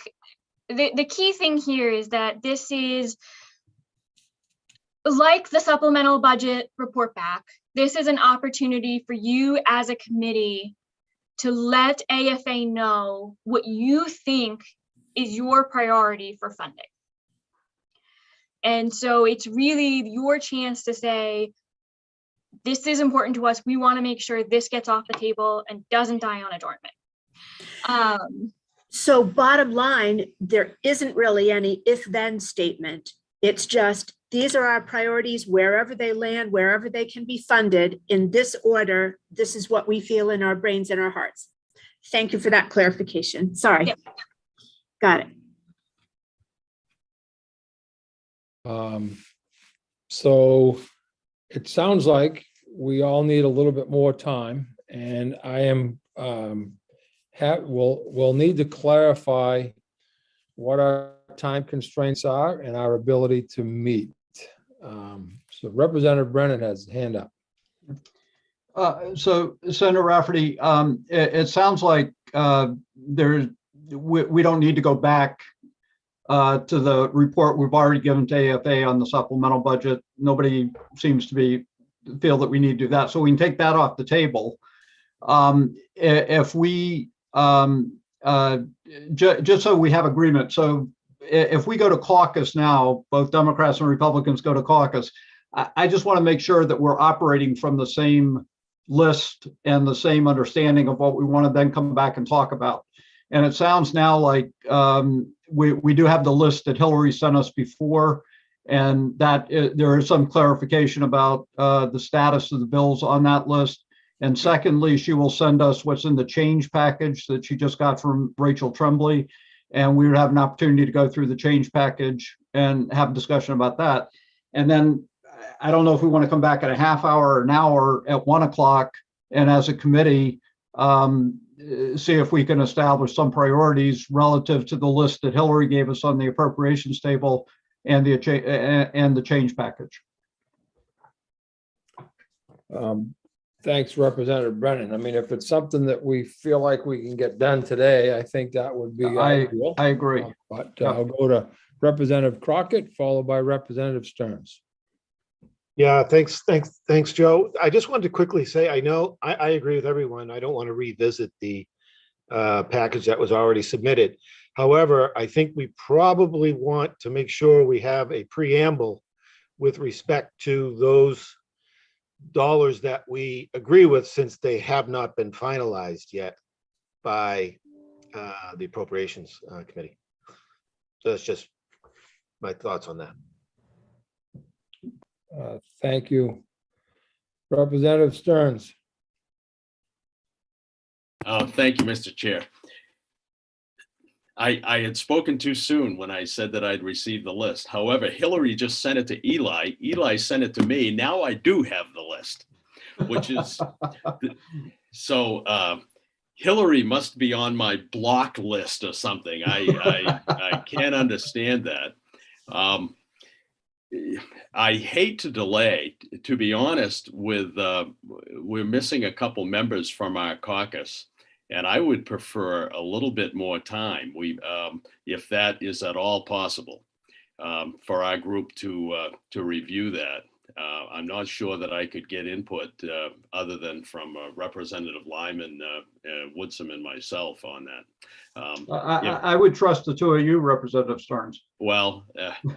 the key thing here is that this is like the supplemental budget report back. This is an opportunity for you as a committee to let AFA know what you think is your priority for funding. And so it's really your chance to say, this is important to us. We want to make sure this gets off the table and doesn't die on adjournment. So bottom line, there isn't really any if-then statement. It's just, these are our priorities, wherever they land, wherever they can be funded in this order. This is what we feel in our brains and our hearts. Thank you for that clarification. Sorry. Yep. Got it. So it sounds like we all need a little bit more time, and I am, we'll need to clarify what our time constraints are and our ability to meet. So Representative Brennan has his hand up. So Senator Rafferty, it sounds like we don't need to go back to the report we've already given to AFA on the supplemental budget. Nobody seems to feel that we need to do that, so we can take that off the table. If we just so we have agreement, so if we go to caucus now, both Democrats and Republicans go to caucus, I just want to make sure that we're operating from the same list and the same understanding of what we want to then come back and talk about. And it sounds now like we do have the list that Hillary sent us before, and that there is some clarification about the status of the bills on that list. And secondly, she will send us what's in the change package that she just got from Rachel Tremblay. And we would have an opportunity to go through the change package and have a discussion about that. And then I don't know if we want to come back at a half hour or an hour at 1 o'clock, and as a committee, see if we can establish some priorities relative to the list that Hillary gave us on the appropriations table and the change package. Thanks, Representative Brennan. I mean, if it's something that we feel like we can get done today, I think that would be ideal. I agree. But I'll go to Representative Crockett, followed by Representative Stearns. Yeah, thanks, Joe. I just wanted to quickly say, I know I agree with everyone. I don't want to revisit the package that was already submitted. However, I think we probably want to make sure we have a preamble with respect to those dollars that we agree with, since they have not been finalized yet by the Appropriations Committee. So that's just my thoughts on that. Thank you. Representative Stearns. Thank you, Mr. Chair. I had spoken too soon when I said that I'd received the list. However, Hillary just sent it to Eli. Eli sent it to me. Now I do have the list, which is so Hillary must be on my block list or something. I can't understand that. I hate to delay. To be honest, we're missing a couple members from our caucus, and I would prefer a little bit more time. If that is at all possible, for our group to review that. I'm not sure that I could get input other than from Representative Lyman, Woodson, and myself on that. I would trust the two of you, Representative Stearns. Well,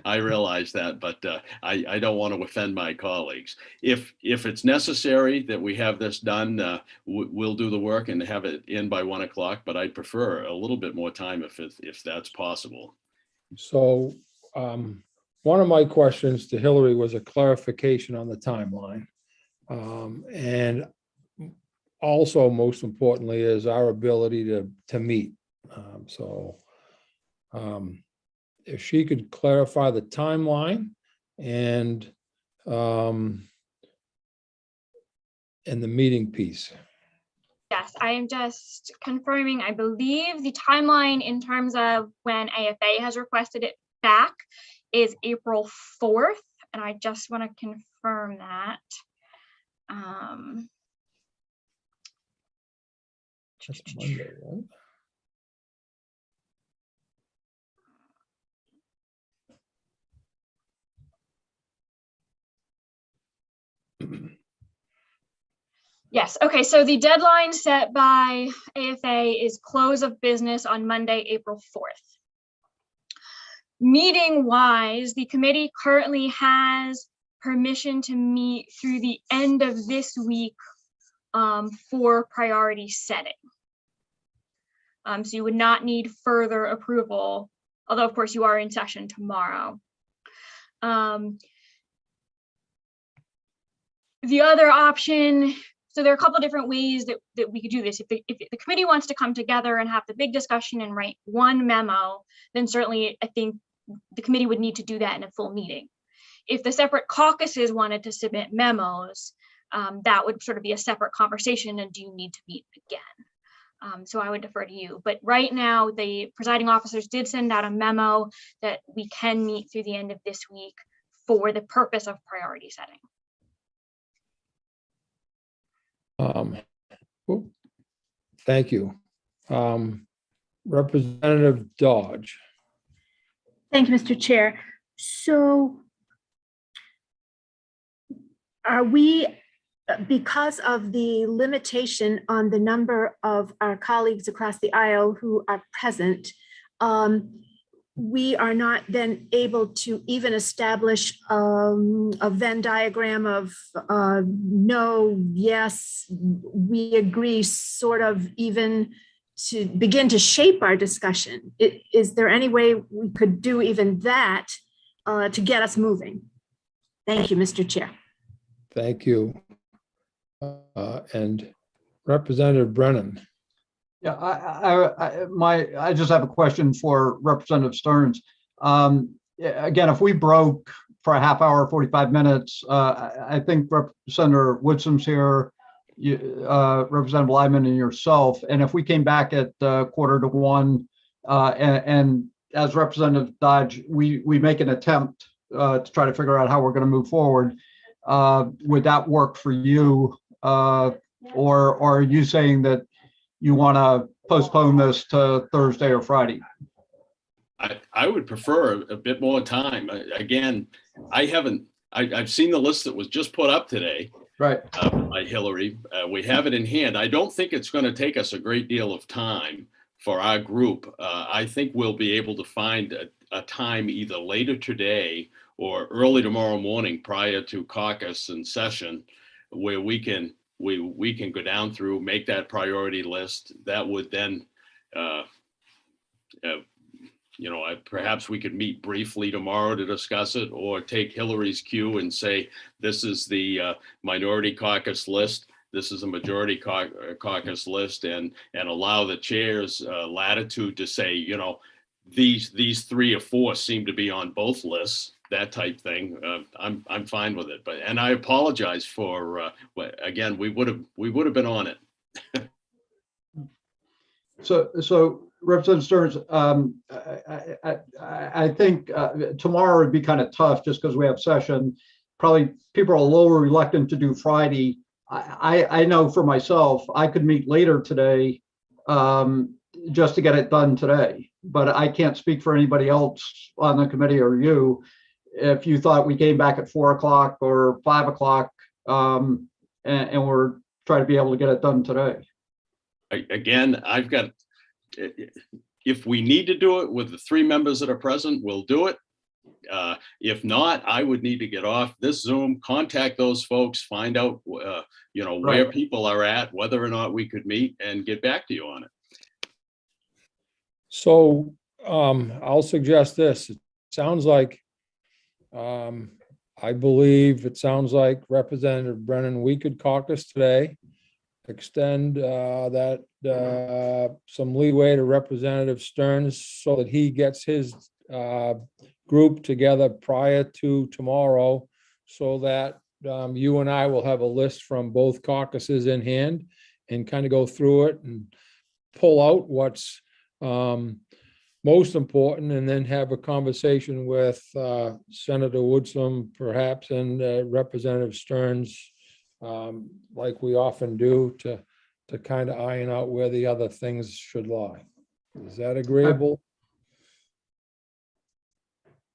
I realize that, but I don't want to offend my colleagues. If it's necessary that we have this done, we'll do the work and have it in by 1 o'clock, but I'd prefer a little bit more time if that's possible. So one of my questions to Hillary was a clarification on the timeline. And also, most importantly, is our ability to meet. If she could clarify the timeline and the meeting piece. Yes, I am just confirming. I believe the timeline in terms of when AFA has requested it back is April 4th, and I just want to confirm that. That's Monday, right? Yes, okay, so the deadline set by AFA is close of business on Monday, April 4th. Meeting wise, the committee currently has permission to meet through the end of this week for priority setting. So you would not need further approval, although of course you are in session tomorrow. The other option, so there are a couple of different ways that we could do this. If the committee wants to come together and have the big discussion and write one memo, then certainly I think the committee would need to do that in a full meeting. If the separate caucuses wanted to submit memos, that would sort of be a separate conversation, and do you need to meet again? So I would defer to you. But right now, the presiding officers did send out a memo that we can meet through the end of this week for the purpose of priority setting. Thank you. Representative Dodge. Thank you, Mr. Chair. So are we, because of the limitation on the number of our colleagues across the aisle who are present, we are not then able to even establish a Venn diagram of no, yes, we agree, sort of, even to begin to shape our discussion? Is there any way we could do even that to get us moving? Thank you, Mr. Chair. Thank you. And Representative Brennan. Yeah, I just have a question for Representative Stearns. Again, if we broke for a half hour, 45 minutes, I think Senator Woodson's here, Representative Lyman and yourself, and if we came back at 1:45, and as Representative Dodge, we make an attempt to try to figure out how we're going to move forward, would that work for you? Or are you saying that you want to postpone this to Thursday or Friday? I would prefer a bit more time. Again, I've seen the list that was just put up today. Right. By Hillary. We have it in hand. I don't think it's going to take us a great deal of time for our group. I think we'll be able to find a time either later today or early tomorrow morning prior to caucus and session where we can go down through, make that priority list. That would then, perhaps we could meet briefly tomorrow to discuss it, or take Hillary's cue and say, this is the minority caucus list, this is a majority caucus list, and allow the chairs latitude to say, these 3 or 4 seem to be on both lists, that type thing. I'm fine with it. And I apologize for, again, we would have been on it. So Representative Stearns, I think tomorrow would be kind of tough just because we have session. Probably people are a little reluctant to do Friday. I know for myself, I could meet later today just to get it done today, but I can't speak for anybody else on the committee or you. If you thought we came back at 4 o'clock or 5 o'clock and we're trying to be able to get it done today. Again, if we need to do it with the 3 members that are present, we'll do it. If not, I would need to get off this Zoom, contact those folks, find out, where people are at, whether or not we could meet, and get back to you on it. So I'll suggest this. It sounds like, I believe it sounds like Representative Brennan, we could caucus today, extend that some leeway to Representative Stearns so that he gets his group together prior to tomorrow, so that you and I will have a list from both caucuses in hand and kind of go through it and pull out what's most important, and then have a conversation with Senator Woodson perhaps, and Representative Stearns, like we often do, to kind of iron out where the other things should lie. Is that agreeable?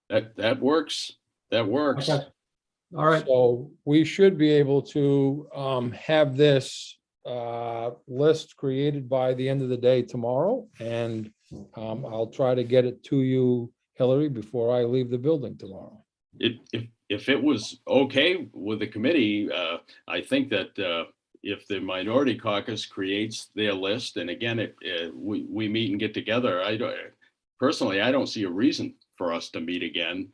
That works. That works. Okay. All right. So we should be able to have this list created by the end of the day tomorrow, and I'll try to get it to you, Hillary, before I leave the building tomorrow. If it was okay with the committee, I think that if the minority caucus creates their list, and again, we meet and get together, I don't see a reason for us to meet again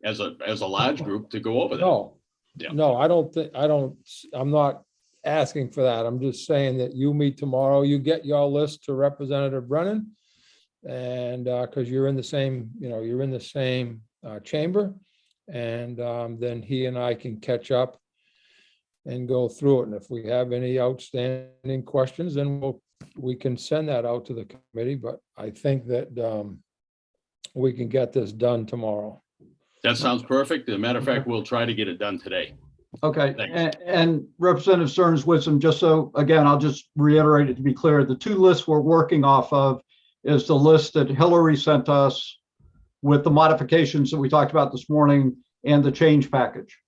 as a large group to go over that. No, no, I'm not asking for that. I'm just saying that you meet tomorrow, you get your list to Representative Brennan, and because you're in the same, you're in the same chamber. And then he and I can catch up and go through it. And if we have any outstanding questions, then we can send that out to the committee. But I think that we can get this done tomorrow. That sounds perfect. As a matter of fact, we'll try to get it done today. Okay, Thanks. and Representative Stearns Whitson, just so, again, I'll just reiterate it to be clear, the two lists we're working off of is the list that Hillary sent us with the modifications that we talked about this morning and the change package.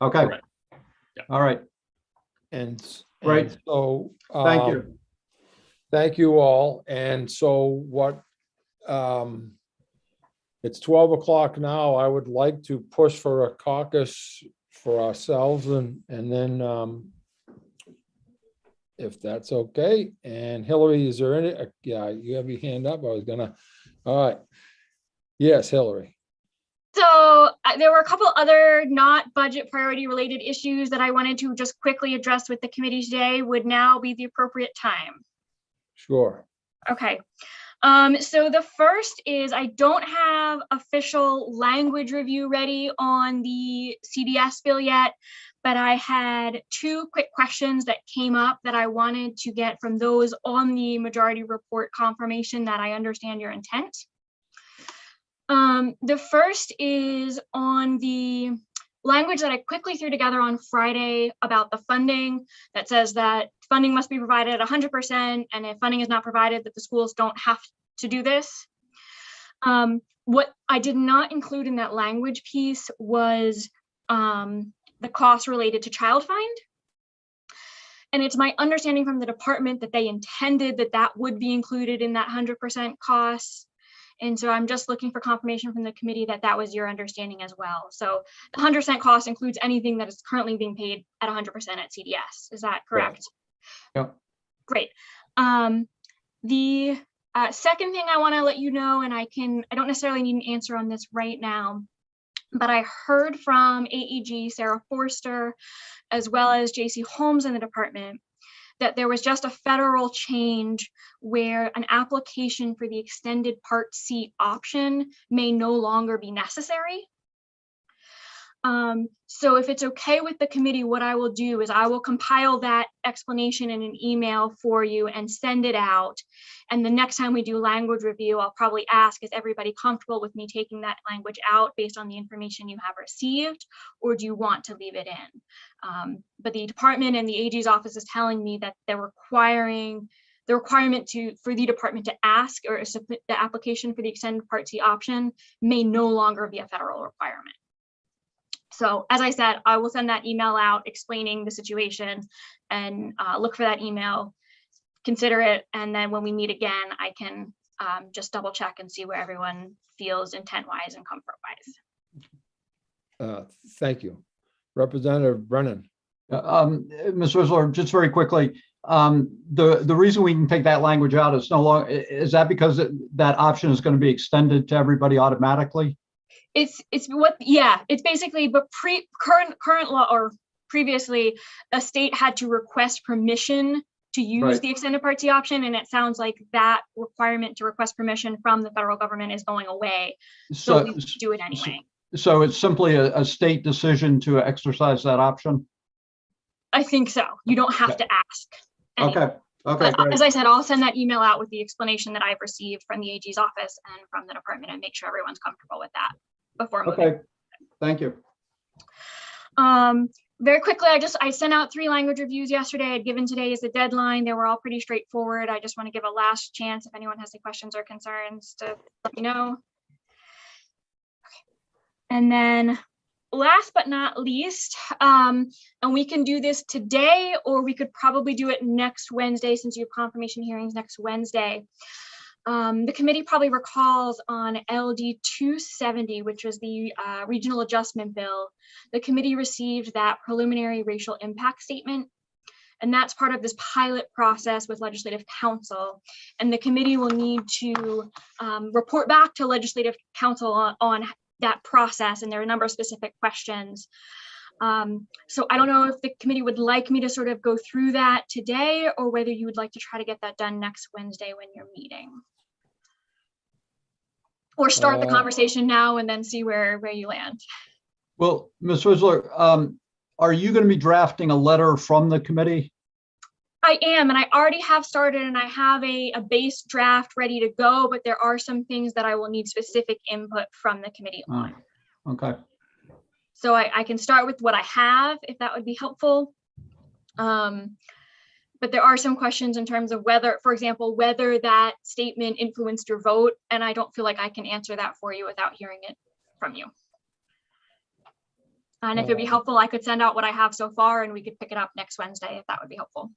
Okay. Correct. Yeah. All right. And Great. so Thank you. Thank you all. And so what it's 12 o'clock now. I would like to push for a caucus for ourselves and then if that's okay. And Hillary, is there any, yeah, you have your hand up. I was gonna, all right. Yes, Hillary. So there were a couple other not budget priority related issues that I wanted to just quickly address with the committee today. Would now be the appropriate time? Sure. Okay. So the first is I don't have official language review ready on the CDS bill yet, but I had two quick questions that came up that I wanted to get from those on the majority report confirmation that I understand your intent. The first is on the language that I quickly threw together on Friday about the funding that says that funding must be provided at 100%, and if funding is not provided, that the schools don't have to do this. What I did not include in that language piece was the cost related to child find. And it's my understanding from the department that they intended that that would be included in that 100% cost. And so I'm just looking for confirmation from the committee that that was your understanding as well. So the 100% cost includes anything that is currently being paid at 100% at CDS. Is that correct? Yep. Great. The second thing I want to let you know, and I don't necessarily need an answer on this right now, but I heard from AEG Sarah Forster, as well as JC Holmes in the department, that there was just a federal change where an application for the extended Part C option may no longer be necessary. So if it's okay with the committee, what I will do is I will compile that explanation in an email for you and send it out. And the next time we do language review, I'll probably ask, is everybody comfortable with me taking that language out based on the information you have received, or do you want to leave it in? But the department and the AG's office is telling me that they're requiring the requirement for the department to ask or submit the application for the extended Part C option may no longer be a federal requirement. So as I said, I will send that email out explaining the situation and look for that email, consider it, and then when we meet again, I can just double check and see where everyone feels intent-wise and comfort-wise. Thank you. Representative Brennan. Ms. Whistler, just very quickly, the reason we can take that language out is no longer, is that because that option is going to be extended to everybody automatically? It's basically, but current law or previously, a state had to request permission to use the extended Part C option, and it sounds like that requirement to request permission from the federal government is going away. So we do it anyway. So it's simply a state decision to exercise that option? I think so. You don't have to ask. Okay. Okay. Great. As I said, I'll send that email out with the explanation that I've received from the AG's office and from the department and make sure everyone's comfortable with that before moving. Okay. Thank you. Very quickly, I sent out 3 language reviews yesterday. I'd given today as a deadline. They were all pretty straightforward. I just want to give a last chance if anyone has any questions or concerns to let me know. Okay. And then last but not least, and we can do this today, or we could probably do it next Wednesday since you have confirmation hearings next Wednesday. The committee probably recalls on LD 270, which was the regional adjustment bill, the committee received that preliminary racial impact statement. And that's part of this pilot process with Legislative Council. And the committee will need to report back to Legislative Council on that process. And there are a number of specific questions. So I don't know if the committee would like me to sort of go through that today, or whether you would like to try to get that done next Wednesday when you're meeting. Or start the Uh, conversation now and then see where you land. Well, Ms. Whistler, are you going to be drafting a letter from the committee? I am, and I already have started, and I have a base draft ready to go, but there are some things that I will need specific input from the committee on. Okay. So I can start with what I have, if that would be helpful. But there are some questions in terms of whether, for example, whether that statement influenced your vote, and I don't feel like I can answer that for you without hearing it from you. And if it'd be helpful, I could send out what I have so far and we could pick it up next Wednesday, if that would be helpful.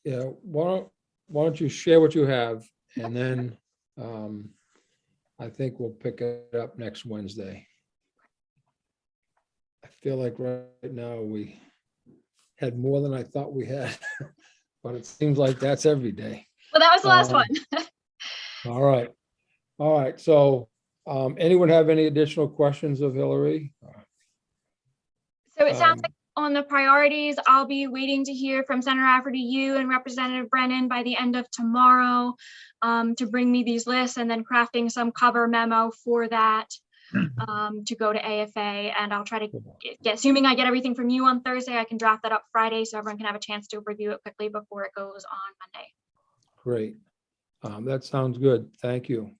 Yeah, why don't you share what you have, and then I think we'll pick it up next Wednesday. I feel like right now we had more than I thought we had, but it seems like that's every day. Well, that was the last one. All right. All right. So anyone have any additional questions of Hillary? So it sounds like on the priorities, I'll be waiting to hear from Senator Rafferty, you and Representative Brennan by the end of tomorrow to bring me these lists, and then crafting some cover memo for that to go to AFA. And I'll try to get, assuming I get everything from you on Thursday, I can draft that up Friday so everyone can have a chance to review it quickly before it goes on Monday. Great. That sounds good. Thank you.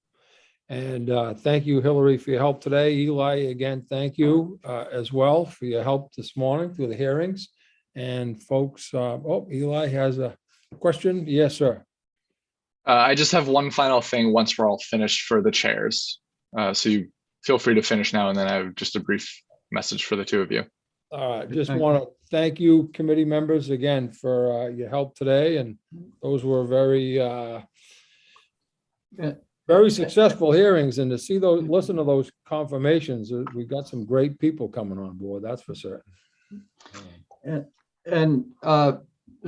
And thank you, Hillary, for your help today. Eli, again, thank you as well for your help this morning through the hearings. And folks, oh, Eli has a question. Yes, sir. I just have one final thing once we're all finished for the chairs. So you feel free to finish now, and then I have just a brief message for the two of you. All right, just want to thank you, committee members, again, for your help today. And those were very successful hearings, and to see those, listen to those confirmations, we got some great people coming on board, that's for certain. And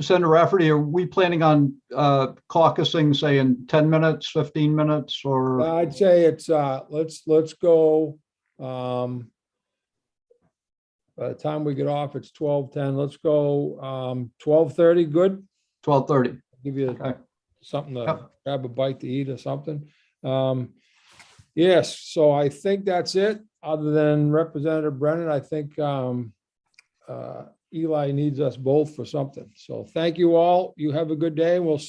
Senator Rafferty, are we planning on caucusing, say, in 10 minutes, 15 minutes, or? I'd say it's, let's go, by the time we get off, it's 12:10. Let's go 12:30, good? 12:30. Give you something to grab a bite to eat or something. Yes, so I think that's it. Other than Representative Brennan, I think Eli needs us both for something. So thank you all. You have a good day. We'll see